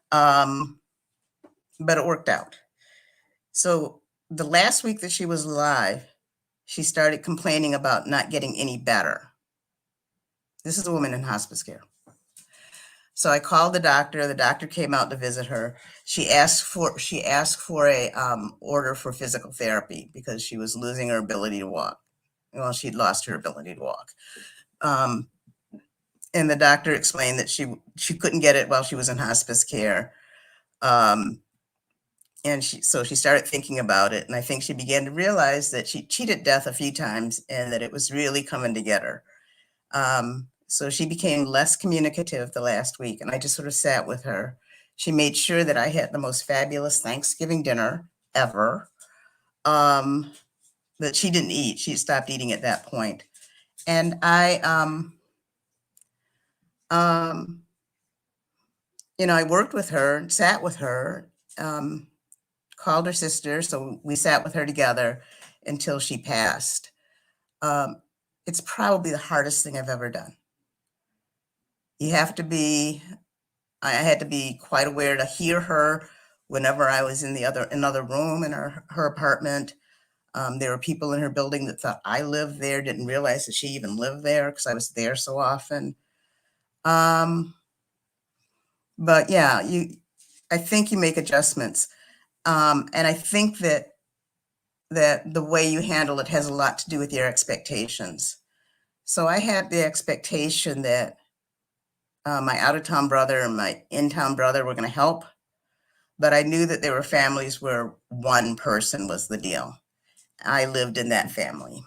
But it worked out. So the last week that she was alive, she started complaining about not getting any better. This is a woman in hospice care. So I called the doctor. The doctor came out to visit her. She asked for a order for physical therapy because she was losing her ability to walk. Well, she'd lost her ability to walk. And the doctor explained that she couldn't get it while she was in hospice care. And she started thinking about it. And I think she began to realize that she cheated death a few times and that it was really coming to get her. So she became less communicative the last week, and I just sort of sat with her. She made sure that I had the most fabulous Thanksgiving dinner ever, that she didn't eat. She stopped eating at that point. And I worked with her and sat with her. called her sister. So we sat with her together until she passed. It's probably the hardest thing I've ever done. I had to be quite aware to hear her whenever I was in another room in her apartment. There were people in her building that thought I lived there, didn't realize that she even lived there because I was there so often. But yeah, I think you make adjustments. And I think that the way you handle it has a lot to do with your expectations. So I had the expectation that my out-of-town brother and my in-town brother were going to help. But I knew that there were families where one person was the deal. I lived in that family.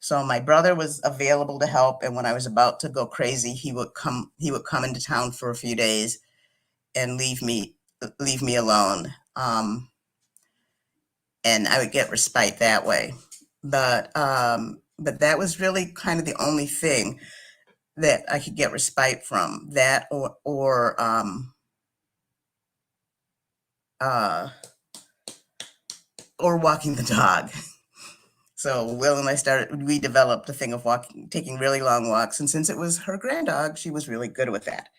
So my brother was available to help. And when I was about to go crazy, he would come into town for a few days and leave me alone. And I would get respite that way. But that was really kind of the only thing that I could get respite from, that or walking the dog. So Will and we developed a thing of taking really long walks. And since it was her grand dog, she was really good with that.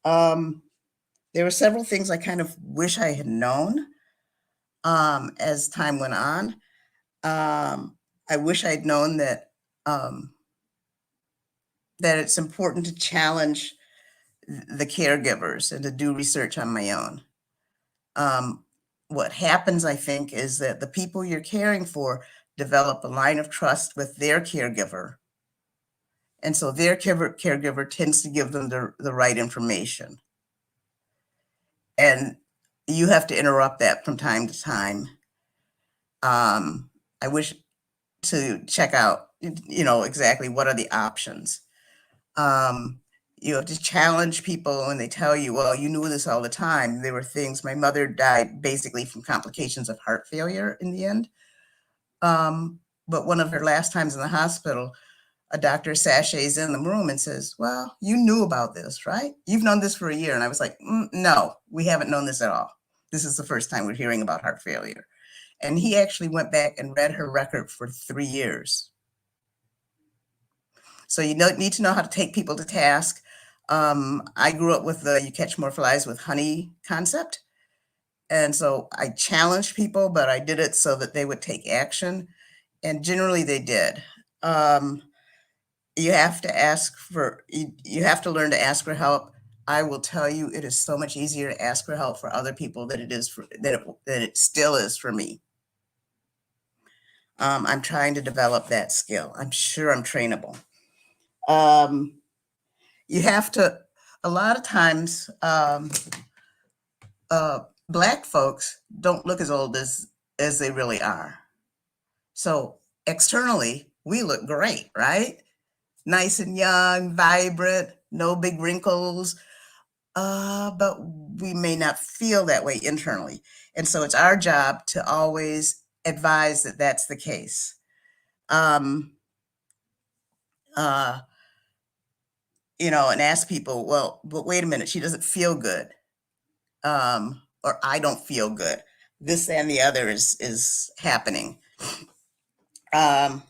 There were several things I kind of wish I had known as time went on. I wish I'd known that it's important to challenge the caregivers and to do research on my own. What happens, I think, is that the people you're caring for develop a line of trust with their caregiver. And so their caregiver tends to give them the right information. And you have to interrupt that from time to time. I wish to check out, exactly what are the options. You have to challenge people when they tell you, well, you knew this all the time. There were things, my mother died basically from complications of heart failure in the end. But one of her last times in the hospital, a doctor sachets in the room and says, well, you knew about this, right? You've known this for a year. And I was like, no, we haven't known this at all. This is the first time we're hearing about heart failure. And he actually went back and read her record for 3 years. So you need to know how to take people to task. I grew up with the you catch more flies with honey concept. And so I challenged people, but I did it so that they would take action. And generally they did. You have to learn to ask for help. I will tell you, it is so much easier to ask for help for other people than it still is for me. I'm trying to develop that skill. I'm sure I'm trainable. You have to, a lot of times, Black folks don't look as old as they really are. So externally, we look great, right? Nice and young, vibrant, no big wrinkles, but we may not feel that way internally. And so it's our job to always advise that that's the case. And ask people, well, but wait a minute, she doesn't feel good. Or I don't feel good. This and the other is happening. I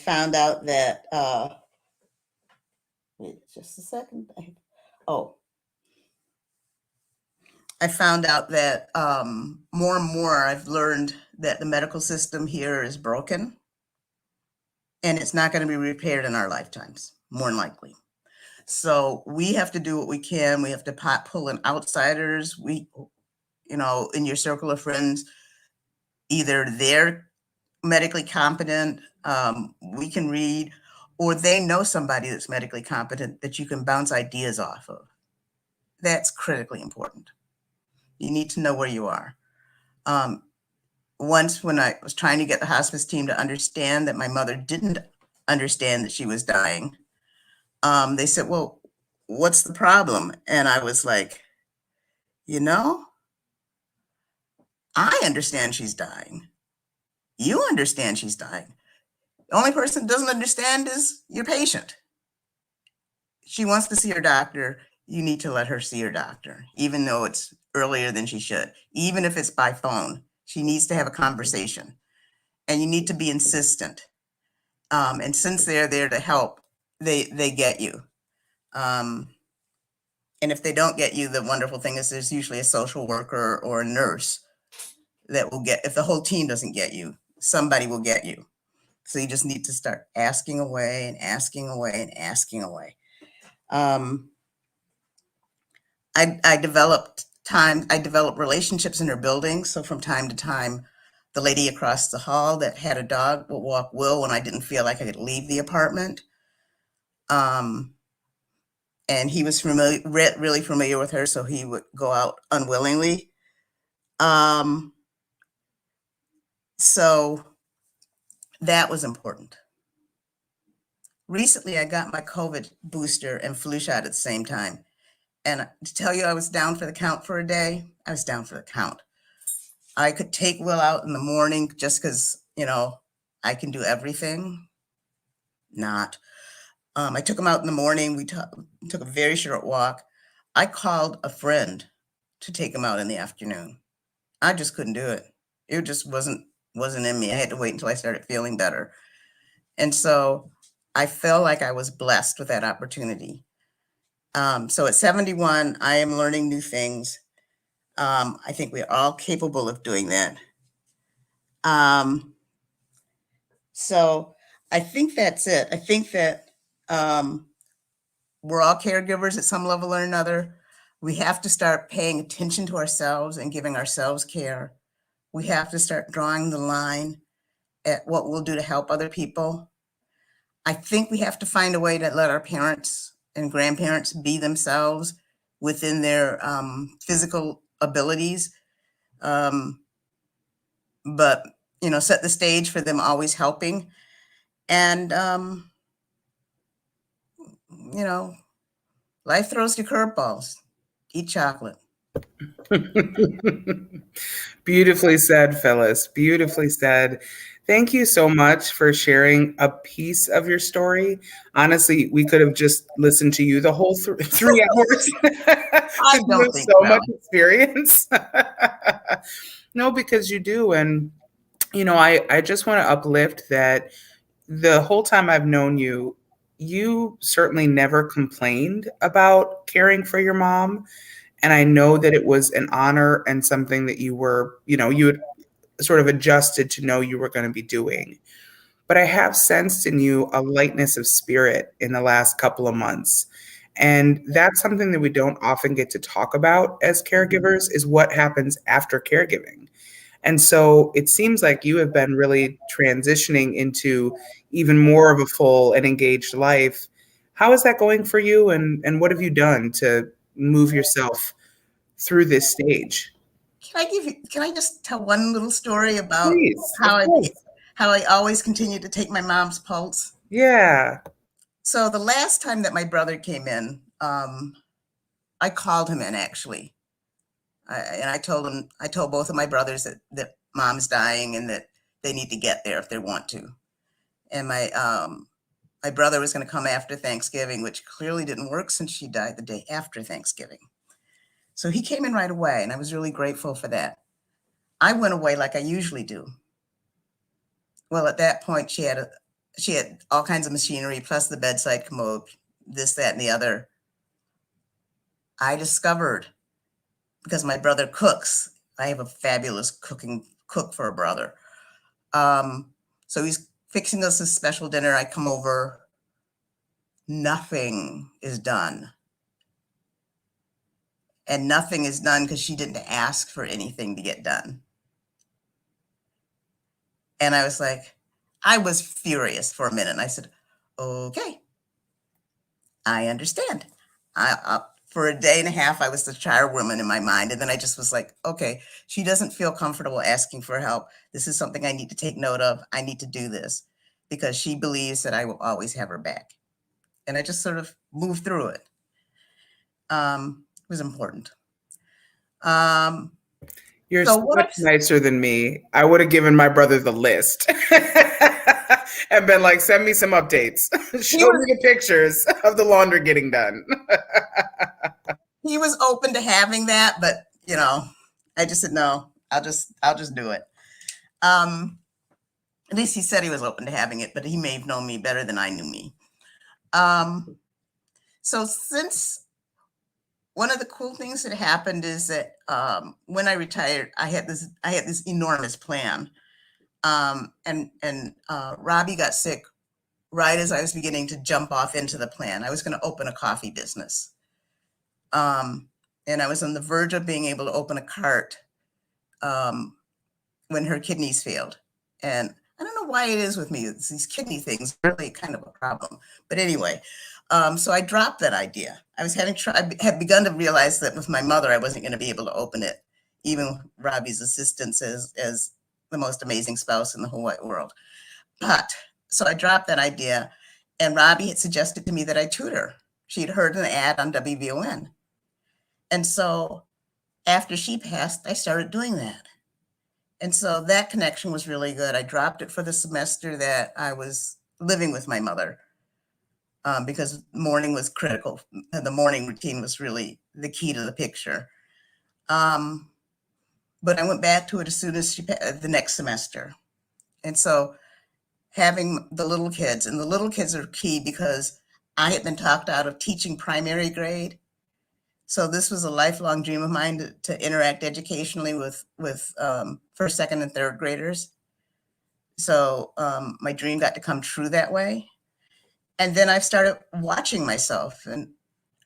found out that, wait just a second. I found out that more and more I've learned that the medical system here is broken and it's not going to be repaired in our lifetimes, more than likely. So we have to do what we can. We have to pull in outsiders. In your circle of friends, either they're medically competent, we can read, or they know somebody that's medically competent that you can bounce ideas off of. That's critically important. You need to know where you are. Once when I was trying to get the hospice team to understand that my mother didn't understand that she was dying, they said, well, what's the problem? And I was like, I understand she's dying. You understand she's dying. The only person who doesn't understand is your patient. She wants to see her doctor. You need to let her see her doctor, even though it's earlier than she should, even if it's by phone. She needs to have a conversation, and you need to be insistent. And since they're there to help, they get you. And if they don't get you, the wonderful thing is there's usually a social worker or a nurse that will get, if the whole team doesn't get you, somebody will get you. So you just need to start asking away and asking away and asking away. I developed relationships in her building. So from time to time, the lady across the hall that had a dog would walk Will when I didn't feel like I could leave the apartment. And he was really familiar with her, so he would go out unwillingly. So that was important. Recently, I got my COVID booster and flu shot at the same time. And to tell you I was down for the count for a day, I was down for the count. I could take Will out in the morning just because, I can do everything. Not. I took him out in the morning. We took a very short walk. I called a friend to take him out in the afternoon. I just couldn't do it. It just wasn't in me. I had to wait until I started feeling better. And so I felt like I was blessed with that opportunity. So at 71, I am learning new things. I think we're all capable of doing that. So I think that's it. I think that we're all caregivers at some level or another. We have to start paying attention to ourselves and giving ourselves care. We have to start drawing the line at what we'll do to help other people. I think we have to find a way to let our parents and grandparents be themselves within their physical abilities. But, set the stage for them always helping. And, life throws you curveballs. Eat chocolate. Beautifully said, Phyllis. Beautifully said. Thank you so much for sharing a piece of your story. Honestly, we could have just listened to you the whole 3 hours. I don't think so so. much experience. No, because you do. And, I just want to uplift that the whole time I've known you, you certainly never complained about caring for your mom. And I know that it was an honor and something that you were, you had sort of adjusted to know you were going to be doing. But I have sensed in you a lightness of spirit in the last couple of months. And that's something that we don't often get to talk about as caregivers, is what happens after caregiving. And so it seems like you have been really transitioning into even more of a full and engaged life. How is that going for you? And what have you done to move yourself through this stage? Can I just tell one little story about Please, how of course. I always continue to take my mom's pulse? Yeah. So the last time that my brother came in, I called him in actually. I told both of my brothers that mom's dying and that they need to get there if they want to. And my brother was going to come after Thanksgiving, which clearly didn't work since she died the day after Thanksgiving. So he came in right away, and I was really grateful for that. I went away like I usually do. Well, at that point, she had all kinds of machinery, plus the bedside commode, this, that, and the other. I discovered, because my brother cooks, I have a fabulous cook for a brother. So he's fixing us a special dinner. I come over. Nothing is done. And nothing is done because she didn't ask for anything to get done. And I was furious for a minute. And I said, okay, I understand. For a day and a half, I was the chairwoman in my mind. And then I just was like, okay, she doesn't feel comfortable asking for help. This is something I need to take note of. I need to do this because she believes that I will always have her back. And I just sort of moved through it. It was important. You're so much nicer than me. I would have given my brother the list and been like, send me some updates. Show me the pictures of the laundry getting done. He was open to having that, but you know, I just said, no, I'll just do it. At least he said he was open to having it, but he may have known me better than I knew me. So since one of the cool things that happened is that when I retired, I had this enormous plan. And Robbie got sick right as I was beginning to jump off into the plan. I was going to open a coffee business. And I was on the verge of being able to open a cart when her kidneys failed. And I don't know why it is with me. These kidney things are really kind of a problem. But anyway, so I dropped that idea. I had begun to realize that with my mother, I wasn't going to be able to open it, even with Robbie's assistance as the most amazing spouse in the whole wide world. But so I dropped that idea, and Robbie had suggested to me that I tutor. She'd heard an ad on WVON. And so after she passed, I started doing that. And so that connection was really good. I dropped it for the semester that I was living with my mother because morning was critical. The morning routine was really the key to the picture. But I went back to it as soon as the next semester. And so having the little kids, and the little kids are key because I had been talked out of teaching primary grade. So this was a lifelong dream of mine to interact educationally with first, second, and third graders. So my dream got to come true that way. And then I started watching myself and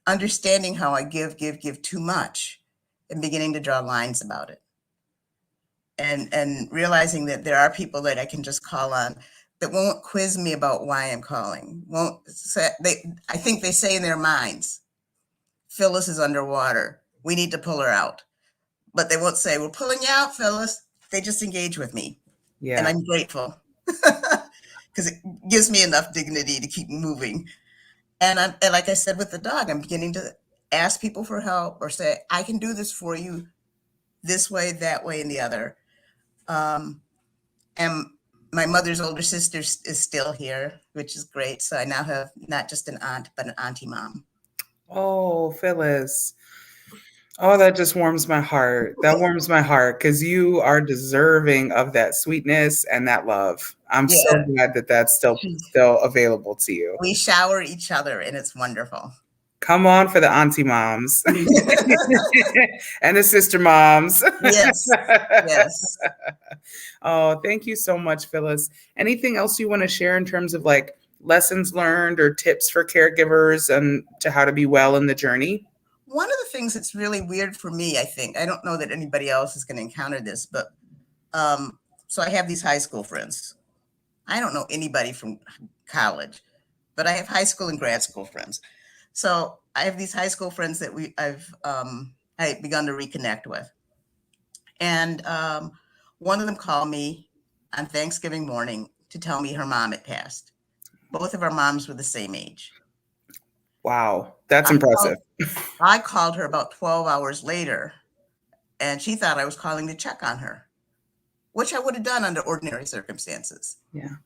understanding how I give too much and beginning to draw lines about it. And realizing that there are people that I can just call on that won't quiz me about why I'm calling. Won't say, I think they say in their minds, Phyllis is underwater. We need to pull her out. But they won't say, we're pulling you out, Phyllis. They just engage with me. Yeah. And I'm grateful because it gives me enough dignity to keep moving. And like I said with the dog, I'm beginning to ask people for help or say, I can do this for you this way, that way, and the other. And my mother's older sister is still here, which is great. So I now have not just an aunt, but an auntie mom. Oh, Phyllis. Oh, that just warms my heart. That warms my heart because you are deserving of that sweetness and that love. I'm so glad that that's still available to you. We shower each other and it's wonderful. Come on for the auntie moms and the sister moms. Yes. Yes. Oh, thank you so much, Phyllis. Anything else you want to share in terms of like lessons learned or tips for caregivers and to how to be well in the journey? One of the things that's really weird for me, I think, I don't know that anybody else is going to encounter this, but so I have these high school friends. I don't know anybody from college, but I have high school and grad school friends. So I have these high school friends that I've begun to reconnect with. And one of them called me on Thanksgiving morning to tell me her mom had passed. Both of our moms were the same age. Wow, that's impressive. I called her about 12 hours later, and she thought I was calling to check on her, which I would have done under ordinary circumstances. Yeah.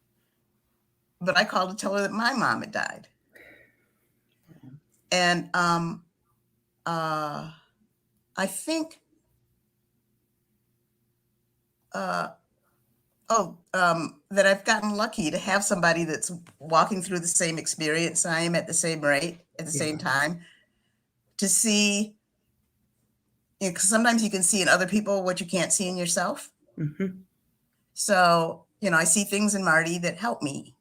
But I called to tell her that my mom had died. And I think, that I've gotten lucky to have somebody that's walking through the same experience I am at the same rate, at the same time, to see, because sometimes you can see in other people what you can't see in yourself. Mm-hmm. So, I see things in Marty that help me.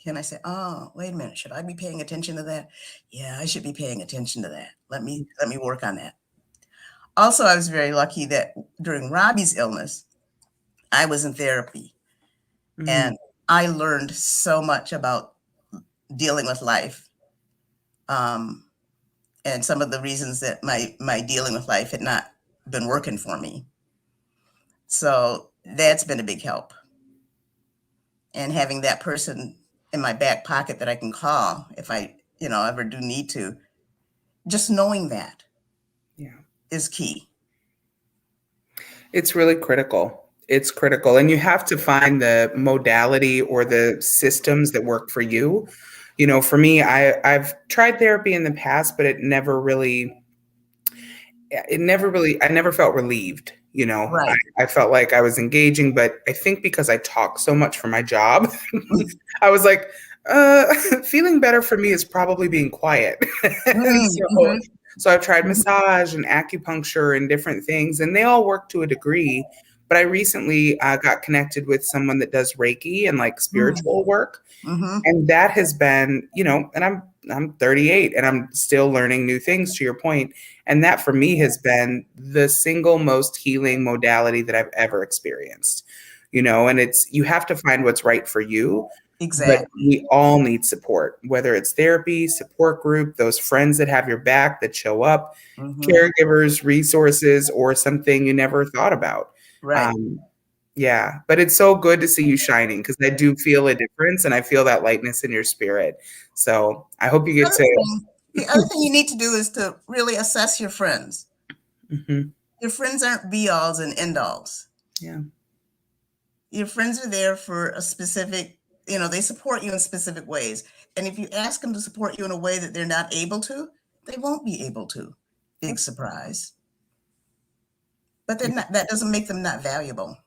And I say, oh, wait a minute, should I be paying attention to that? Yeah, I should be paying attention to that. Let me work on that. Also, I was very lucky that during Robbie's illness, I was in therapy. Mm-hmm. And I learned so much about dealing with life. And some of the reasons that my dealing with life had not been working for me. So that's been a big help. And having that person in my back pocket that I can call if I, ever do need to, just knowing that is key. It's really critical. It's critical. And you have to find the modality or the systems that work for you. For me, I've tried therapy in the past, but it never really, I never felt relieved. You know, Right. I felt like I was engaging, but I think because I talk so much for my job, I was like, feeling better for me is probably being quiet. And Mm-hmm. so I've tried massage and acupuncture and different things, and they all work to a degree. But I recently got connected with someone that does Reiki and like spiritual work. Mm-hmm. And that has been, you know, and I'm 38 and I'm still learning new things, to your point. And that for me has been the single most healing modality that I've ever experienced. You know, and you have to find what's right for you. But Exactly. we all need support, whether it's therapy, support group, those friends that have your back that show up, Mm-hmm. caregivers, resources, or something you never thought about. Right. Yeah, but it's so good to see you shining because I do feel a difference and I feel that lightness in your spirit. So I hope you get to. The other thing you need to do is to really assess your friends. Mhm. Your friends aren't be-alls and end-alls. Yeah. Your friends are there for a specific, they support you in specific ways. And if you ask them to support you in a way that they're not able to, they won't be able to. Big surprise. But that doesn't make them not valuable.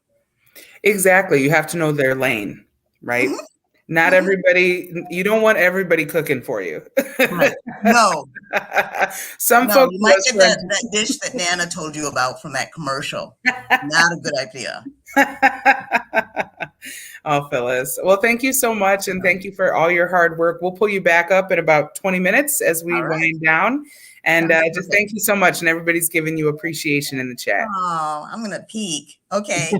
Exactly. You have to know their lane, right? Mhm. Not Mhm. everybody, you don't want everybody cooking for you. Right. No, Some no, folks you might just get that dish that Nana told you about from that commercial. Not a good idea. Oh, Phyllis. Well, thank you so much. And thank you for all your hard work. We'll pull you back up in about 20 minutes as we All right. wind down. And Sounds just perfect. thank you so much. And everybody's giving you appreciation in the chat. Oh, I'm going to peek. Okay.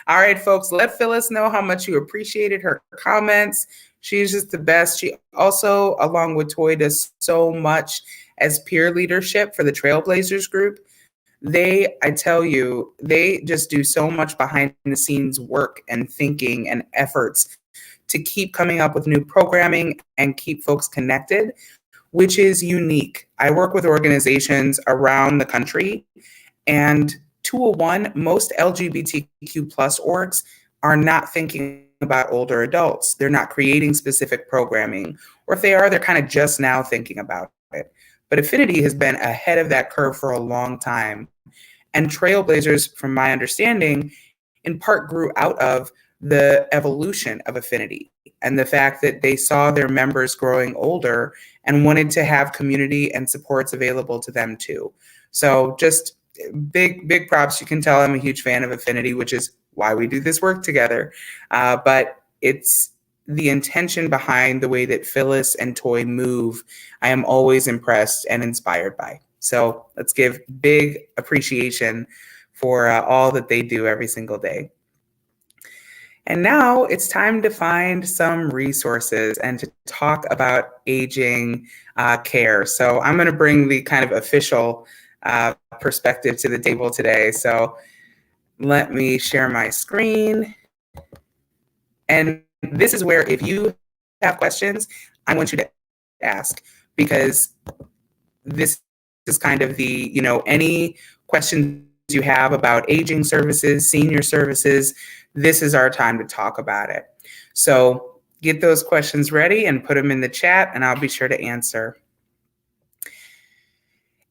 All right, folks, let Phyllis know how much you appreciated her comments. She's just the best. She also, along with Toy, does so much as peer leadership for the Trailblazers group. I tell you, they just do so much behind the scenes work and thinking and efforts to keep coming up with new programming and keep folks connected, which is unique. I work with organizations around the country, and 201, most LGBTQ plus orgs are not thinking about older adults. They're not creating specific programming, or if they are, they're kind of just now thinking about it. But Affinity has been ahead of that curve for a long time. And Trailblazers, from my understanding, in part grew out of the evolution of Affinity and the fact that they saw their members growing older and wanted to have community and supports available to them too. So just big props. You can tell I'm a huge fan of Affinity, which is why we do this work together. But it's the intention behind the way that Phyllis and Toy move, I am always impressed and inspired by. So let's give big appreciation for all that they do every single day. And now it's time to find some resources and to talk about aging care. So I'm going to bring the kind of official perspective to the table today. So let me share my screen. And this is where, if you have questions, I want you to ask, because this is kind of the, any questions you have about aging services, senior services, this is our time to talk about it. So get those questions ready and put them in the chat, and I'll be sure to answer.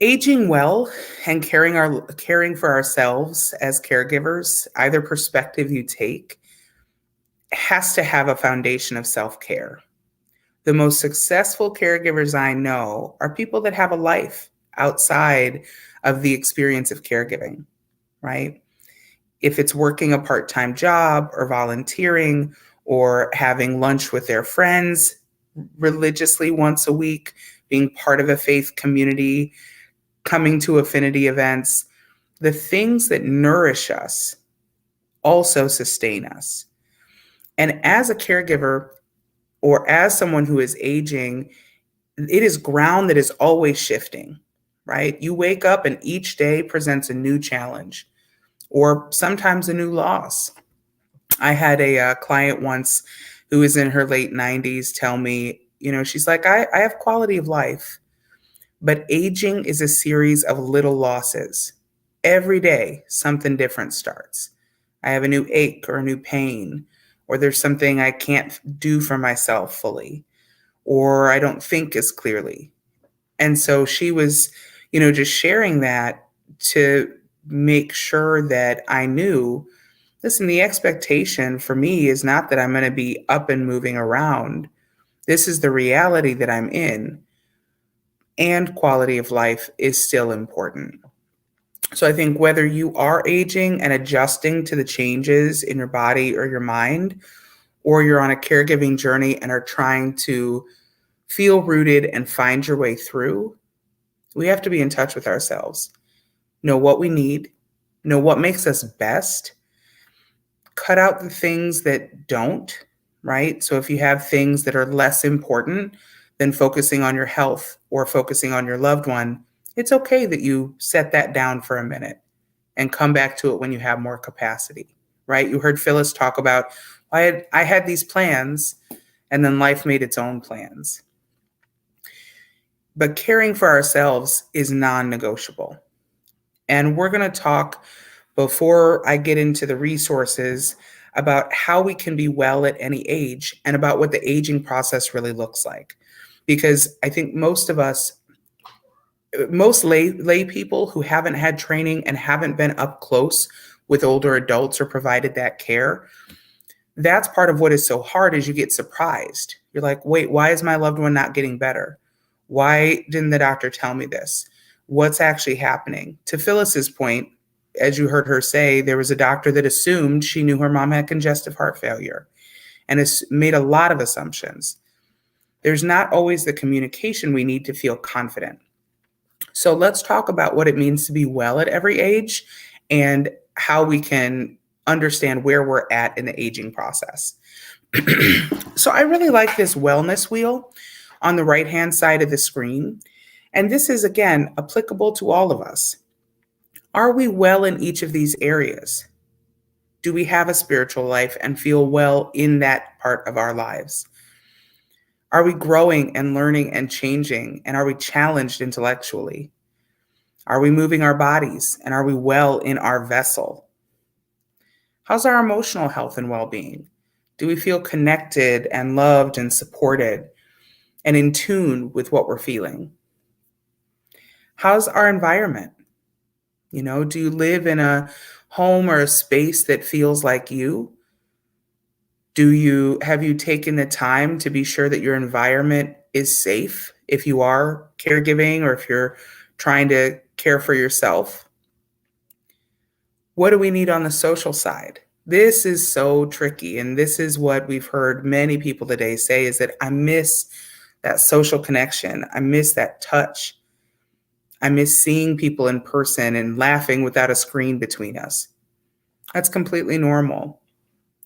Aging well and caring for ourselves as caregivers, either perspective you take, has to have a foundation of self-care. The most successful caregivers I know are people that have a life outside of the experience of caregiving, right? If it's working a part-time job or volunteering or having lunch with their friends religiously once a week, being part of a faith community, coming to affinity events, the things that nourish us also sustain us. And as a caregiver or as someone who is aging, it is ground that is always shifting, right? You wake up and each day presents a new challenge or sometimes a new loss. I had a client once who is in her late 90s tell me, she's like, I have quality of life, but aging is a series of little losses. Every day, something different starts. I have a new ache or a new pain, or there's something I can't do for myself fully, or I don't think as clearly. And so she was, just sharing that to make sure that I knew, listen, the expectation for me is not that I'm going to be up and moving around. This is the reality that I'm in, and quality of life is still important. So I think whether you are aging and adjusting to the changes in your body or your mind, or you're on a caregiving journey and are trying to feel rooted and find your way through, we have to be in touch with ourselves, know what we need, know what makes us best, cut out the things that don't, right? So if you have things that are less important than focusing on your health or focusing on your loved one, it's okay that you set that down for a minute and come back to it when you have more capacity, right? You heard Phyllis talk about, I had these plans and then life made its own plans. But caring for ourselves is non-negotiable. And we're going to talk, before I get into the resources, about how we can be well at any age and about what the aging process really looks like. Because I think most of us, most lay people who haven't had training and haven't been up close with older adults or provided that care, that's part of what is so hard, is you get surprised. You're like, wait, why is my loved one not getting better? Why didn't the doctor tell me this? What's actually happening? To Phyllis's point, as you heard her say, there was a doctor that assumed she knew her mom had congestive heart failure and has made a lot of assumptions. There's not always the communication we need to feel confident. So let's talk about what it means to be well at every age and how we can understand where we're at in the aging process. So I really like this wellness wheel on the right-hand side of the screen. And this is, again, applicable to all of us. Are we well in each of these areas? Do we have a spiritual life and feel well in that part of our lives? Are we growing and learning and changing? And are we challenged intellectually? Are we moving our bodies? And are we well in our vessel? How's our emotional health and well-being? Do we feel connected and loved and supported and in tune with what we're feeling? How's our environment? Do you live in a home or a space that feels like you? Have you taken the time to be sure that your environment is safe if you are caregiving or if you're trying to care for yourself? What do we need on the social side? This is so tricky. And this is what we've heard many people today say, is that I miss that social connection. I miss that touch. I miss seeing people in person and laughing without a screen between us. That's completely normal.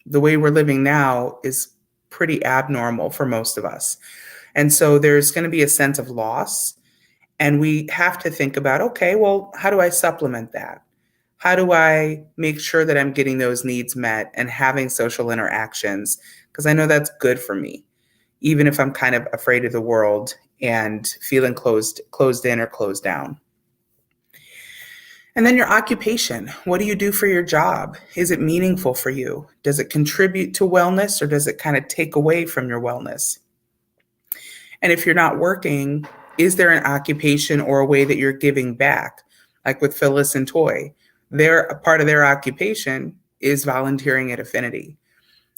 The way we're living now is pretty abnormal for most of us. And so there's going to be a sense of loss. And we have to think about, okay, well, how do I supplement that? How do I make sure that I'm getting those needs met and having social interactions? Because I know that's good for me, even if I'm kind of afraid of the world and feeling closed in or closed down. And then your occupation. What do you do for your job? Is it meaningful for you? Does it contribute to wellness, or does it kind of take away from your wellness? And if you're not working, is there an occupation or a way that you're giving back? Like with Phyllis and Toy, a part of their occupation is volunteering at Affinity.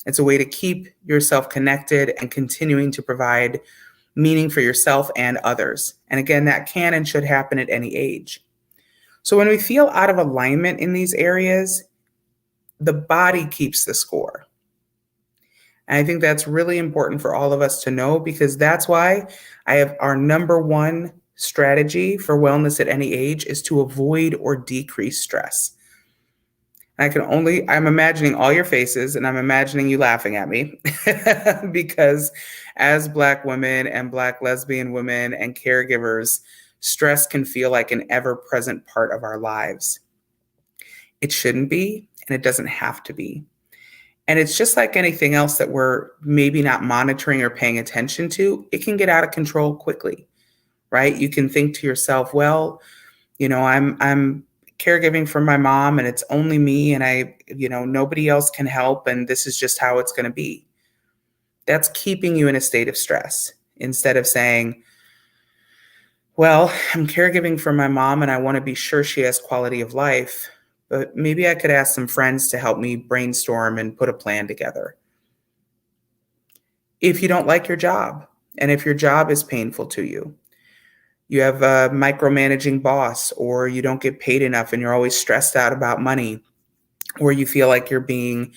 It's a way to keep yourself connected and continuing to provide meaning for yourself and others. And again, that can and should happen at any age. So when we feel out of alignment in these areas, the body keeps the score. And I think that's really important for all of us to know, because that's why I have our number one strategy for wellness at any age is to avoid or decrease stress. I'm imagining all your faces and I'm imagining you laughing at me because as Black women and Black lesbian women and caregivers, stress can feel like an ever-present part of our lives. It shouldn't be, and it doesn't have to be. And it's just like anything else that we're maybe not monitoring or paying attention to, it can get out of control quickly, right? You can think to yourself, well, I'm caregiving for my mom and it's only me and nobody else can help and this is just how it's going to be. That's keeping you in a state of stress instead of saying, Well, I'm caregiving for my mom and I want to be sure she has quality of life, but maybe I could ask some friends to help me brainstorm and put a plan together. If you don't like your job, and if your job is painful to you, you have a micromanaging boss, or you don't get paid enough and you're always stressed out about money, or you feel like you're being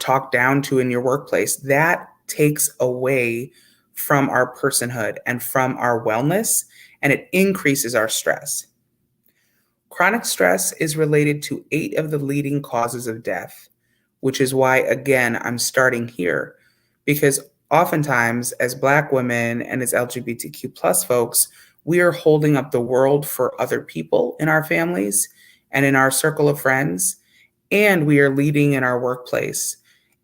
talked down to in your workplace, that takes away from our personhood and from our wellness, and it increases our stress. Chronic stress is related to 8 of the leading causes of death, which is why, again, I'm starting here, because oftentimes as Black women and as LGBTQ plus folks, we are holding up the world for other people in our families and in our circle of friends, and we are leading in our workplace.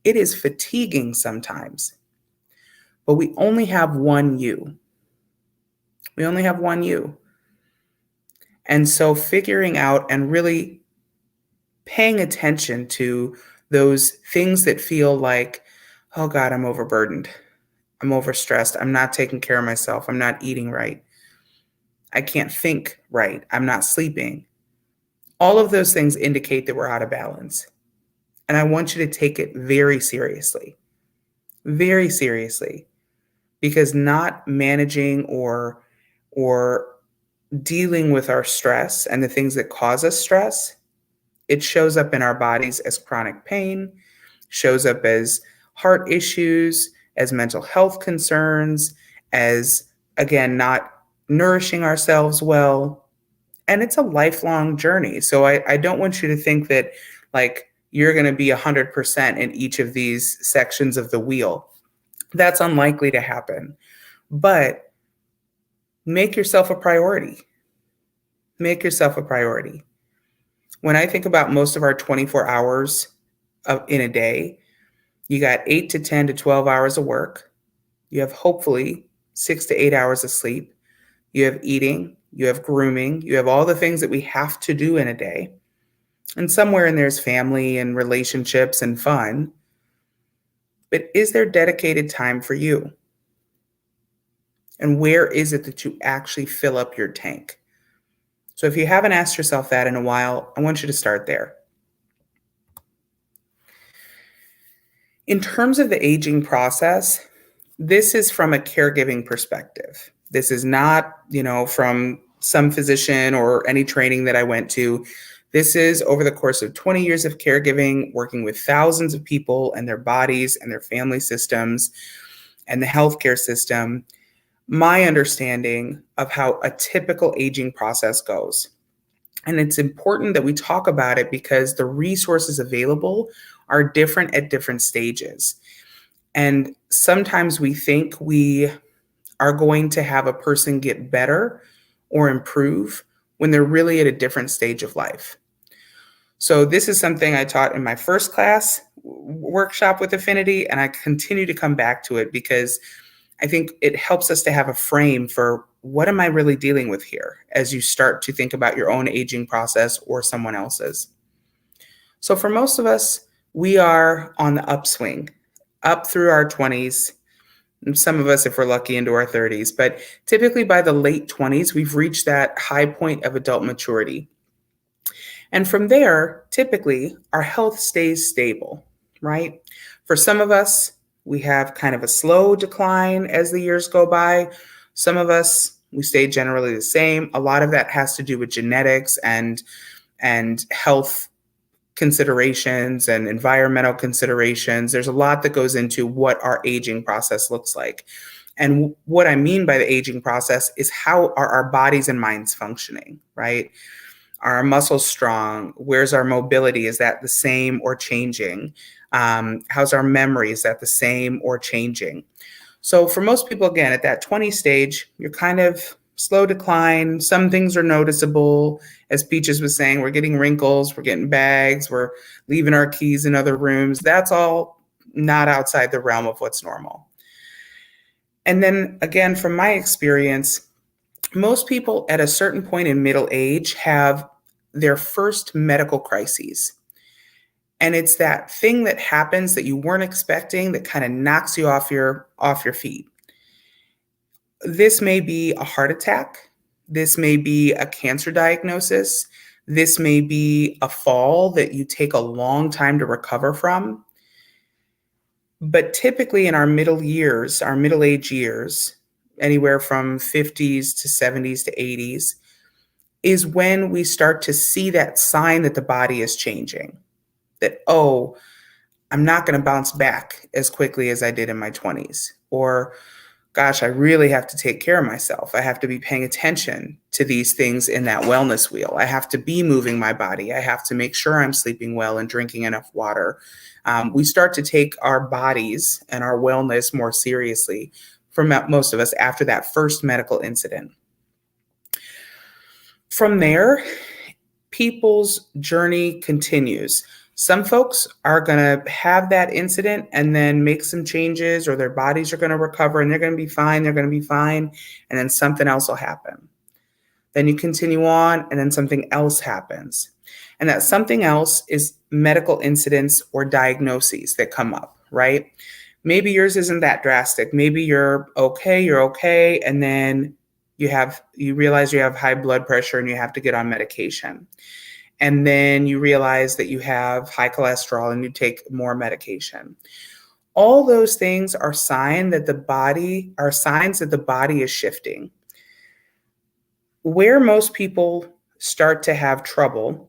It is fatiguing sometimes, but we only have one you. We only have one you. And so figuring out and really paying attention to those things that feel like, oh God, I'm overburdened. I'm overstressed. I'm not taking care of myself. I'm not eating right. I can't think right. I'm not sleeping. All of those things indicate that we're out of balance. And I want you to take it very seriously, because not managing or dealing with our stress and the things that cause us stress, it shows up in our bodies as chronic pain, shows up as heart issues, as mental health concerns, as, again, not nourishing ourselves well. And it's a lifelong journey. So I don't want you to think that like you're going to be 100% in each of these sections of the wheel. That's unlikely to happen. But make yourself a priority. Make yourself a priority. When I think about most of our 24 hours in a day, you got 8 to 10 to 12 hours of work. You have hopefully 6 to 8 hours of sleep. You have eating, you have grooming, you have all the things that we have to do in a day. And somewhere in there's family and relationships and fun. But is there dedicated time for you? And where is it that you actually fill up your tank? So if you haven't asked yourself that in a while, I want you to start there. In terms of the aging process, this is from a caregiving perspective. This is not, from some physician or any training that I went to. This is over the course of 20 years of caregiving, working with thousands of people and their bodies and their family systems and the healthcare system, my understanding of how a typical aging process goes. And it's important that we talk about it because the resources available are different at different stages. And sometimes we think we are going to have a person get better or improve when they're really at a different stage of life. So this is something I taught in my first class workshop with Affinity, and I continue to come back to it because I think it helps us to have a frame for what am I really dealing with here as you start to think about your own aging process or someone else's. So for most of us, we are on the upswing, up through our 20s, and some of us, if we're lucky, into our 30s. But typically by the late 20s, we've reached that high point of adult maturity. And from there, typically, our health stays stable, right? For some of us, we have kind of a slow decline as the years go by. Some of us, we stay generally the same. A lot of that has to do with genetics and health considerations and environmental considerations. There's a lot that goes into what our aging process looks like. And what I mean by the aging process is how are our bodies and minds functioning, right? Are our muscles strong? Where's our mobility? Is that the same or changing? How's our memory? Is that the same or changing? So for most people, again, at that 20 stage, you're kind of slow decline. Some things are noticeable. As Peaches was saying, we're getting wrinkles, we're getting bags, we're leaving our keys in other rooms. That's all not outside the realm of what's normal. And then again, from my experience, most people at a certain point in middle age have their first medical crises. And it's that thing that happens that you weren't expecting that kind of knocks you off your feet. This may be a heart attack. This may be a cancer diagnosis. This may be a fall that you take a long time to recover from. But typically in our middle years, our middle age years, anywhere from 50s to 70s to 80s, is when we start to see that sign that the body is changing. That, oh, I'm not going to bounce back as quickly as I did in my 20s. Or, gosh, I really have to take care of myself. I have to be paying attention to these things in that wellness wheel. I have to be moving my body. I have to make sure I'm sleeping well and drinking enough water. We start to take our bodies and our wellness more seriously for most of us after that first medical incident. From there, people's journey continues. Some folks are going to have that incident and then make some changes, or their bodies are going to recover and they're going to be fine. They're going to be fine. And then something else will happen. Then you continue on and then something else happens. And that something else is medical incidents or diagnoses that come up, right? Maybe yours isn't that drastic. Maybe you're okay. And then you realize you have high blood pressure and you have to get on medication. And then you realize that you have high cholesterol and you take more medication. All those things are signs that the body is shifting. Where most people start to have trouble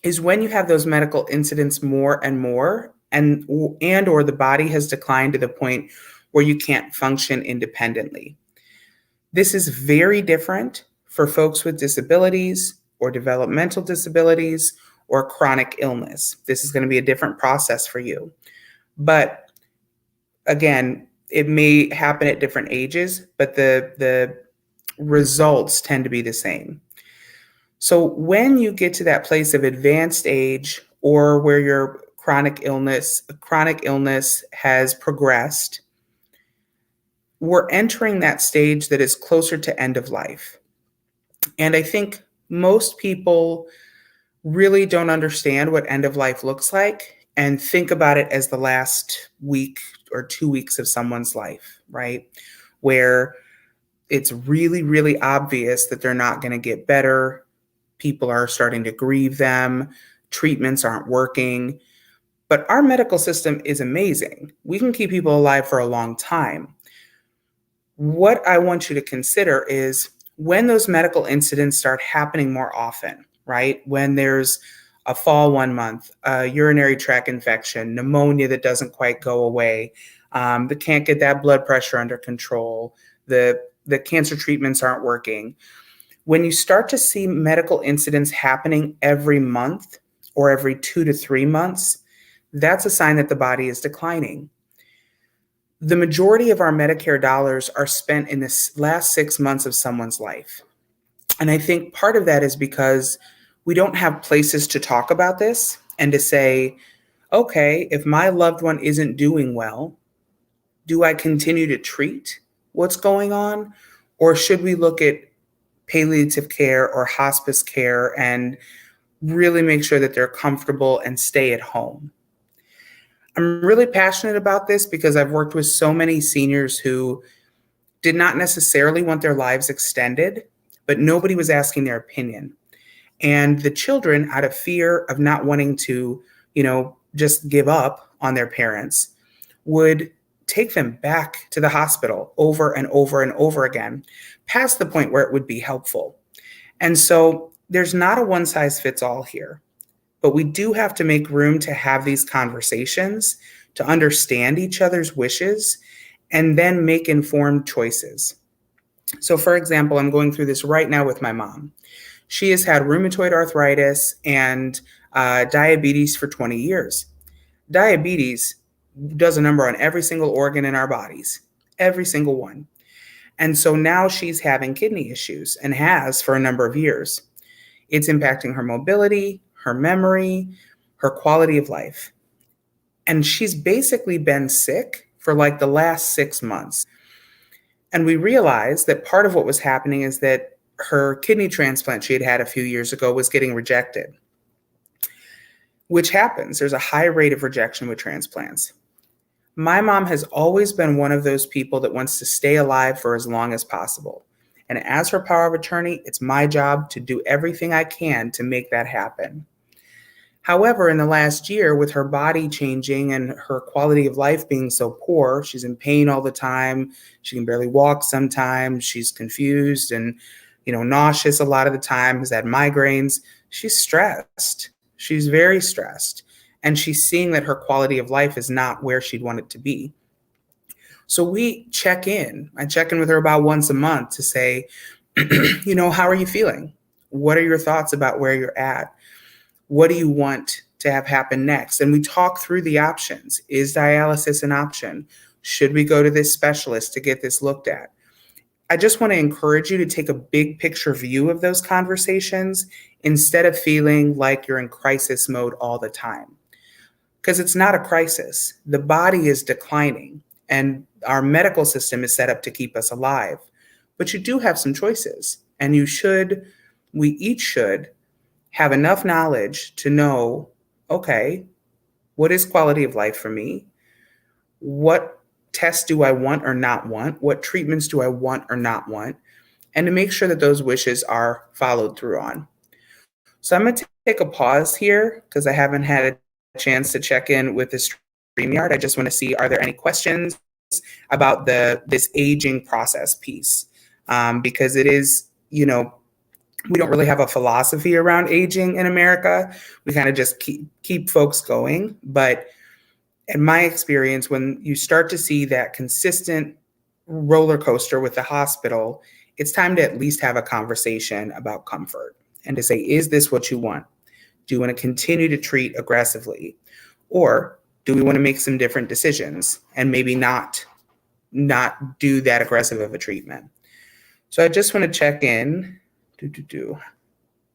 is when you have those medical incidents more and more, and or the body has declined to the point where you can't function independently. This is very different for folks with disabilities or developmental disabilities or chronic illness. This is going to be a different process for you. But again, it may happen at different ages, but the results tend to be the same. So when you get to that place of advanced age or where your chronic illness has progressed, we're entering that stage that is closer to end of life. And I think most people really don't understand what end of life looks like and think about it as the last week or 2 weeks of someone's life, right? Where it's really, really obvious that they're not going to get better. People are starting to grieve them. Treatments aren't working. But our medical system is amazing. We can keep people alive for a long time. What I want you to consider is when those medical incidents start happening more often, right? When there's a fall 1 month, a urinary tract infection, pneumonia that doesn't quite go away, that can't get that blood pressure under control, the cancer treatments aren't working. When you start to see medical incidents happening every month or every 2 to 3 months, that's a sign that the body is declining. The majority of our Medicare dollars are spent in this last 6 months of someone's life. And I think part of that is because we don't have places to talk about this and to say, okay, if my loved one isn't doing well, do I continue to treat what's going on? Or should we look at palliative care or hospice care and really make sure that they're comfortable and stay at home? I'm really passionate about this because I've worked with so many seniors who did not necessarily want their lives extended, but nobody was asking their opinion. And the children, out of fear of not wanting to, just give up on their parents, would take them back to the hospital over and over and over again, past the point where it would be helpful. And so there's not a one size fits all here, but we do have to make room to have these conversations, to understand each other's wishes, and then make informed choices. So for example, I'm going through this right now with my mom. She has had rheumatoid arthritis and diabetes for 20 years. Diabetes does a number on every single organ in our bodies, every single one. And so now she's having kidney issues and has for a number of years. It's impacting her mobility, her memory, her quality of life. And she's basically been sick for like the last 6 months. And we realized that part of what was happening is that her kidney transplant she had had a few years ago was getting rejected, which happens. There's a high rate of rejection with transplants. My mom has always been one of those people that wants to stay alive for as long as possible. And as her power of attorney, it's my job to do everything I can to make that happen. However, in the last year, with her body changing and her quality of life being so poor, she's in pain all the time. She can barely walk sometimes. She's confused and, nauseous a lot of the time, has had migraines. She's stressed. She's very stressed. And she's seeing that her quality of life is not where she'd want it to be. So we check in. I check in with her about once a month to say, how are you feeling? What are your thoughts about where you're at? What do you want to have happen next? And we talk through the options. Is dialysis an option? Should we go to this specialist to get this looked at? I just want to encourage you to take a big picture view of those conversations instead of feeling like you're in crisis mode all the time. Because it's not a crisis. The body is declining and our medical system is set up to keep us alive. But you do have some choices, and we each should have enough knowledge to know, okay, what is quality of life for me? What tests do I want or not want? What treatments do I want or not want? And to make sure that those wishes are followed through on. So I'm going to take a pause here because I haven't had a chance to check in with the StreamYard. I just want to see, are there any questions about this aging process piece? Because it is, we don't really have a philosophy around aging in America. We kind of just keep folks going. But in my experience, when you start to see that consistent roller coaster with the hospital, it's time to at least have a conversation about comfort and to say, is this what you want? Do you want to continue to treat aggressively? Or do we want to make some different decisions and maybe not do that aggressive of a treatment? So I just want to check in.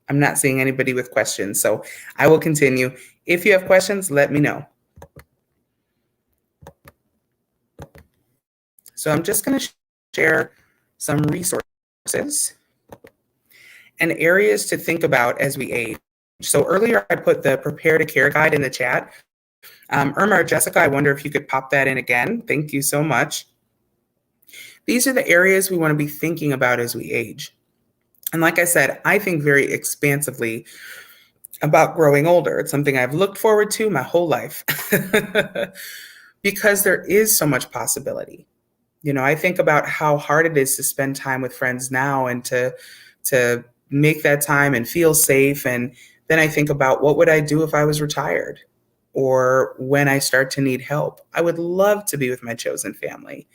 I'm not seeing anybody with questions, so I will continue. If you have questions, let me know. So I'm just going to share some resources and areas to think about as we age. So earlier I put the Prepare to Care guide in the chat. Irma or Jessica, I wonder if you could pop that in again. Thank you so much. These are the areas we want to be thinking about as we age. And like I said, I think very expansively about growing older. It's something I've looked forward to my whole life because there is so much possibility. I think about how hard it is to spend time with friends now and to make that time and feel safe. And then I think about, what would I do if I was retired or when I start to need help? I would love to be with my chosen family.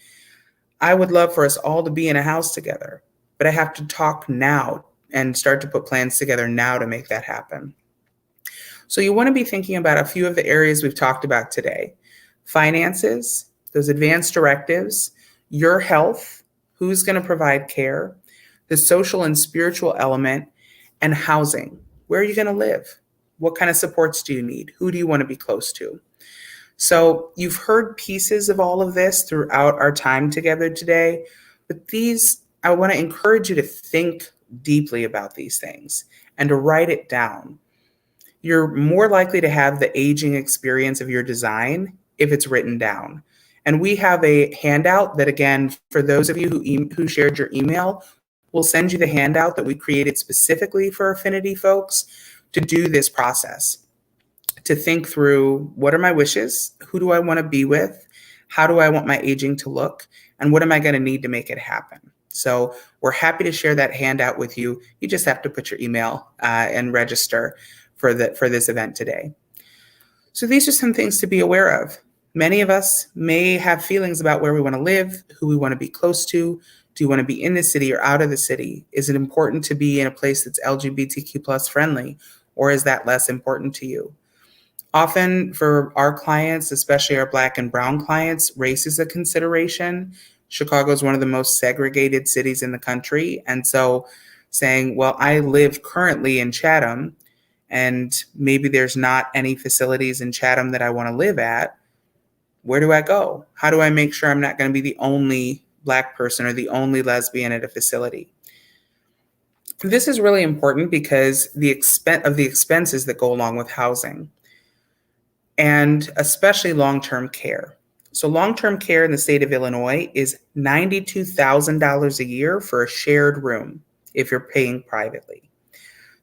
I would love for us all to be in a house together, but I have to talk now and start to put plans together now to make that happen. So you want to be thinking about a few of the areas we've talked about today: finances, those advanced directives, your health, who's going to provide care, the social and spiritual element, and housing. Where are you going to live? What kind of supports do you need? Who do you want to be close to? So you've heard pieces of all of this throughout our time together today, but I want to encourage you to think deeply about these things and to write it down. You're more likely to have the aging experience of your design if it's written down. And we have a handout that, again, for those of you who shared your email, we'll send you the handout that we created specifically for Affinity folks to do this process, to think through, what are my wishes? Who do I want to be with? How do I want my aging to look? And what am I going to need to make it happen? So we're happy to share that handout with you. You just have to put your email and register for this event today. So these are some things to be aware of. Many of us may have feelings about where we want to live, who we want to be close to. Do you want to be in the city or out of the city? Is it important to be in a place that's LGBTQ plus friendly, or is that less important to you? Often for our clients, especially our Black and Brown clients, race is a consideration. Chicago is one of the most segregated cities in the country. And so saying, well, I live currently in Chatham, and maybe there's not any facilities in Chatham that I want to live at. Where do I go? How do I make sure I'm not going to be the only Black person or the only lesbian at a facility? This is really important because the expenses that go along with housing, and especially long-term care. So long-term care in the state of Illinois is $92,000 a year for a shared room if you're paying privately.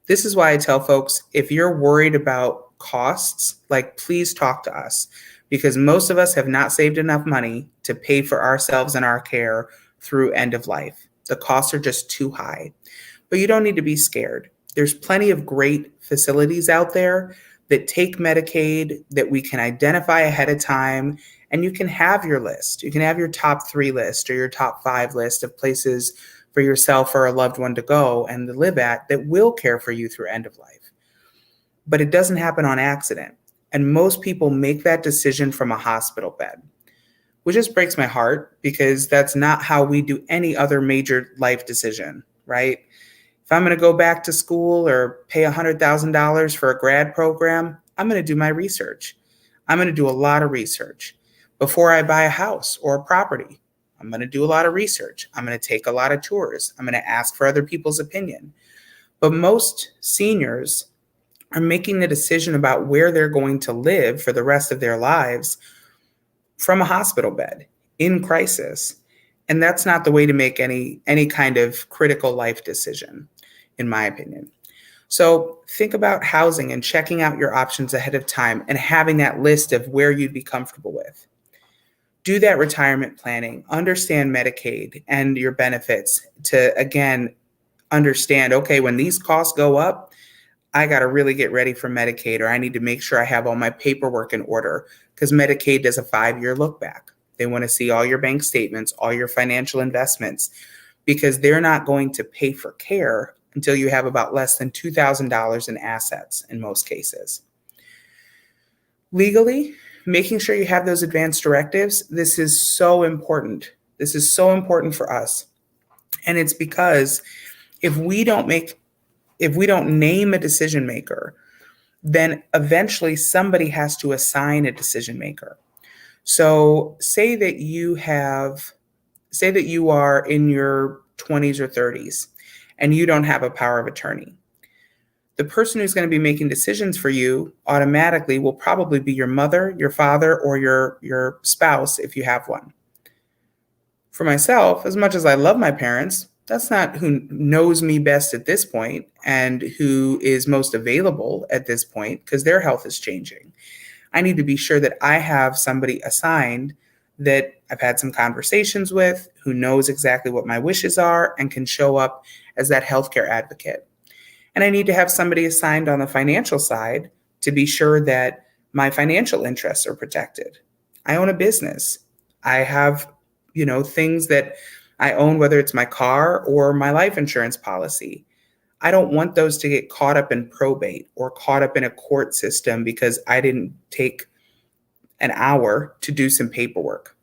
This is why I tell folks, if you're worried about costs, like, please talk to us, because most of us have not saved enough money to pay for ourselves and our care through end of life. The costs are just too high. But you don't need to be scared. There's plenty of great facilities out there that take Medicaid that we can identify ahead of time, and you can have your list. You can have your top 3 list or your top 5 list of places for yourself or a loved one to go and to live at that will care for you through end of life. But it doesn't happen on accident. And most people make that decision from a hospital bed, which just breaks my heart because that's not how we do any other major life decision, right? If I'm going to go back to school or pay $100,000 for a grad program, I'm going to do my research. I'm going to do a lot of research. Before I buy a house or a property, I'm going to do a lot of research. I'm going to take a lot of tours. I'm going to ask for other people's opinion. But most seniors are making the decision about where they're going to live for the rest of their lives from a hospital bed in crisis. And that's not the way to make any kind of critical life decision, in my opinion. So think about housing and checking out your options ahead of time and having that list of where you'd be comfortable with. Do that retirement planning, understand Medicaid and your benefits to, again, understand, okay, when these costs go up, I got to really get ready for Medicaid, or I need to make sure I have all my paperwork in order, because Medicaid does a 5-year look back. They want to see all your bank statements, all your financial investments, because they're not going to pay for care until you have about less than $2,000 in assets in most cases. Legally, making sure you have those advanced directives, this is so important. This is so important for us. And it's because if we don't name a decision maker, then eventually somebody has to assign a decision maker. So say that you are in your 20s or 30s and you don't have a power of attorney. The person who's going to be making decisions for you automatically will probably be your mother, your father, or your spouse if you have one. For myself, as much as I love my parents, that's not who knows me best at this point and who is most available at this point, because their health is changing. I need to be sure that I have somebody assigned that I've had some conversations with, who knows exactly what my wishes are and can show up as that healthcare advocate. And I need to have somebody assigned on the financial side to be sure that my financial interests are protected. I own a business. I have, things that I own, whether it's my car or my life insurance policy. I don't want those to get caught up in probate or caught up in a court system because I didn't take an hour to do some paperwork.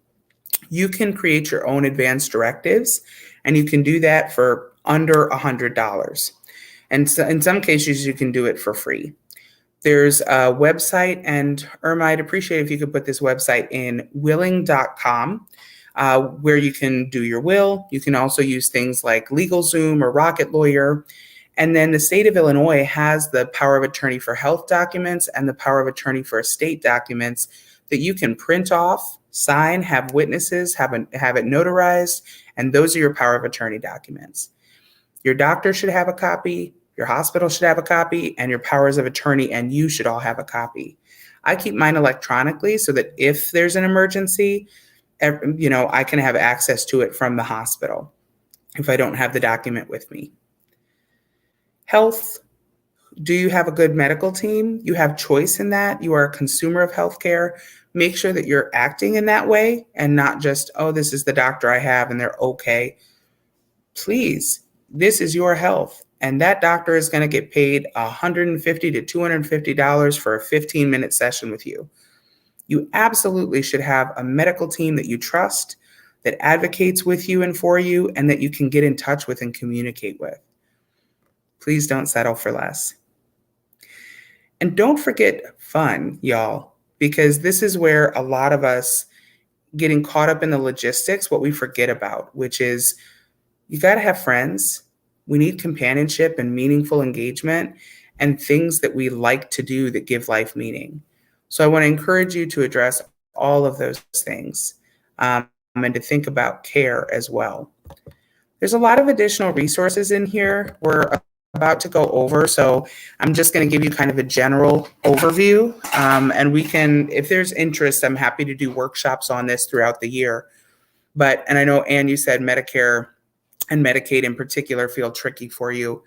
You can create your own advanced directives, and you can do that for under $100. And so in some cases, you can do it for free. There's a website, and Irma, I'd appreciate if you could put this website in, willing.com, where you can do your will. You can also use things like LegalZoom or Rocket Lawyer. And then the state of Illinois has the power of attorney for health documents and the power of attorney for estate documents that you can print off, sign, have witnesses, have it notarized, and those are your power of attorney documents. Your doctor should have a copy, your hospital should have a copy, and your powers of attorney and you should all have a copy. I keep mine electronically so that if there's an emergency, I can have access to it from the hospital if I don't have the document with me. Health. Do you have a good medical team? You have choice in that. You are a consumer of healthcare. Make sure that you're acting in that way and not just, oh, this is the doctor I have and they're okay. Please, this is your health. And that doctor is going to get paid $150 to $250 for a 15-minute session with you. You absolutely should have a medical team that you trust, that advocates with you and for you, and that you can get in touch with and communicate with. Please don't settle for less. And don't forget fun, y'all, because this is where a lot of us getting caught up in the logistics, what we forget about, which is you got to have friends. We need companionship and meaningful engagement and things that we like to do that give life meaning. So I want to encourage you to address all of those things, and to think about care as well. There's a lot of additional resources in here we're about to go over, so I'm just going to give you kind of a general overview, and we can, if there's interest, I'm happy to do workshops on this throughout the year. And I know, Anne, you said Medicare and Medicaid in particular feel tricky for you.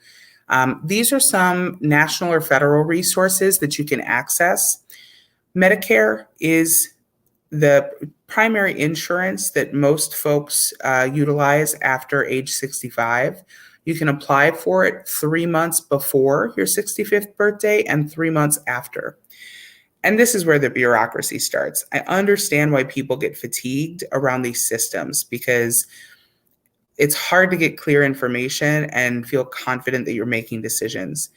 These are some national or federal resources that you can access. Medicare is the primary insurance that most folks utilize after age 65. You can apply for it 3 months before your 65th birthday and 3 months after. And this is where the bureaucracy starts. I understand why people get fatigued around these systems because it's hard to get clear information and feel confident that you're making decisions.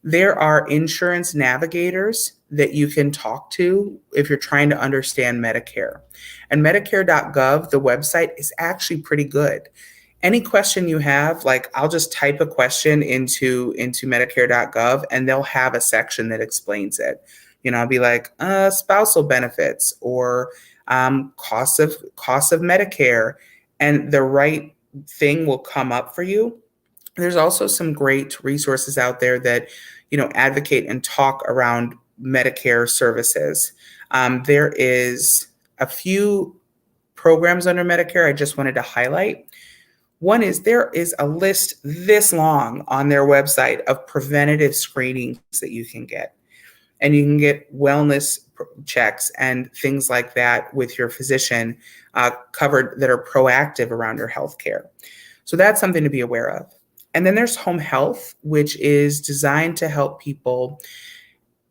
There are insurance navigators that you can talk to if you're trying to understand Medicare. And Medicare.gov, the website, is actually pretty good. Any question you have, like I'll just type a question into Medicare.gov and they'll have a section that explains it. I'll be like, spousal benefits or costs of Medicare, and the right thing will come up for you. There's also some great resources out there that, advocate and talk around Medicare services. There is a few programs under Medicare I just wanted to highlight. One is there is a list this long on their website of preventative screenings that you can get. And you can get wellness checks and things like that with your physician covered that are proactive around your health care. So that's something to be aware of. And then there's home health, which is designed to help people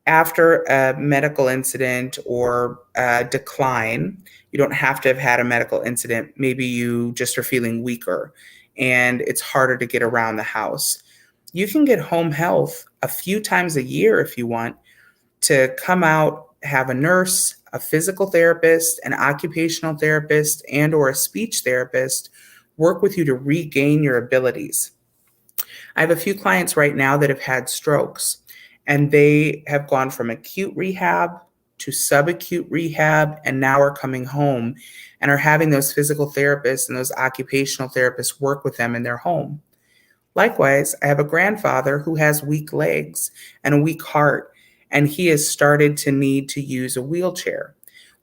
after a medical incident or a decline. You don't have to have had a medical incident. Maybe you just are feeling weaker and it's harder to get around the house. You can get home health a few times a year if you want, to come out, have a nurse, a physical therapist, an occupational therapist, and or a speech therapist work with you to regain your abilities. I have a few clients right now that have had strokes, and they have gone from acute rehab to subacute rehab, and now are coming home and are having those physical therapists and those occupational therapists work with them in their home. Likewise, I have a grandfather who has weak legs and a weak heart, and he has started to need to use a wheelchair.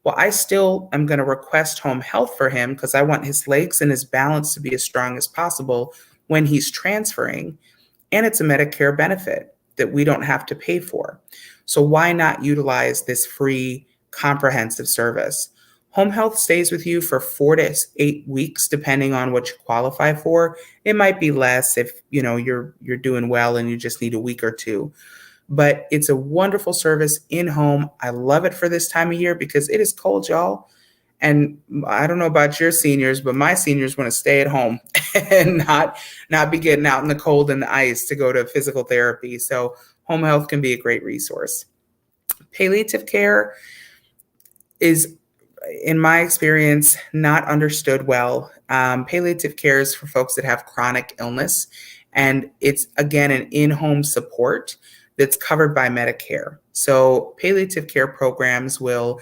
Well, I still am going to request home health for him because I want his legs and his balance to be as strong as possible when he's transferring. And it's a Medicare benefit that we don't have to pay for. So why not utilize this free comprehensive service? Home health stays with you for 4 to 8 weeks, depending on what you qualify for. It might be less if you're doing well and you just need a week or two. But it's a wonderful service in home. I love it for this time of year because it is cold, y'all. And I don't know about your seniors, but my seniors want to stay at home and not be getting out in the cold and the ice to go to physical therapy. So home health can be a great resource. Palliative care is, in my experience, not understood well. Palliative care is for folks that have chronic illness, and it's, again, an in-home support that's covered by Medicare. So palliative care programs will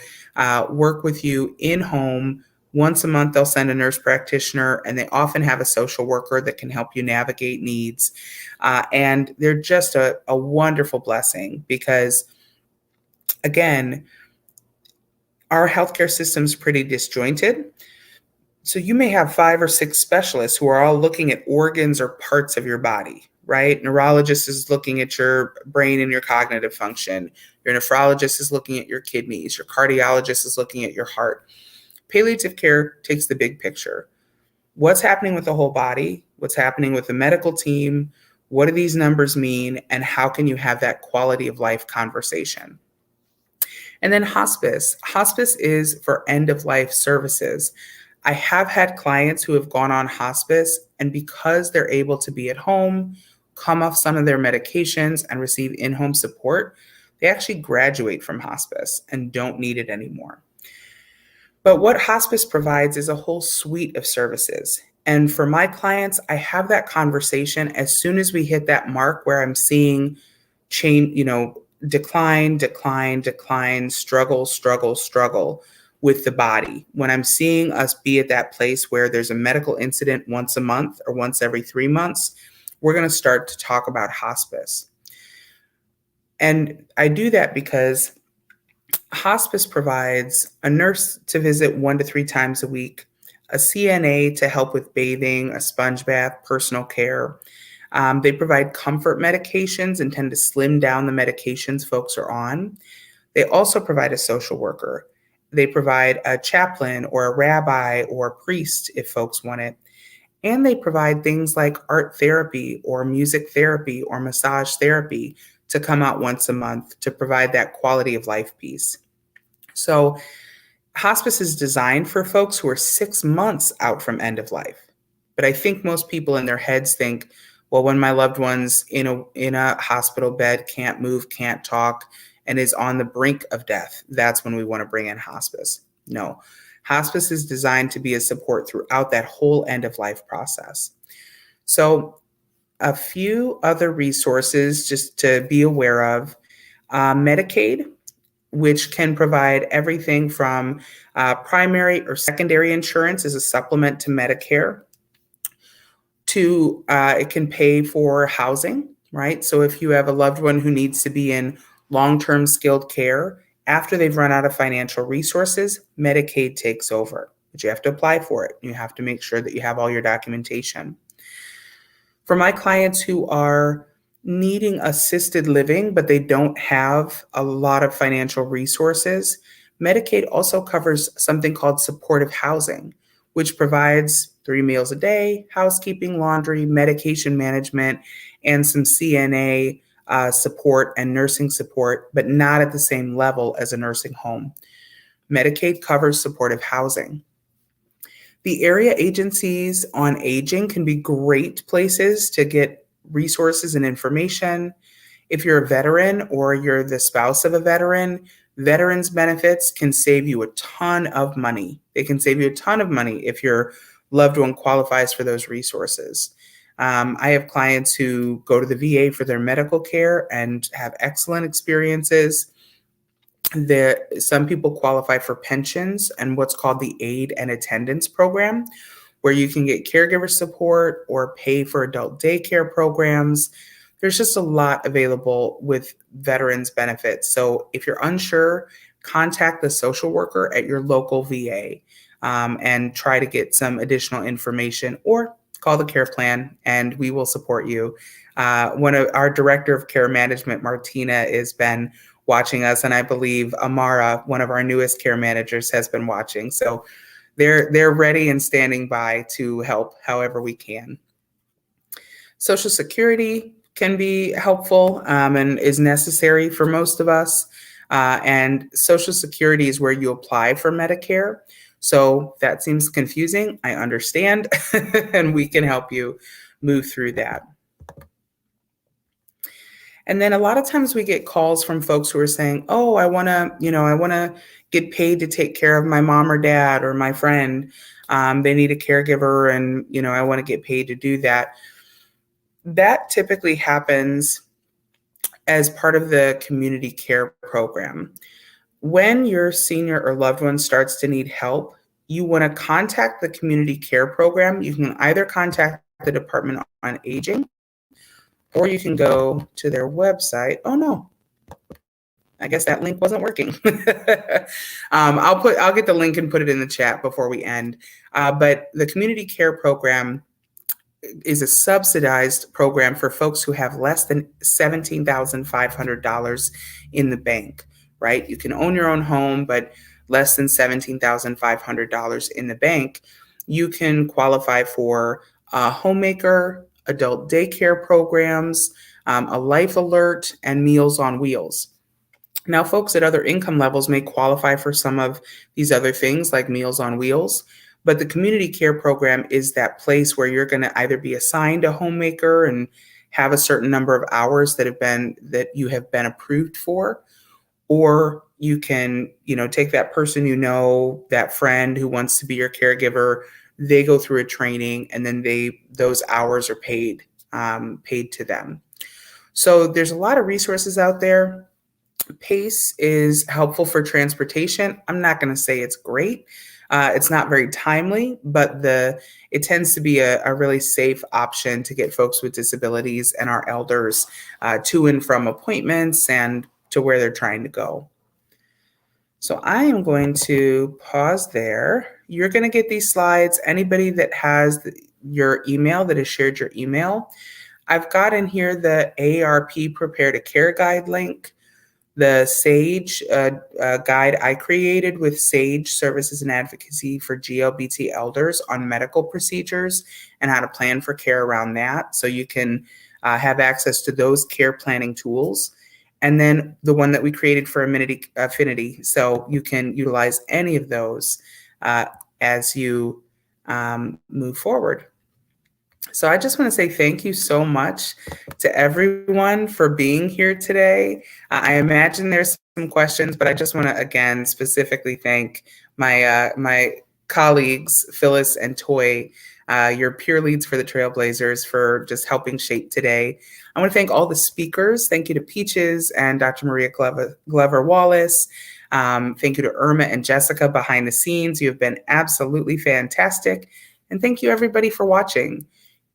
work with you in home. Once a month, they'll send a nurse practitioner, and they often have a social worker that can help you navigate needs. And they're just a wonderful blessing because, again, our healthcare system's pretty disjointed. So you may have 5 or 6 specialists who are all looking at organs or parts of your body, right? Neurologist is looking at your brain and your cognitive function. Your nephrologist is looking at your kidneys. Your cardiologist is looking at your heart. Palliative care takes the big picture. What's happening with the whole body? What's happening with the medical team? What do these numbers mean? And how can you have that quality of life conversation? And then hospice. Hospice is for end-of-life services. I have had clients who have gone on hospice, and because they're able to be at home, come off some of their medications, and receive in-home support, they actually graduate from hospice and don't need it anymore. But what hospice provides is a whole suite of services. And for my clients, I have that conversation as soon as we hit that mark where I'm seeing change, decline, struggle. with the body. When I'm seeing us be at that place where there's a medical incident once a month or once every 3 months, we're going to start to talk about hospice. And I do that because hospice provides a nurse to visit 1 to 3 times a week, a CNA to help with bathing, a sponge bath, personal care. They provide comfort medications and tend to slim down the medications folks are on. They also provide a social worker. They provide a chaplain or a rabbi or a priest if folks want it. And they provide things like art therapy or music therapy or massage therapy to come out once a month to provide that quality of life piece. So hospice is designed for folks who are 6 months out from end of life. But I think most people in their heads think, well, when my loved one's in a hospital bed, can't move, can't talk, and is on the brink of death, that's when we want to bring in hospice. No, hospice is designed to be a support throughout that whole end of life process. So a few other resources just to be aware of. Medicaid, which can provide everything from primary or secondary insurance as a supplement to Medicare, to it can pay for housing, right? So if you have a loved one who needs to be in long-term skilled care, after they've run out of financial resources, Medicaid takes over, but you have to apply for it. You have to make sure that you have all your documentation. For my clients who are needing assisted living, but they don't have a lot of financial resources, Medicaid also covers something called supportive housing, which provides 3 meals a day, housekeeping, laundry, medication management, and some CNA support and nursing support, but not at the same level as a nursing home. Medicaid covers supportive housing. The area agencies on aging can be great places to get resources and information. If you're a veteran or you're the spouse of a veteran, veterans benefits can save you a ton of money. They can save you a ton of money if your loved one qualifies for those resources. I have clients who go to the VA for their medical care and have excellent experiences. Some people qualify for pensions and what's called the aid and attendance program, where you can get caregiver support or pay for adult daycare programs. There's just a lot available with veterans benefits. So if you're unsure, contact the social worker at your local VA and try to get some additional information, or call the care plan and we will support you. One of our director of care management, Martina, has been watching us, and I believe Amara, one of our newest care managers, has been watching. So they're ready and standing by to help however we can. Social Security can be helpful and is necessary for most of us. And Social Security is where you apply for Medicare. So that seems confusing. I understand, and we can help you move through that. And then a lot of times we get calls from folks who are saying, oh, I want to get paid to take care of my mom or dad or my friend. They need a caregiver and, I want to get paid to do that. That typically happens as part of the community care program. When your senior or loved one starts to need help, you want to contact the community care program. You can either contact the Department on Aging, or you can go to their website. Oh no, I guess that link wasn't working. I'll get the link and put it in the chat before we end. But the community care program is a subsidized program for folks who have less than $17,500 in the bank, right? You can own your own home, but less than $17,500 in the bank. You can qualify for a homemaker, adult daycare programs, a life alert, and Meals on Wheels. Now, folks at other income levels may qualify for some of these other things like Meals on Wheels, but the community care program is that place where you're going to either be assigned a homemaker and have a certain number of hours that you have been approved for, or you can, take that person, that friend who wants to be your caregiver. They go through a training, and then those hours are paid to them. So there's a lot of resources out there. PACE is helpful for transportation. I'm not going to say it's great. It's not very timely, but it tends to be a really safe option to get folks with disabilities and our elders to and from appointments and to where they're trying to go. So I am going to pause there. You're going to get these slides. Anybody that has your email, that has shared your email, I've got in here the AARP Prepare to Care Guide link, the SAGE guide I created with SAGE Services and Advocacy for GLBT Elders on medical procedures and how to plan for care around that. So you can have access to those care planning tools. And then the one that we created for Affinity. So you can utilize any of those as you move forward. So I just want to say thank you so much to everyone for being here today. I imagine there's some questions, but I just want to again specifically thank my colleagues, Phyllis and Toy, your peer leads for the Trailblazers, for just helping shape today. I want to thank all the speakers. Thank you to Peaches and Dr. Maria Glover Wallace. Thank you to Irma and Jessica behind the scenes. You have been absolutely fantastic. And thank you everybody for watching.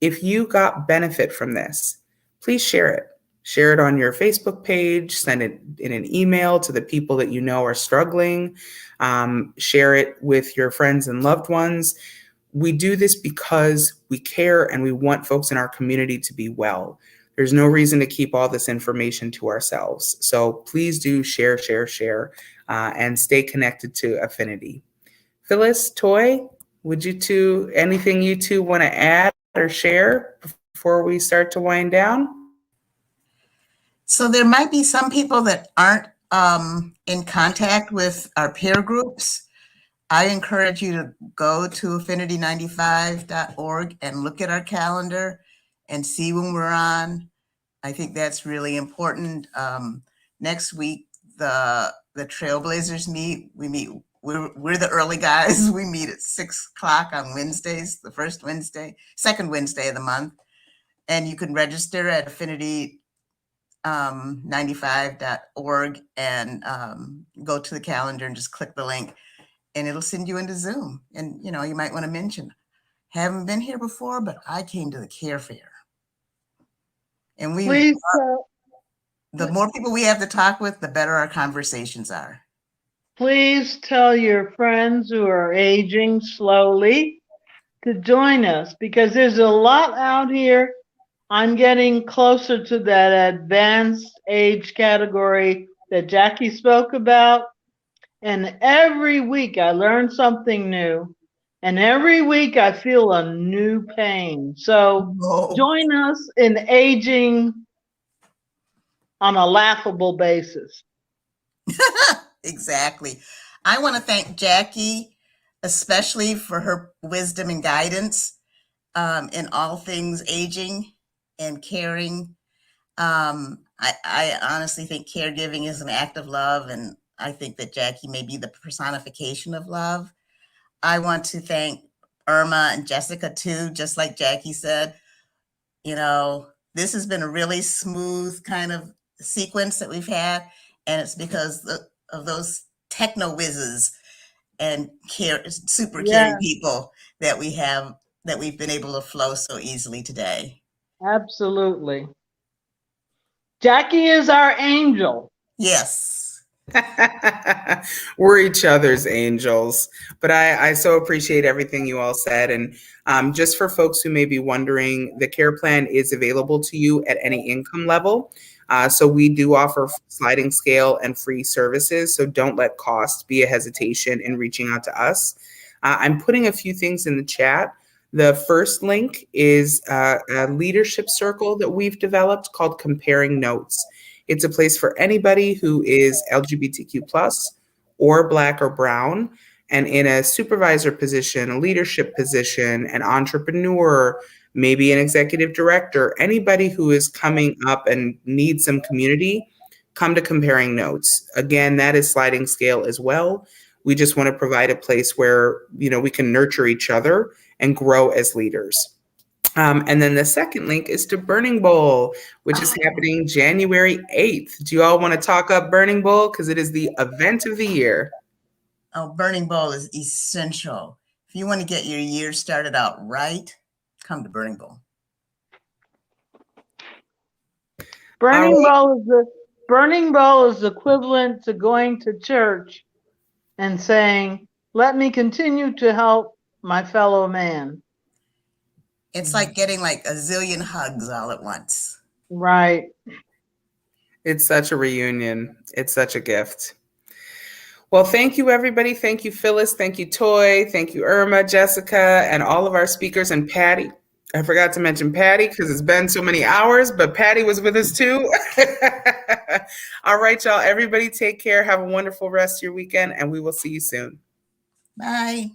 If you got benefit from this, please share it. Share it on your Facebook page, send it in an email to the people that you know are struggling. Share it with your friends and loved ones. We do this because we care and we want folks in our community to be well. There's no reason to keep all this information to ourselves. So please do share, and stay connected to Affinity. Phyllis, Toy, anything you two want to add or share before we start to wind down? So there might be some people that aren't in contact with our peer groups. I encourage you to go to affinity95.org and look at our calendar and see when we're on. I think that's really important. Next week, the Trailblazers meet. We're the early guys. We meet at 6 o'clock on Wednesdays, second Wednesday of the month. And you can register at affinity95.org and go to the calendar and just click the link and it'll send you into Zoom. And, you might want to mention, haven't been here before, but I came to the Care Fair. And the more people we have to talk with, the better our conversations are. Please tell your friends who are aging slowly to join us, because there's a lot out here. I'm getting closer to that advanced age category that Jackie spoke about. And every week I learn something new. And every week I feel a new pain. So join us in aging on a laughable basis. Exactly. I want to thank Jackie, especially for her wisdom and guidance in all things aging and caring. I honestly think caregiving is an act of love, and I think that Jackie may be the personification of love. I want to thank Irma and Jessica too, just like Jackie said. This has been a really smooth kind of sequence that we've had, and it's because of those techno whizzes and super caring people that we've been able to flow so easily today. Absolutely. Jackie is our angel. Yes. We're each other's angels. But I so appreciate everything you all said. And just for folks who may be wondering, the care plan is available to you at any income level. So we do offer sliding scale and free services. So don't let cost be a hesitation in reaching out to us. I'm putting a few things in the chat. The first link is a leadership circle that we've developed called Comparing Notes. It's a place for anybody who is LGBTQ plus or Black or Brown, and in a supervisor position, a leadership position, an entrepreneur, maybe an executive director, anybody who is coming up and needs some community, come to Comparing Notes. Again, that is sliding scale as well. We just want to provide a place where, we can nurture each other and grow as leaders. And then the second link is to Burning Bowl, which is happening January 8th. Do you all want to talk up Burning Bowl? Because it is the event of the year. Oh, Burning Bowl is essential. If you want to get your year started out right, come to Burning Bowl. Burning Bowl is equivalent to going to church and saying, "Let me continue to help my fellow man." It's like getting like a zillion hugs all at once. Right. It's such a reunion. It's such a gift. Well, thank you, everybody. Thank you, Phyllis. Thank you, Toy. Thank you, Irma, Jessica, and all of our speakers, and Patty. I forgot to mention Patty because it's been so many hours, but Patty was with us too. All right, y'all. Everybody take care. Have a wonderful rest of your weekend, and we will see you soon. Bye.